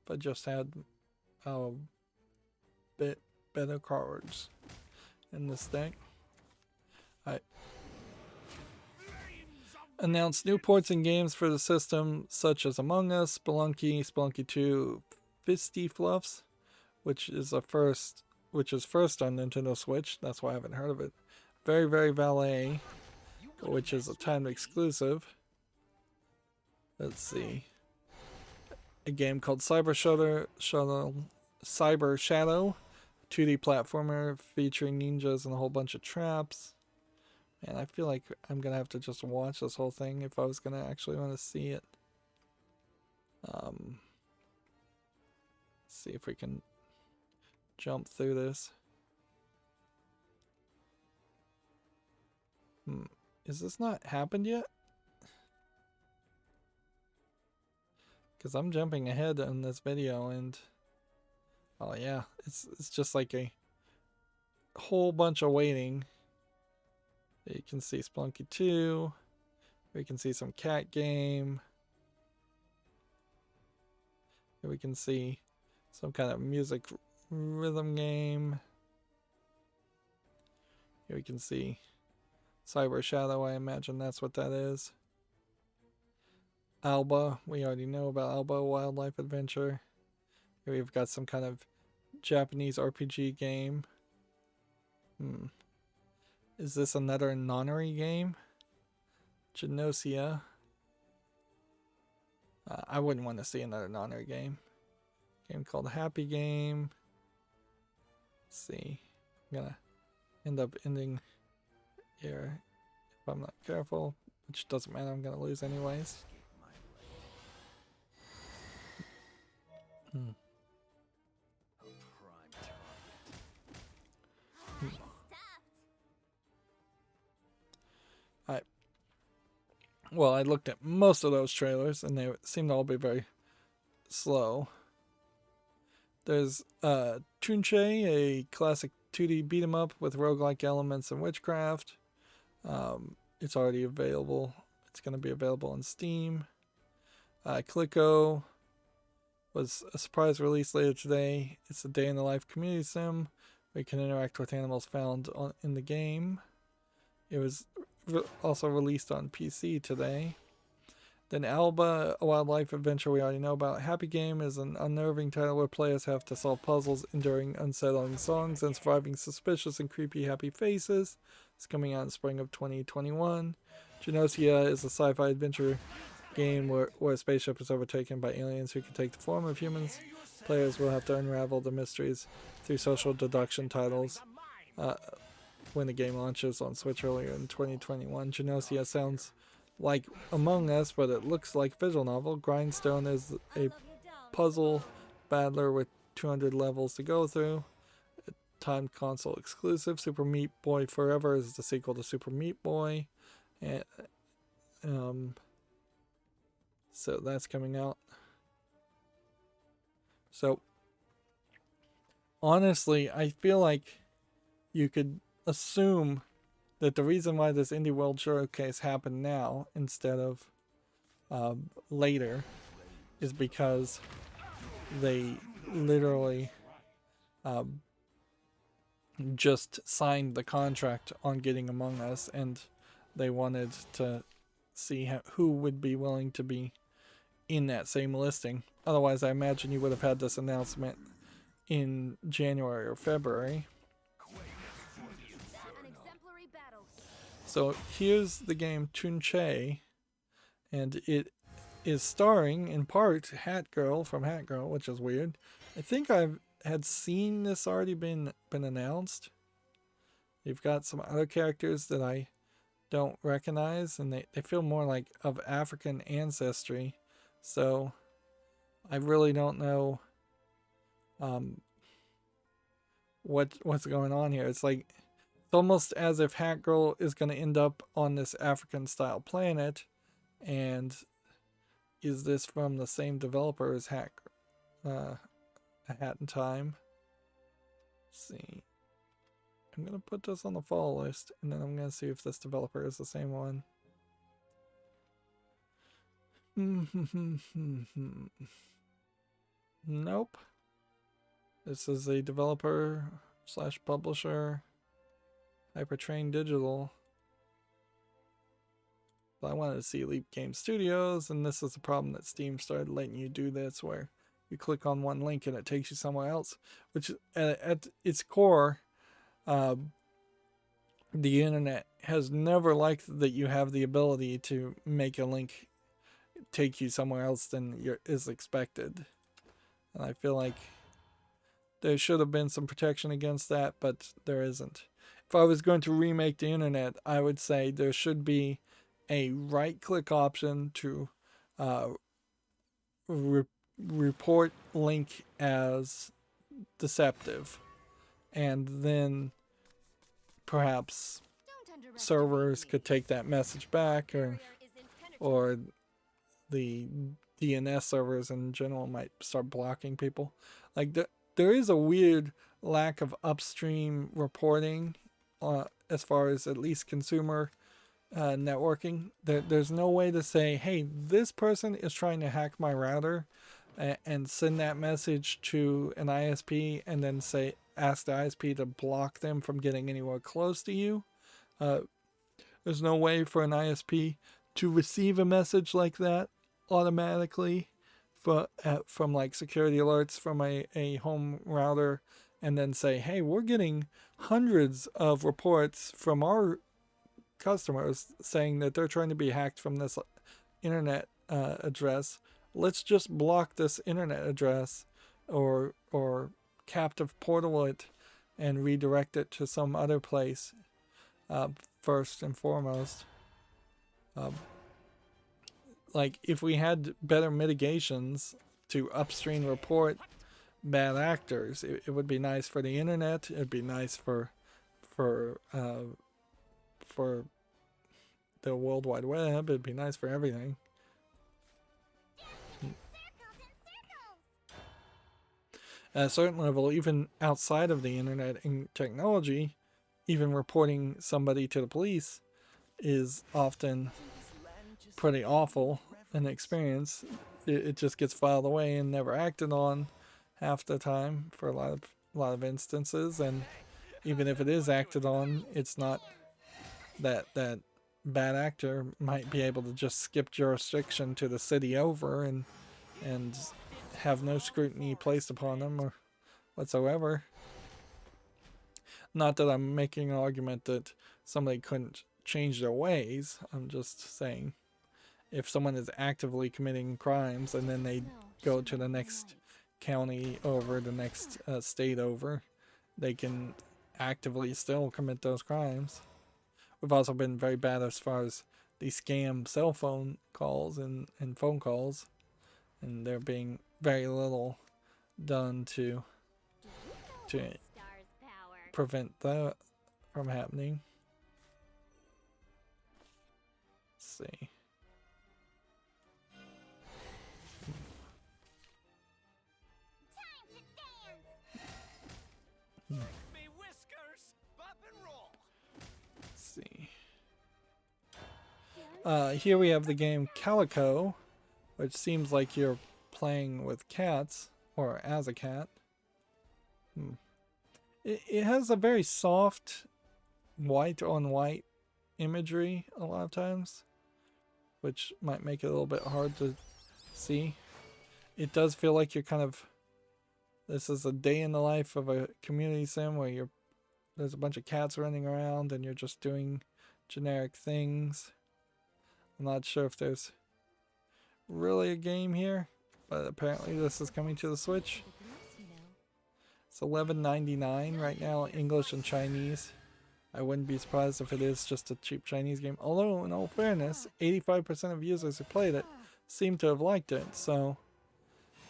a bit better cards in this deck. I announced new ports and games for the system such as Among Us, Spelunky 2, Fisty Fluffs, which is first on Nintendo Switch. That's why I haven't heard of it. Very Very Valet, which is a timed exclusive. Let's see. A game called Cyber Shadow, 2D platformer featuring ninjas and a whole bunch of traps. And I feel like I'm gonna have to just watch this whole thing if I was gonna actually want to see it. See if we can jump through this. Is this not happened yet? Because I'm jumping ahead in this video and oh yeah, it's just like a whole bunch of waiting. You can see Spelunky 2. We can see some cat game. Here we can see some kind of music rhythm game. Here we can see Cyber Shadow. I imagine that's what that is. Alba, we already know about Alba, Wildlife Adventure. Here we've got some kind of Japanese RPG game. Is this another nonary game? Genosia. I wouldn't want to see another nonary game. Game called Happy Game. Let's see. I'm gonna end up ending here if I'm not careful, which doesn't matter, I'm gonna lose anyways. I looked at most of those trailers and they seem to all be very slow. There's Tunche, a classic 2D beat 'em up with roguelike elements and witchcraft. It's already available. It's going to be available on Steam. Clicko was a surprise release later today. It's a day in the life community sim where you can interact with animals found in the game. It was also released on PC today. Then Alba, a wildlife adventure we already know about. Happy Game is an unnerving title where players have to solve puzzles, enduring unsettling songs, and surviving suspicious and creepy happy faces. It's coming out in spring of 2021. Genosia is a sci-fi adventure game where a spaceship is overtaken by aliens who can take the form of humans. Players will have to unravel the mysteries through social deduction titles. When the game launches on Switch earlier in 2021. Genosia sounds like Among Us, but it looks like visual novel. Grindstone is a puzzle battler with 200 levels to go through. Timed console exclusive. Super Meat Boy Forever is the sequel to Super Meat Boy. And, so that's coming out. So honestly, I feel like you could assume that the reason why this Indie World Showcase happened now instead of later is because they literally just signed the contract on getting Among Us, and they wanted to see who would be willing to be in that same listing. Otherwise, I imagine you would have had this announcement in January or February. So here's the game Tunche, and it is starring in part Hat Girl from Hat Girl, which is weird. I think I've had seen this already been announced. You've got some other characters that I don't recognize, and they feel more like of African ancestry. So I really don't know what's going on here. It's like it's almost as if Hat Girl is going to end up on this African style planet, and is this from the same developer as A Hat in Time? Let's see. I'm going to put this on the follow list, and then I'm going to see if this developer is the same one. Nope. This is a developer / publisher. Hypertrain Digital. But I wanted to see Leap Game Studios, and this is the problem that Steam started letting you do this, where you click on one link and it takes you somewhere else, which at its core, the internet has never liked that you have the ability to make a link take you somewhere else than is expected. And I feel like there should have been some protection against that, but there isn't. If I was going to remake the internet, I would say there should be a right-click option to report link as deceptive, and then perhaps servers could take that message back, or the DNS servers in general might start blocking people. Like there is a weird lack of upstream reporting as far as at least consumer networking. There's no way to say, hey, this person is trying to hack my router, and send that message to an ISP, and then ask the ISP to block them from getting anywhere close to you. There's no way for an ISP to receive a message like that automatically from like security alerts from a home router, and then say, hey, we're getting hundreds of reports from our customers saying that they're trying to be hacked from this internet address. Let's just block this internet address, or captive portal it and redirect it to some other place, first and foremost. Like, if we had better mitigations to upstream report bad actors, it would be nice for the internet. It'd be nice for the the World Wide Web. It'd be nice for everything. Circles and circles. At a certain level, even outside of the internet and technology, even reporting somebody to the police is often pretty awful an experience. It just gets filed away and never acted on half the time for a lot of instances, and even if it is acted on, it's not that bad actor might be able to just skip jurisdiction to the city over and have no scrutiny placed upon them or whatsoever. Not that I'm making an argument that somebody couldn't change their ways. I'm just saying, if someone is actively committing crimes and then they go to the next county over, the next state over, they can actively still commit those crimes. We've also been very bad as far as the scam cell phone calls and phone calls, and there being very little done to Star's power. prevent that from happening. Let's see. Time to dance. Me whiskers, bop and roll. Let's see. Here we have the game Calico, which seems like you're playing with cats, or as a cat. It has a very soft white on white imagery a lot of times, which might make it a little bit hard to see. It does feel like you're kind of, this is a day in the life of a community sim where there's a bunch of cats running around and you're just doing generic things. I'm not sure if there's really a game here, but apparently this is coming to the Switch. It's $11.99 right now, English and Chinese. I wouldn't be surprised if it is just a cheap Chinese game. Although, in all fairness, 85% of users who played it seem to have liked it. So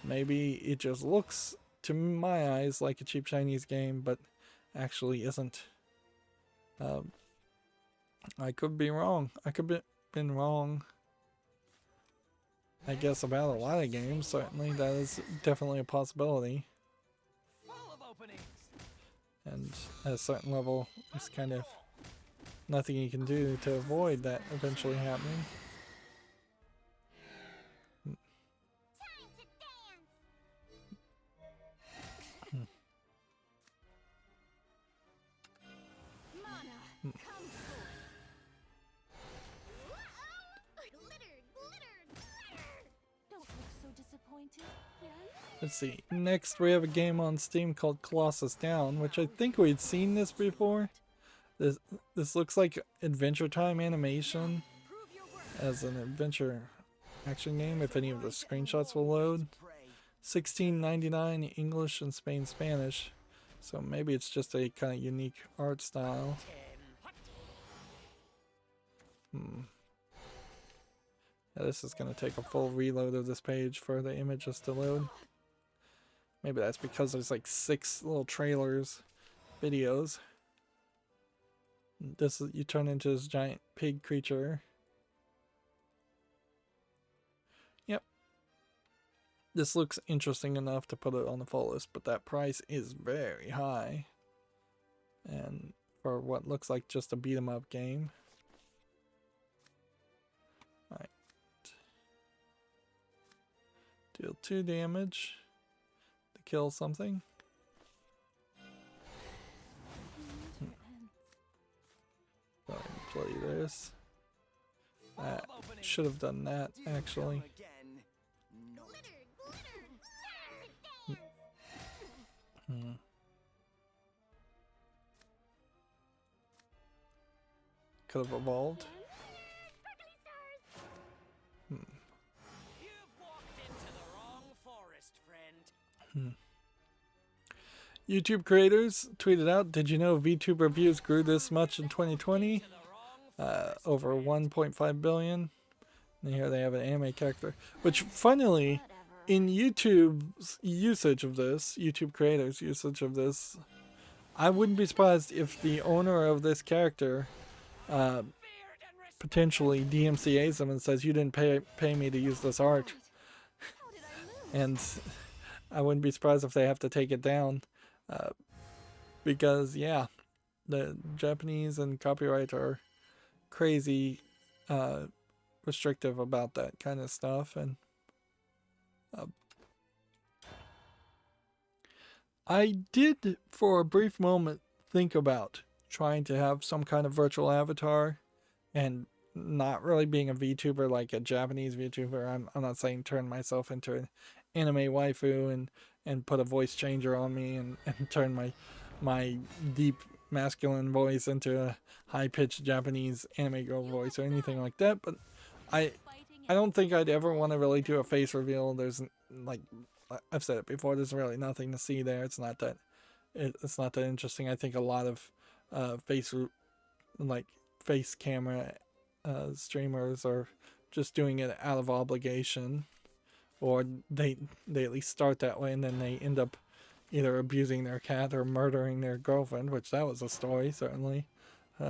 maybe it just looks, to my eyes, like a cheap Chinese game, but actually isn't. I could be wrong. I could be been wrong. I guess about a lot of games. Certainly, that is definitely a possibility. Full of openings. And at a certain level, there's kind of nothing you can do to avoid that eventually happening. Time to dance. Mana, come forth. Glittered, glittered, glittered. Don't look so disappointed. Let's see. Next, we have a game on Steam called Colossus Down, which I think we'd seen this before. This looks like Adventure Time animation as an adventure action game, if any of the screenshots will load. $16.99 English and Spanish. So maybe it's just a kind of unique art style. Yeah, this is going to take a full reload of this page for the images to load. Maybe that's because there's like 6 little trailers, videos. This is, you turn into this giant pig creature. Yep. This looks interesting enough to put it on the full list, but that price is very high. And for what looks like just a beat 'em up game. Alright. Deal 2 damage to kill something. Go ahead and play this. Should have done that actually. Glittered, glittered. Time to dance. Could have evolved. Sparkly stars. You've walked into the wrong forest, friend. YouTube creators tweeted out, did you know VTuber reviews grew this much in 2020? Over 1.5 billion. And here they have an anime character. Which, funnily, in YouTube's usage of this, YouTube creators' usage of this, I wouldn't be surprised if the owner of this character potentially DMCA's them and says you didn't pay me to use this art, How did I lose? and I wouldn't be surprised if they have to take it down, because yeah, the Japanese and copyright are crazy restrictive about that kind of stuff. And I did for a brief moment think about trying to have some kind of virtual avatar and not really being a VTuber like a Japanese VTuber. I'm not saying turn myself into an anime waifu and put a voice changer on me and turn my deep masculine voice into a high-pitched Japanese anime girl voice or anything like that. But I don't think I'd ever want to really do a face reveal. There's, like I've said it before, there's really nothing to see there. It's not that interesting. I think a lot of face camera streamers are just doing it out of obligation, or they at least start that way and then they end up either abusing their cat or murdering their girlfriend, which that was a story, certainly.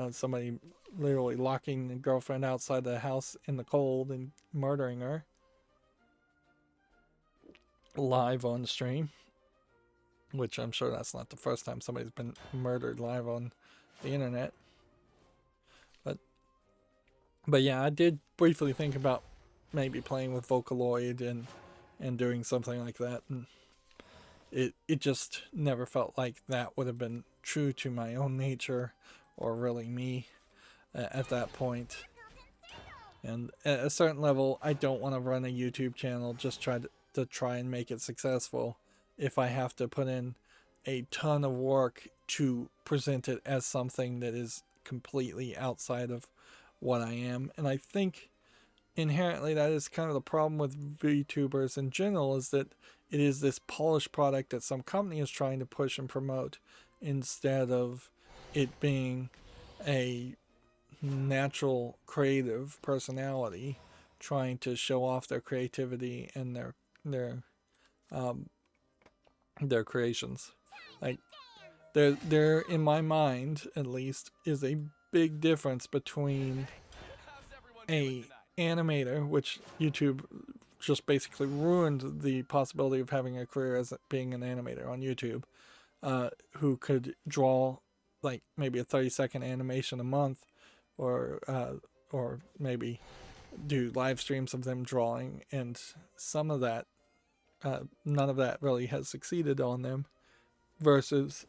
Somebody literally locking the girlfriend outside the house in the cold and murdering her live on stream, which I'm sure that's not the first time somebody's been murdered live on the internet. But yeah, I did briefly think about maybe playing with Vocaloid and doing something like that, and it just never felt like that would have been true to my own nature or really me at that point. And at a certain level, I don't want to run a YouTube channel just to try and make it successful if I have to put in a ton of work to present it as something that is completely outside of what I am. And I think inherently that is kind of the problem with VTubers in general, is that it is this polished product that some company is trying to push and promote instead of it being a natural creative personality trying to show off their creativity and their creations. Like there in my mind at least is a big difference between a animator, which YouTube just basically ruined the possibility of having a career as being an animator on YouTube, who could draw like maybe a 30-second animation a month, or maybe do live streams of them drawing, and some of that, none of that really has succeeded on them, versus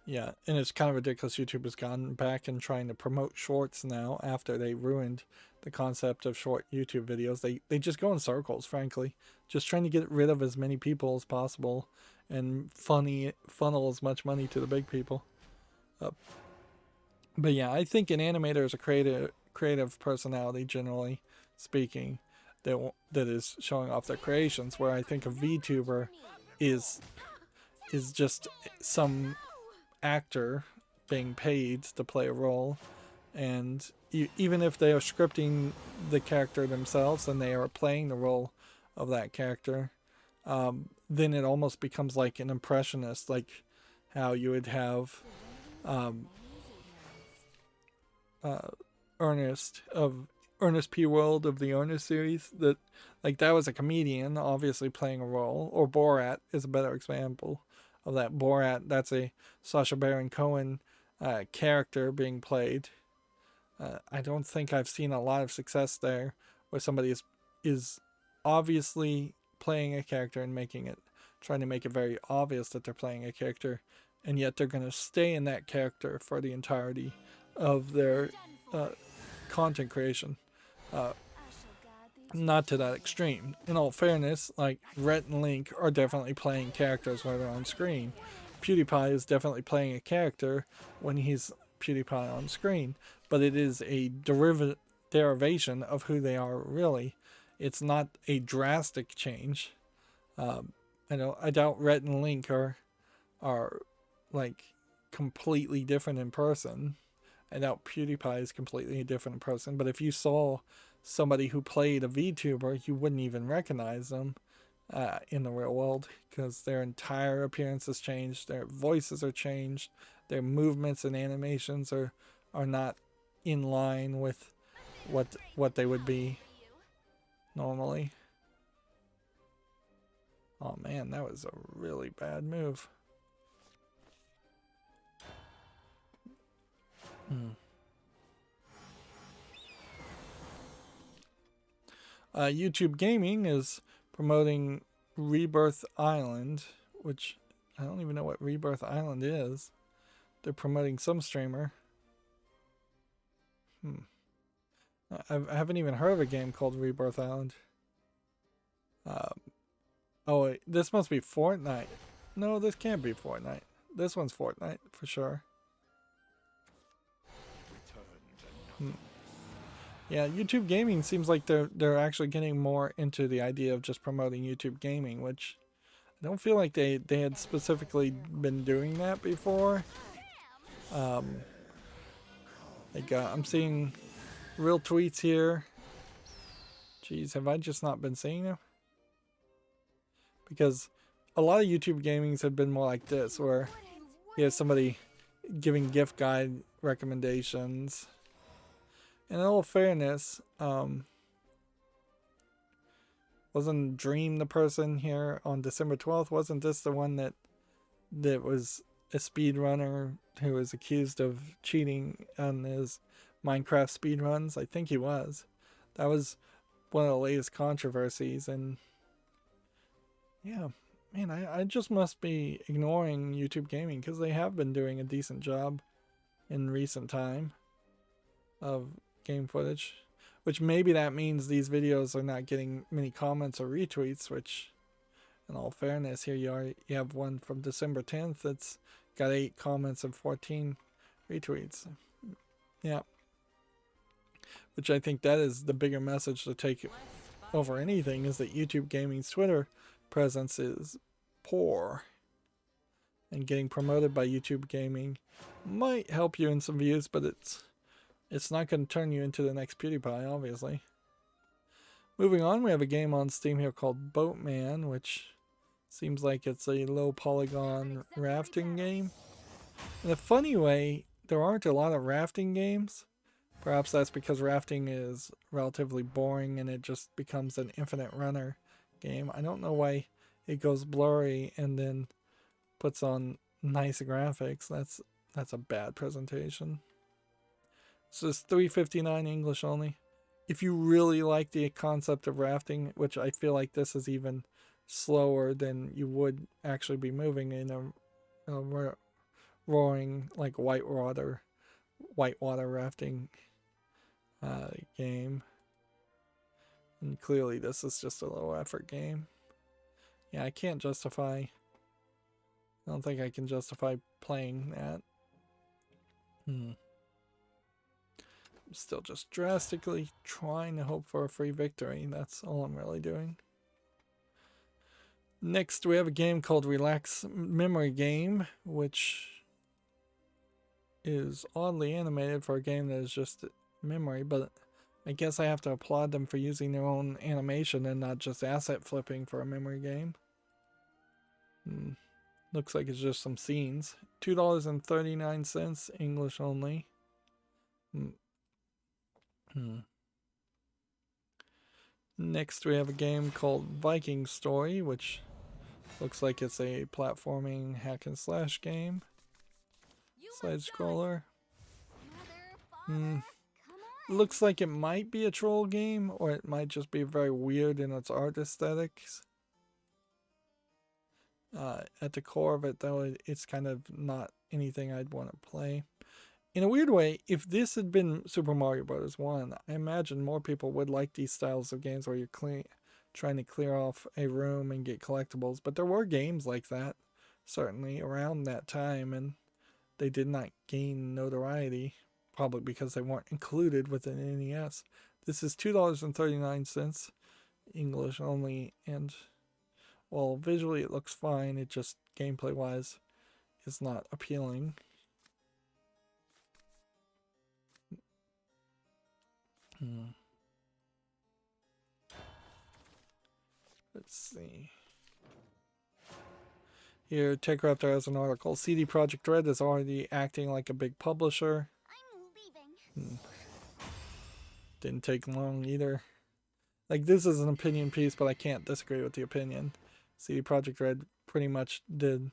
yeah, and it's kind of ridiculous. YouTube has gone back and trying to promote shorts now after they ruined the concept of short YouTube videos. They just go in circles, frankly, just trying to get rid of as many people as possible and funnel as much money to the big people. But yeah, I think an animator is a creative personality, generally speaking, that is showing off their creations, where I think a VTuber is just some actor being paid to play a role. And even if they are scripting the character themselves and they are playing the role of that character, then it almost becomes like an impressionist, like how you would have Ernest P. World of the Ernest series, that was a comedian obviously playing a role, or Borat is a better example of that. Borat, that's a Sacha Baron Cohen character being played. I don't think I've seen a lot of success there where somebody is obviously playing a character and trying to make it very obvious that they're playing a character, and yet they're going to stay in that character for the entirety of their content creation. Not to that extreme. In all fairness, like Rhett and Link are definitely playing characters when they're on screen. PewDiePie is definitely playing a character when he's PewDiePie on screen, but it is a derivation of who they are really. It's not a drastic change. I doubt Rhett and Link are like completely different in person. I doubt PewDiePie is completely different in person, but if you saw somebody who played a VTuber, you wouldn't even recognize them in the real world, because their entire appearance has changed, their voices are changed, their movements and animations are not in line with what they would be normally. Oh man, that was a really bad move. YouTube Gaming is promoting Rebirth Island, which I don't even know what Rebirth Island is. They're promoting some streamer. I haven't even heard of a game called Rebirth Island. Oh, wait, this must be Fortnite. No, this can't be Fortnite. This one's Fortnite for sure. Yeah, YouTube Gaming seems like they're actually getting more into the idea of just promoting YouTube Gaming, which I don't feel like they had specifically been doing that before. I'm seeing real tweets here. Jeez, have I just not been seeing them? Because a lot of YouTube gamings have been more like this, where you have somebody giving gift guide recommendations. In all fairness, wasn't Dream the person here on December 12th? Wasn't this the one that was a speedrunner who was accused of cheating on his Minecraft speedruns? I think he was. That was one of the latest controversies, and yeah, man, I just must be ignoring YouTube Gaming, because they have been doing a decent job in recent time of game footage, which maybe that means these videos are not getting many comments or retweets, which in all fairness, here you have one from December 10th that's got 8 comments and 14 retweets. Yeah, which I think that is the bigger message to take over anything, is that YouTube Gaming's Twitter presence is poor, and getting promoted by YouTube Gaming might help you in some views, but it's not going to turn you into the next PewDiePie, obviously. Moving on, we have a game on Steam here called Boatman, which seems like it's a low polygon rafting game. In a funny way, there aren't a lot of rafting games. Perhaps that's because rafting is relatively boring and it just becomes an infinite runner game. I don't know why it goes blurry and then puts on nice graphics. That's a bad presentation. It's just $3.59 English only. If you really like the concept of rafting, which I feel like this is even slower than you would actually be moving in a roaring like whitewater rafting game. And clearly this is just a low effort game. Yeah, I don't think I can justify playing that. I'm still just drastically trying to hope for a free victory. That's all I'm really doing. Next, we have a game called Relax Memory Game, which is oddly animated for a game that is just memory, but I guess I have to applaud them for using their own animation and not just asset flipping for a memory game. Looks like it's just some scenes. $2.39 English only. Next, we have a game called Viking Story, which looks like it's a platforming hack and slash game. Side scroller. Looks like it might be a troll game, or it might just be very weird in its art aesthetics. At the core of it, though, it's kind of not anything I'd want to play. In a weird way, if this had been Super Mario Bros. 1, I imagine more people would like these styles of games where you're trying to clear off a room and get collectibles. But there were games like that, certainly, around that time, and they did not gain notoriety, probably because they weren't included with an NES. This is $2.39 English only, and while visually it looks fine, it just gameplay-wise is not appealing. Let's see. Here, TechRaptor has an article. CD Projekt Red is already acting like a big publisher. I'm leaving. Didn't take long either. Like, this is an opinion piece, but I can't disagree with the opinion. CD Projekt Red pretty much did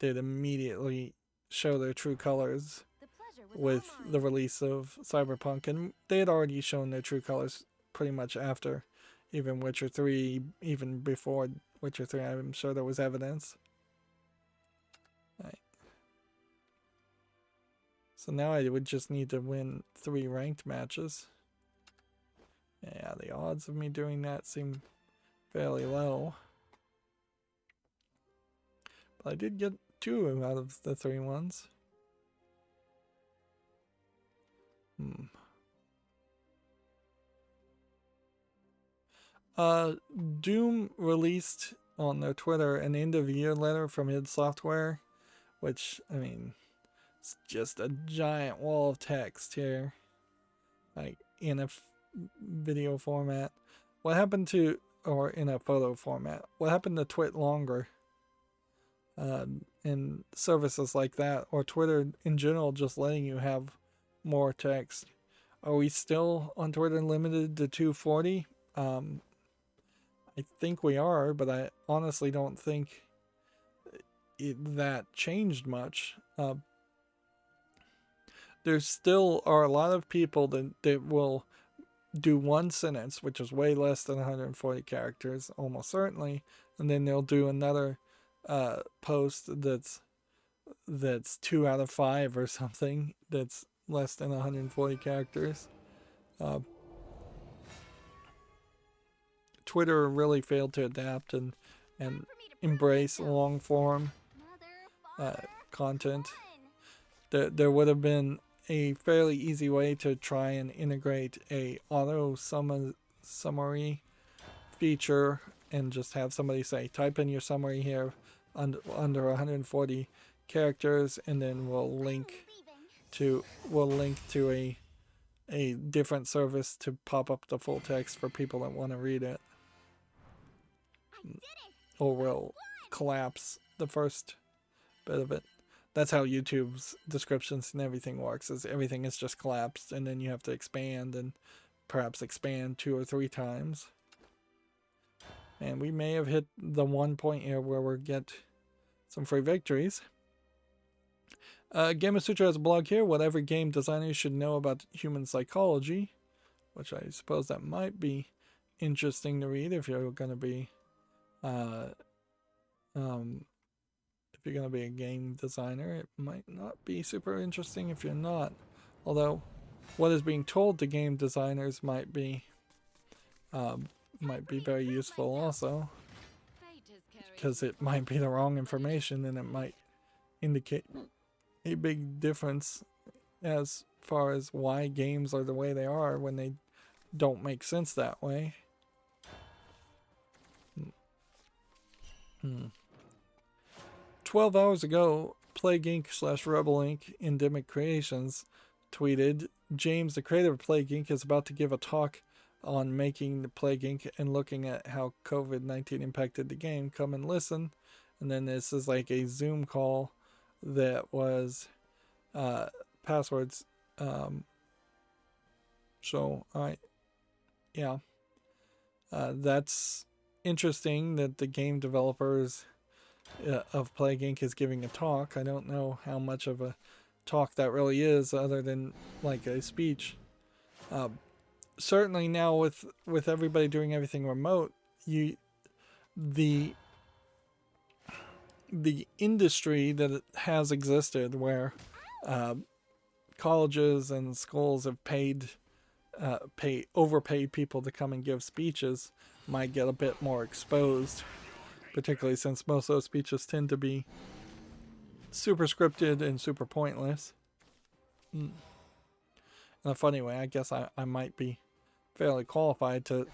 immediately show their true colors The pleasure was with all mine. the release of Cyberpunk, and they had already shown their true colors pretty much after even Witcher 3, even before Witcher 3. I'm sure there was evidence. Right. So now I would just need to win 3 ranked matches. Yeah, the odds of me doing that seem fairly low. But I did get 2 out of the 3 ones. Doom released on their Twitter an end of year letter from id Software, which, I mean, it's just a giant wall of text here, like in a video format. What happened to, or in a photo format, what happened to Twit longer? And services like that, or Twitter in general, just letting you have more text. Are we still on Twitter limited to 240? I think we are, but I honestly don't think that changed much. There still are a lot of people that will do one sentence, which is way less than 140 characters, almost certainly, and then they'll do another post that's 2 out of 5 or something that's less than 140 characters. Twitter really failed to adapt and embrace long form content. There would have been a fairly easy way to try and integrate a auto summary feature and just have somebody say, type in your summary here under 140 characters, and then we'll link to a different service to pop up the full text for people that want to read it. Or we'll collapse the first bit of it. That's how YouTube's descriptions and everything works, is everything is just collapsed, and then you have to expand and perhaps expand 2 or 3 times. And we may have hit the one point here where we'll get some free victories. Gamma Sutra has a blog here, what every game designer should know about human psychology, which I suppose that might be interesting to read if you're going to be a game designer. It might not be super interesting if you're not. Although, what is being told to game designers might be very useful also, because it might be the wrong information and it might indicate a big difference as far as why games are the way they are when they don't make sense that way. 12 hours ago, Plague Inc. / Rebel Inc. Endemic Creations tweeted, James, the creator of Plague Inc., is about to give a talk on making the Plague Inc. and looking at how COVID-19 impacted the game. Come and listen. And then this is like a Zoom call that was passwords. That's interesting that the game developers of Plague Inc. is giving a talk. I don't know how much of a talk that really is, other than like a speech. Certainly now with everybody doing everything remote, the industry that has existed where colleges and schools have overpaid people to come and give speeches might get a bit more exposed, particularly since most of those speeches tend to be super scripted and super pointless. In a funny way, I guess I might be fairly qualified to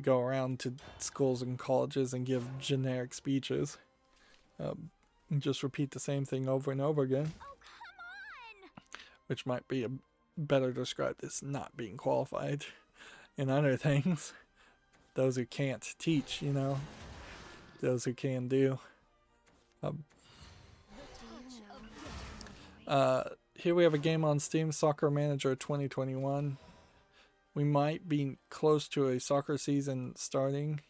go around to schools and colleges and give generic speeches. And just repeat the same thing over and over again. Oh, come on! Which might be better described as not being qualified in other things. Those who can't teach, you know. those who can do. Here we have a game on Steam, Soccer Manager 2021. We might be close to a soccer season starting,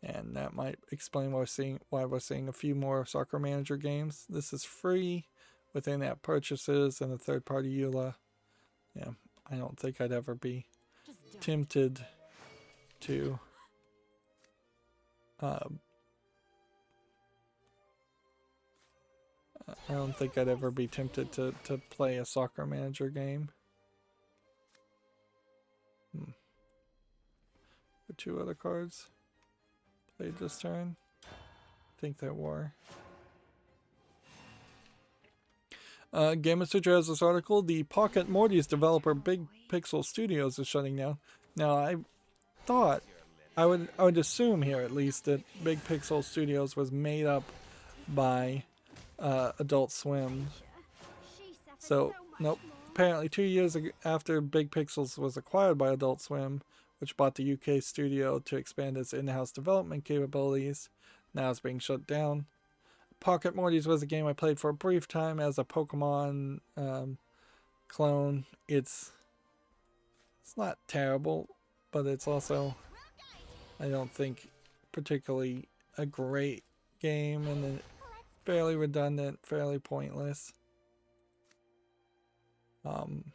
and that might explain why we're seeing a few more Soccer Manager games. This is free with in-app purchases and a third-party EULA. Yeah, I don't think I'd ever be tempted to I don't think I'd ever be tempted to play a Soccer Manager game. The 2 other cards played this turn. I think there were. Game Studio has this article. The Pocket Morty's developer Big Pixel Studios is shutting down. Now, I thought, I would assume here at least, that Big Pixel Studios was made up by Adult Swim. So, nope. Apparently 2 years after Big Pixels was acquired by Adult Swim, which bought the UK studio to expand its in-house development capabilities, now it's being shut down. Pocket Morty's was a game I played for a brief time as a Pokemon clone. It's not terrible, but it's also, I don't think, particularly a great game, and then fairly redundant, fairly pointless. I'm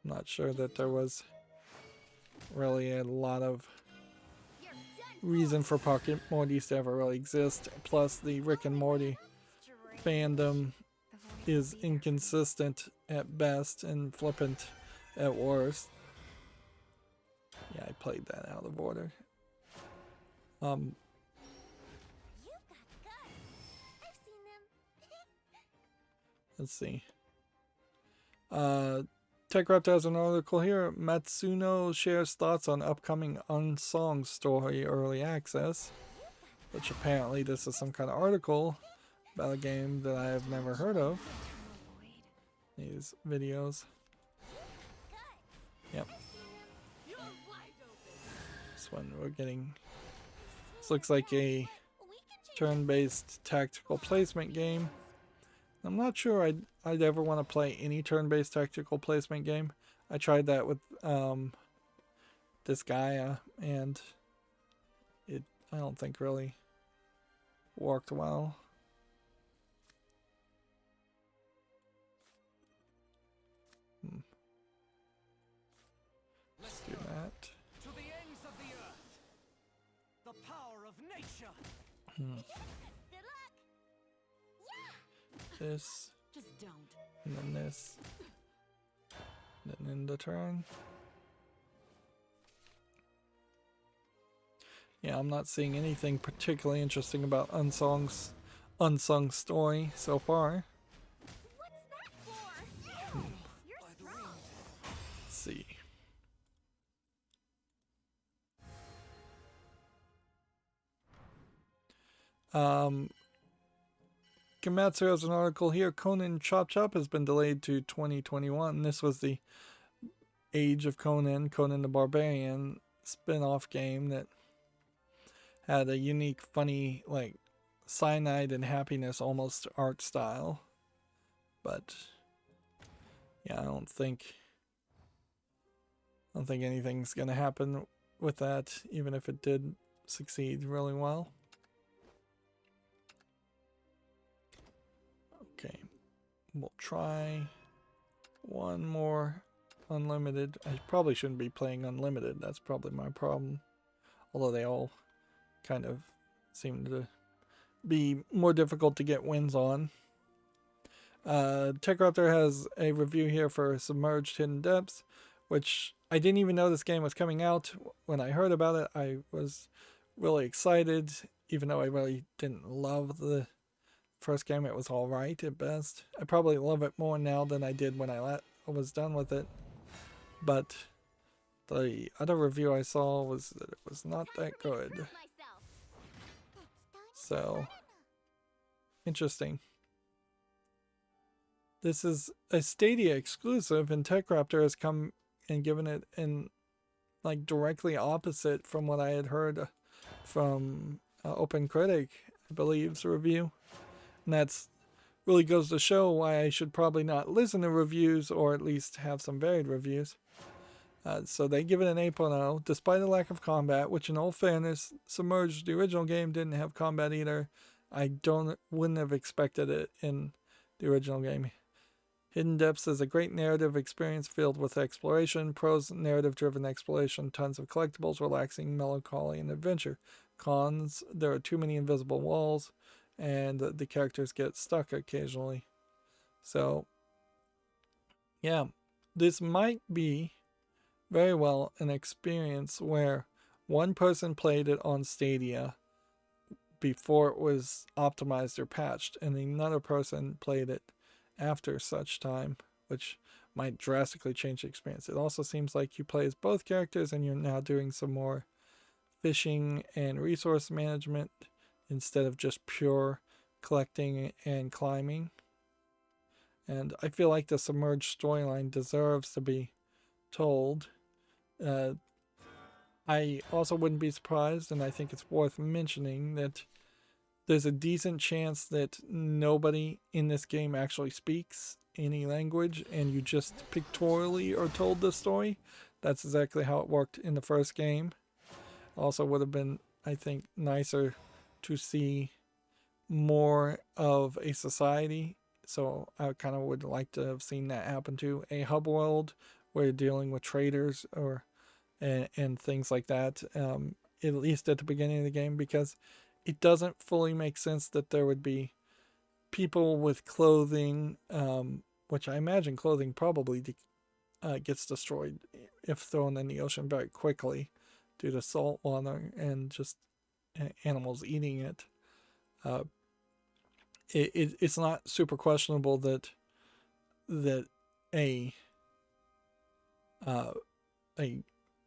not sure that there was really a lot of reason for Pocket Morty's to ever really exist. Plus, the Rick and Morty fandom is inconsistent at best and flippant at worst. Yeah, I played that out of order. Let's see. TechRaptor has an article here. Matsuno shares thoughts on upcoming Unsung Story Early Access, which apparently this is some kind of article about a game that I have never heard of. These videos. Yep. This one we're getting. This looks like a turn-based tactical placement game. I'm not sure I'd ever want to play any turn-based tactical placement game. I tried that with this Gaia, and it I don't think really worked well. Let's do that. To the ends of the earth. The power of nature. Good luck. Yeah. This, Just don't. and then this, and then end the turn. Yeah, I'm not seeing anything particularly interesting about Unsung Story so far. What's that for? You're strong. Let's see. Komatsu has an article here. Conan Chop Chop has been delayed to 2021. This was the Age of Conan, Conan the Barbarian spin-off game that had a unique, funny, like, cyanide and happiness almost art style. But yeah, I don't think anything's gonna happen with that, even if it did succeed really well. Okay, we'll try one more unlimited. I probably shouldn't be playing unlimited. That's probably my problem. Although they all kind of seem to be more difficult to get wins on. TechRaptor has a review here for Submerged Hidden Depths, which I didn't even know this game was coming out. When I heard about it, I was really excited, even though I really didn't love the first game. It was alright at best. I probably love it more now than I did when I was done with it. But the other review I saw was that it was not that good. So, interesting. This is a Stadia exclusive, and TechRaptor has come and given it in like directly opposite from what I had heard from Open Critic, I believe's review. And that's really goes to show why I should probably not listen to reviews, or at least have some varied reviews. So they give it an 8.0, despite a lack of combat, which in all fairness, Submerged, the original game, didn't have combat either. I wouldn't have expected it in the original game. Hidden Depths is a great narrative experience filled with exploration, prose narrative-driven exploration, tons of collectibles, relaxing, melancholy, and adventure. Cons, there are too many invisible walls, and the characters get stuck occasionally. So, yeah, this might be very well an experience where one person played it on Stadia before it was optimized or patched, and another person played it after such time, which might drastically change the experience. It also seems like you play as both characters and you're now doing some more fishing and resource management instead of just pure collecting and climbing. And I feel like the Submerged storyline deserves to be told. I also wouldn't be surprised, and I think it's worth mentioning, that there's a decent chance that nobody in this game actually speaks any language, and you just pictorially are told the story. That's exactly how it worked in the first game. Also would have been, I think, nicer to see more of a society. So I kind of would like to have seen that happen to a hub world where you're dealing with traders and things like that, at least at the beginning of the game, because it doesn't fully make sense that there would be people with clothing, which I imagine clothing probably gets destroyed if thrown in the ocean very quickly due to salt water and just animals eating it. It's not super questionable that a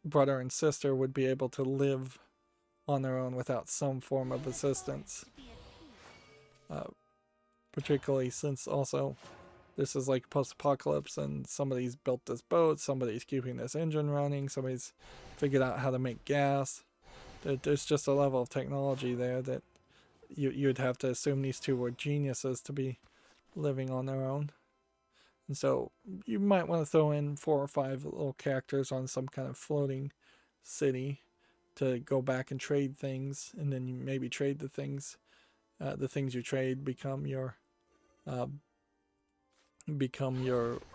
brother and sister would be able to live on their own without some form of assistance. Particularly since also this is like post-apocalypse and somebody's built this boat, somebody's keeping this engine running, somebody's figured out how to make gas. There's just a level of technology there that you'd have to assume these two were geniuses to be living on their own. And so you might want to throw in 4 or 5 little characters on some kind of floating city to go back and trade things, and then you maybe trade the things you trade become your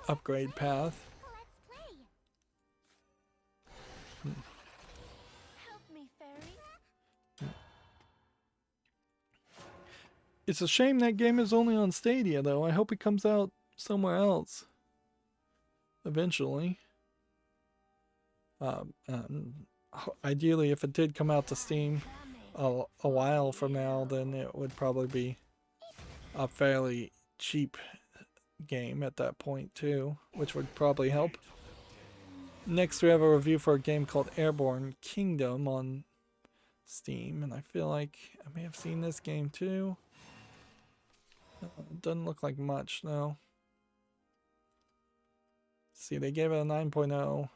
upgrade path. Let's play. Help me, fairies. It's a shame that game is only on Stadia, though. I hope it comes out somewhere else eventually. Ideally, if it did come out to Steam a while from now, then it would probably be a fairly cheap game at that point too, which would probably help. Next, we have a review for a game called Airborne Kingdom on Steam, and I feel like I may have seen this game too. It doesn't look like much, though. See, they gave it a 9.0.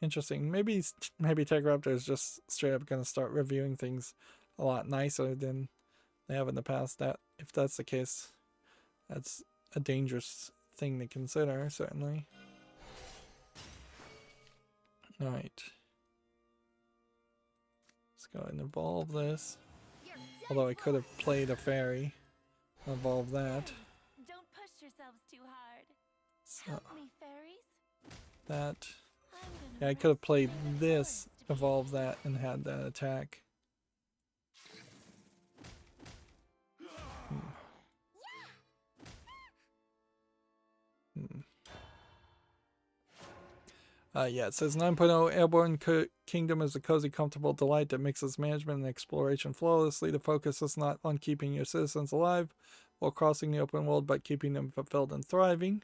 Interesting. Maybe TechRaptor is just straight up going to start reviewing things a lot nicer than they have in the past. That, if that's the case, that's a dangerous thing to consider, certainly. Alright. Let's go ahead and evolve this. Although I could have played a fairy. Evolve that. Don't push yourselves too hard. So, Help me, fairies. that. I'm gonna Yeah, I could have rescue played the this, forest to be evolve that, and had that attack. Yeah, it says 9.0 Airborne Kingdom is a cozy, comfortable delight that mixes management and exploration flawlessly. The focus is not on keeping your citizens alive while crossing the open world, but keeping them fulfilled and thriving.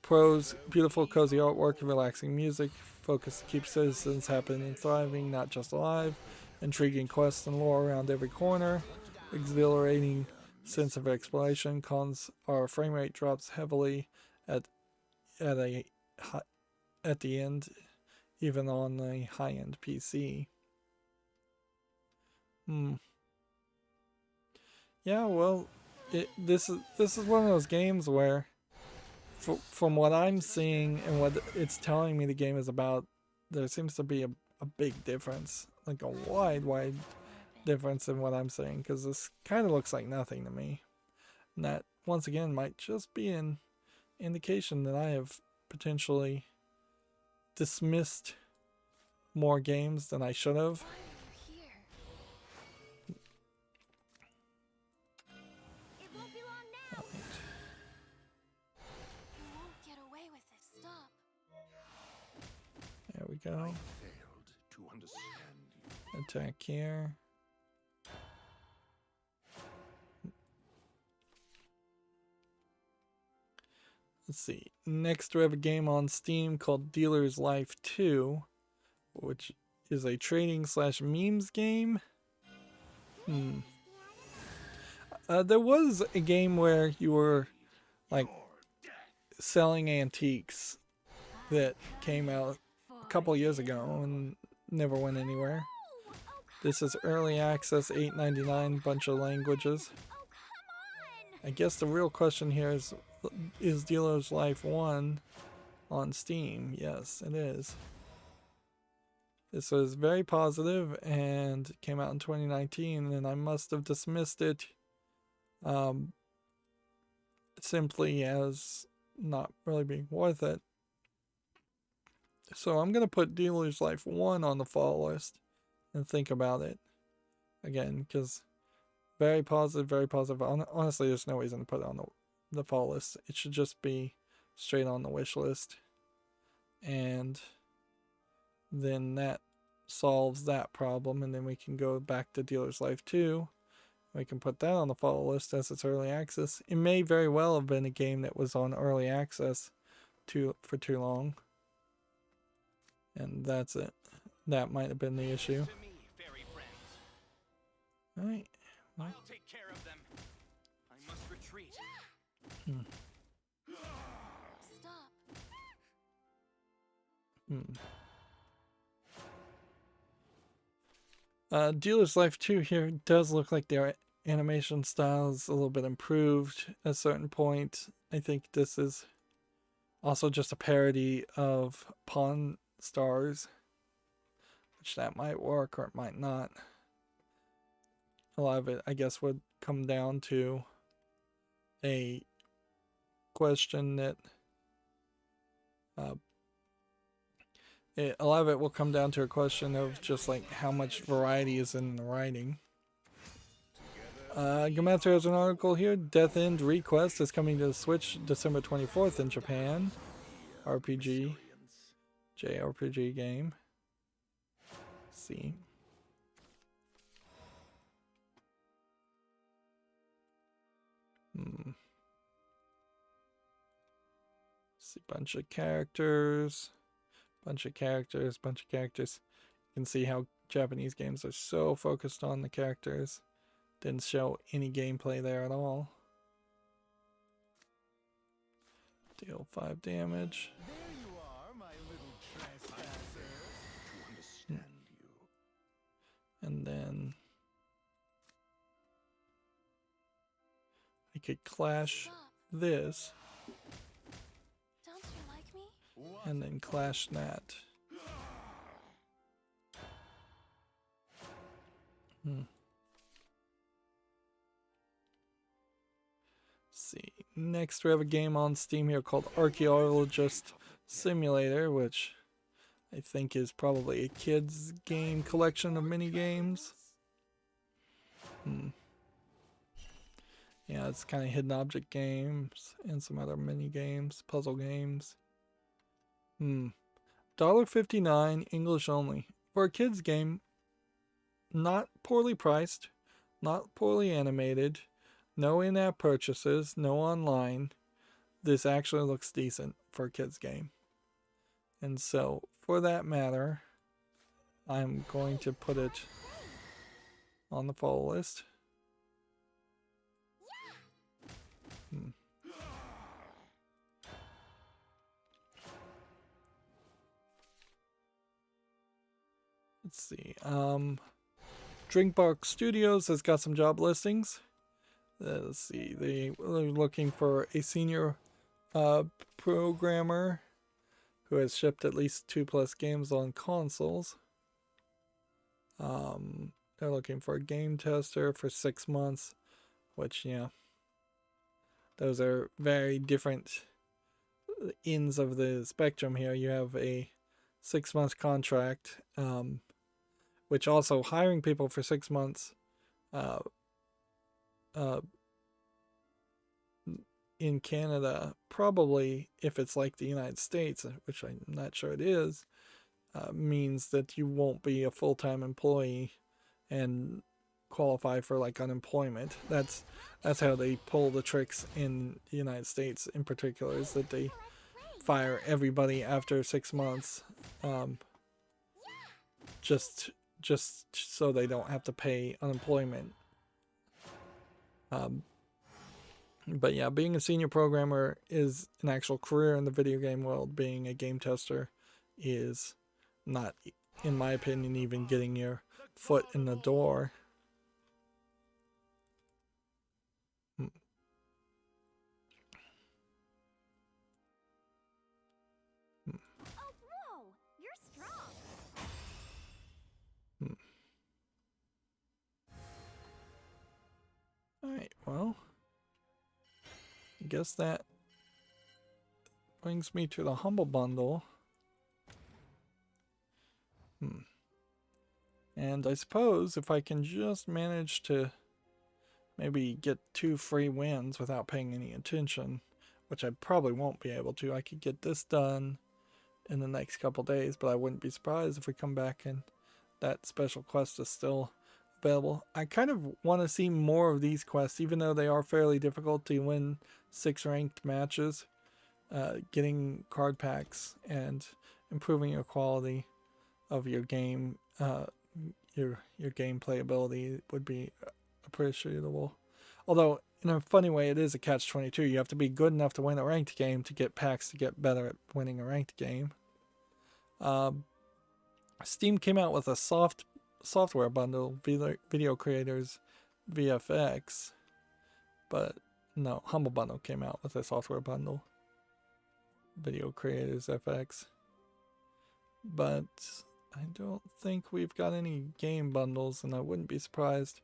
Pros, beautiful, cozy artwork and relaxing music. Focus to keep citizens happy and thriving, not just alive. Intriguing quests and lore around every corner. Exhilarating sense of exploration. Cons are frame rate drops heavily at the end, even on a high-end PC. Hmm. Yeah, well, this is one of those games where, from what I'm seeing and what it's telling me the game is about, there seems to be a big difference, like a wide difference in what I'm saying, because this kind of looks like nothing to me. And that, once again, might just be an indication that I have potentially dismissed more games than I should have. Why are you here? It won't be long now. You won't get away with this. Stop. There we go. Failed to understand you. Attack here. Let's see. Next, we have a game on Steam called Dealer's Life 2, which is a trading / memes game. There was a game where you were like selling antiques that came out a couple years ago and never went anywhere. This is early access, $8.99, bunch of languages. Oh, come on! I guess the real question here is Dealer's Life 1 on Steam? Yes, it is. This was very positive and came out in 2019, and I must have dismissed it simply as not really being worth it. So I'm going to put Dealer's Life 1 on the follow list and think about it again, because very positive, very positive. Honestly, there's no reason to put it on the follow list. It should just be straight on the wish list. And then that solves that problem, and then we can go back to Dealer's Life 2. We can put that on the follow list as it's early access. It may very well have been a game that was on early access for too long. And that's it. That might have been the issue. To me, fairy friends. Alright. I'll take care of them. I must retreat. Stop. Dealer's Life 2 here does look like their animation style is a little bit improved at a certain point. I think this is also just a parody of Pawn Stars, which that might work or it might not. A lot of it, I guess, would come down to a question that a lot of it will come down to a question of just like how much variety is in the writing. Gamatsu has an article here. Death End Request is coming to the Switch December 24th in Japan. RPG. JRPG game. Let's see. See, bunch of characters. Bunch of characters. You can see how Japanese games are so focused on the characters. Didn't show any gameplay there at all. Deal 5 damage. There you are, my little trespasser. To understand you. And then I could clash Stop. this Don't you like me? and then clash that. See. Next we have a game on Steam here called Archaeologist Simulator, which I think is probably a kids game collection of mini games. Yeah, it's kind of hidden object games and some other mini games, puzzle games. $1.59 English only. For a kids game, not poorly priced, not poorly animated, no in-app purchases, no online. This actually looks decent for a kids game. And so, for that matter, I'm going to put it on the follow list. Let's see. Drinkbox Studios has got some job listings. Let's see, they are looking for a senior programmer who has shipped at least 2+ games on consoles. They're looking for a game tester for 6 months, which, yeah, those are very different ends of the spectrum here. You have a 6-month contract, which also hiring people for 6 months in Canada, probably, if it's like the United States, which I'm not sure it is, means that you won't be a full-time employee and qualify for like unemployment. That's how they pull the tricks in the United States in particular, is that they fire everybody after 6 months, just so they don't have to pay unemployment. But yeah, being a senior programmer is an actual career in the video game world. Being a game tester is not, in my opinion, even getting your foot in the door. Oh, whoa! You're strong. Alright, well, I guess that brings me to the Humble Bundle. And I suppose if I can just manage to maybe get 2 free wins without paying any attention, which I probably won't be able to, I could get this done in the next couple days, but I wouldn't be surprised if we come back and that special quest is still available. I kind of want to see more of these quests, even though they are fairly difficult to win 6 ranked matches. Getting card packs and improving your quality of your game, your game playability would be appreciable. Although, in a funny way, it is a catch-22. You have to be good enough to win a ranked game to get packs to get better at winning a ranked game. Steam came out with a software bundle, Video Creators VFX, but no, Humble Bundle came out with a software bundle, Video Creators FX. But I don't think we've got any game bundles, and I wouldn't be surprised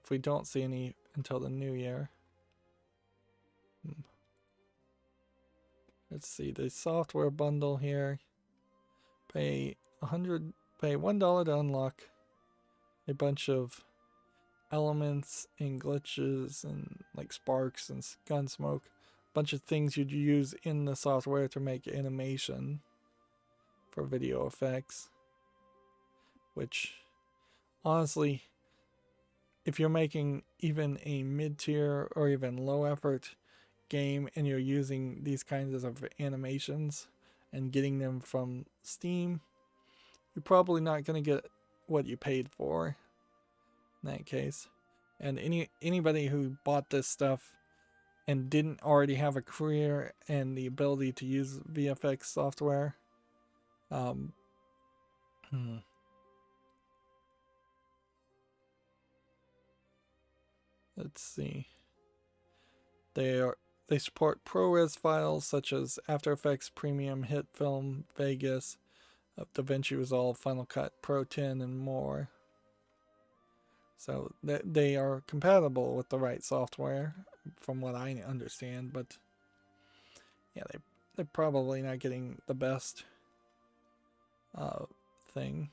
if we don't see any until the new year. Let's see, the software bundle here. Pay $1 to unlock a bunch of elements and glitches and like sparks and gun smoke. A bunch of things you'd use in the software to make animation for video effects. Which, honestly, if you're making even a mid-tier or even low-effort game and you're using these kinds of animations and getting them from Steam, you're probably not going to get what you paid for in that case. And anybody who bought this stuff and didn't already have a career and the ability to use VFX software, let's see. They support ProRes files such as After Effects Premium, Hit Film, Vegas, DaVinci Resolve, Final Cut, Pro 10, and more. So they are compatible with the right software, from what I understand. But yeah, they're probably not getting the best thing.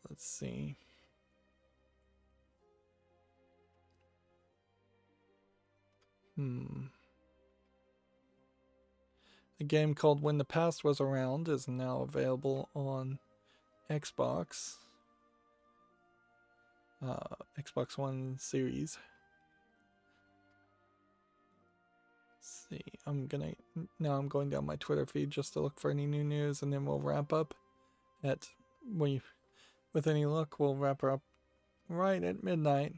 Let's see. A game called When the Past Was Around is now available on Xbox. Xbox One Series. Let's see. I'm going down my Twitter feed just to look for any new news, and then we'll wrap up with any luck, we'll wrap her up right at midnight.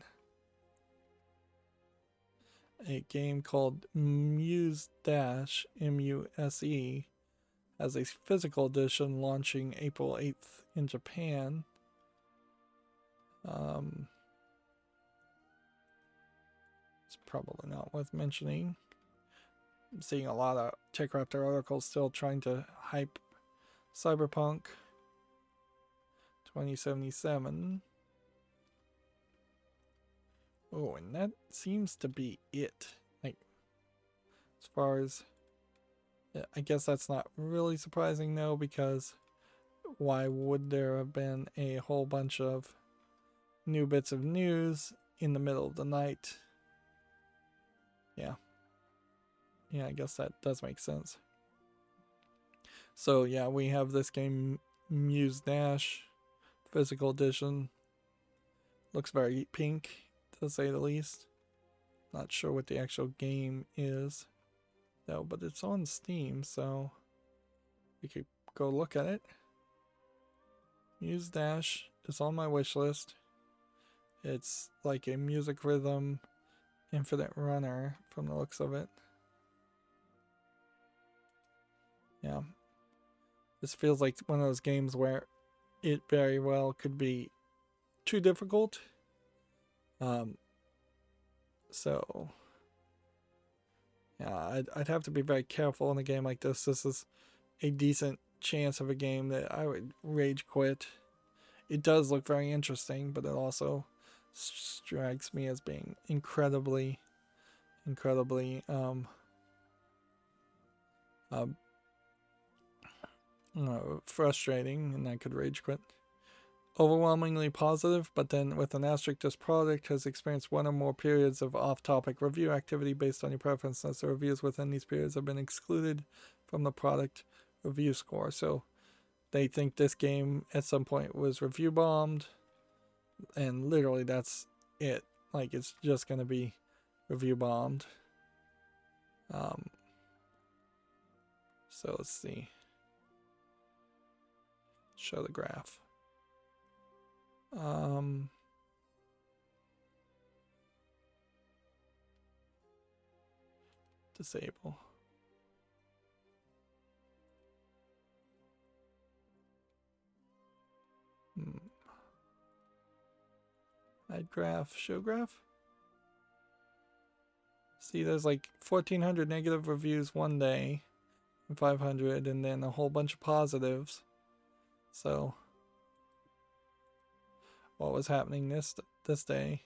A game called Muse Dash, MUSE, as a physical edition launching April 8th in Japan. It's probably not worth mentioning. I'm seeing a lot of TechRaptor articles still trying to hype Cyberpunk 2077. Oh, and that seems to be it. Like, as far as, I guess that's not really surprising though, because why would there have been a whole bunch of new bits of news in the middle of the night? Yeah. Yeah, I guess that does make sense. So yeah, we have this game, Muse Dash, physical edition. Looks very pink, to say the least. Not sure what the actual game is, though, but it's on Steam, so we could go look at it. Muse Dash is on my wish list. It's like a music rhythm infinite runner from the looks of it. Yeah. This feels like one of those games where it very well could be too difficult. So yeah, I'd have to be very careful in a game like this. This is a decent chance of a game that I would rage quit. It does look very interesting, but it also strikes me as being incredibly frustrating, and I could rage quit. Overwhelmingly positive, but then with an asterisk, this product has experienced one or more periods of off-topic review activity based on your preferences. The reviews within these periods have been excluded from the product review score. So they think this game at some point was review bombed, and literally that's it. Like, it's just going to be review bombed. So let's see. Show the graph. Disable. Hide graph, show graph. See, there's like 1,400 negative reviews one day, and 500, and then a whole bunch of positives. So, what was happening this day?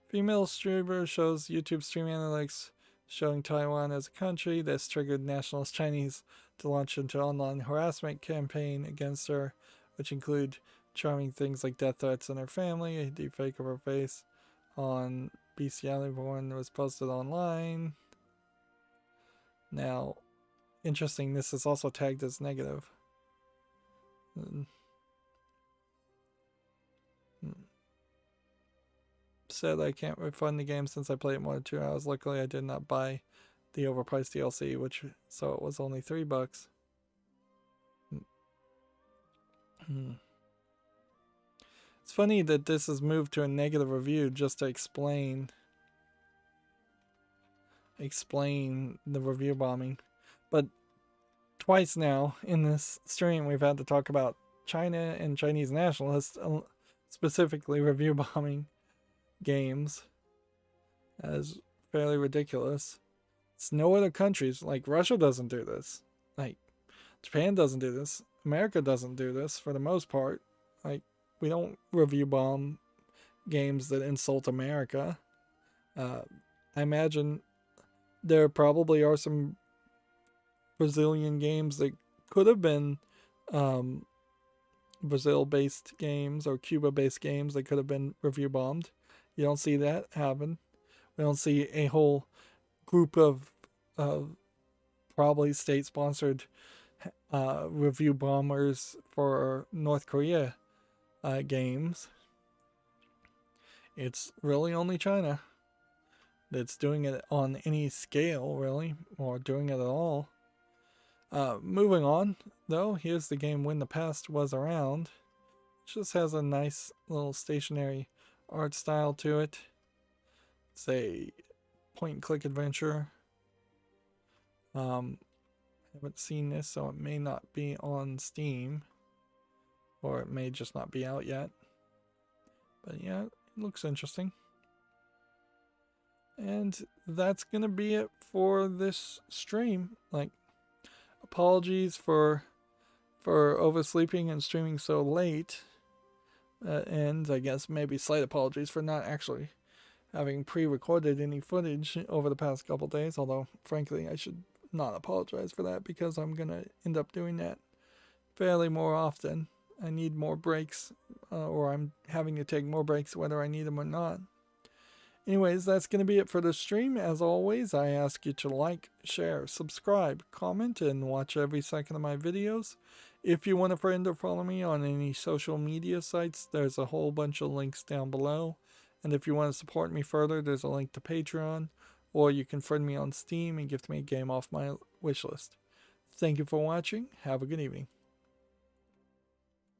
Female streamer shows YouTube stream analytics showing Taiwan as a country. This triggered nationalist Chinese to launch into online harassment campaign against her, which include charming things like death threats in her family. A deepfake of her face on bestiality porn was posted online. Now, interesting, this is also tagged as negative. Said I can't refund the game since I played it more than 2 hours. Luckily, I did not buy the overpriced DLC, so it was only $3. It's funny that this has moved to a negative review just to explain the review bombing. But twice now in this stream, we've had to talk about China and Chinese nationalists, specifically review bombing games, as fairly ridiculous. It's no other countries, like Russia doesn't do this, like Japan doesn't do this, America doesn't do this for the most part. Like, we don't review bomb games that insult America. I imagine there probably are some Brazilian games that could have been Brazil-based games or Cuba-based games that could have been review bombed. You don't see that happen. We don't see a whole group of probably state-sponsored review bombers for North Korea games. It's really only China that's doing it on any scale, really, or doing it at all. Moving on, though, here's the game When the Past Was Around. It just has a nice little stationary art style to it. It's a point-and-click adventure. I haven't seen this, so it may not be on Steam, or it may just not be out yet. But yeah, it looks interesting. And that's gonna be it for this stream. Like, apologies for oversleeping and streaming so late. And I guess maybe slight apologies for not actually having pre-recorded any footage over the past couple days, although frankly I should not apologize for that because I'm gonna end up doing that fairly more often. I need more breaks, or I'm having to take more breaks whether I need them or not. Anyways, that's going to be it for the stream. As always, I ask you to like, share, subscribe, comment, and watch every second of my videos. If you want a friend or follow me on any social media sites, there's a whole bunch of links down below. And if you want to support me further, there's a link to Patreon, or you can friend me on Steam and gift me a game off my wishlist. Thank you for watching. Have a good evening.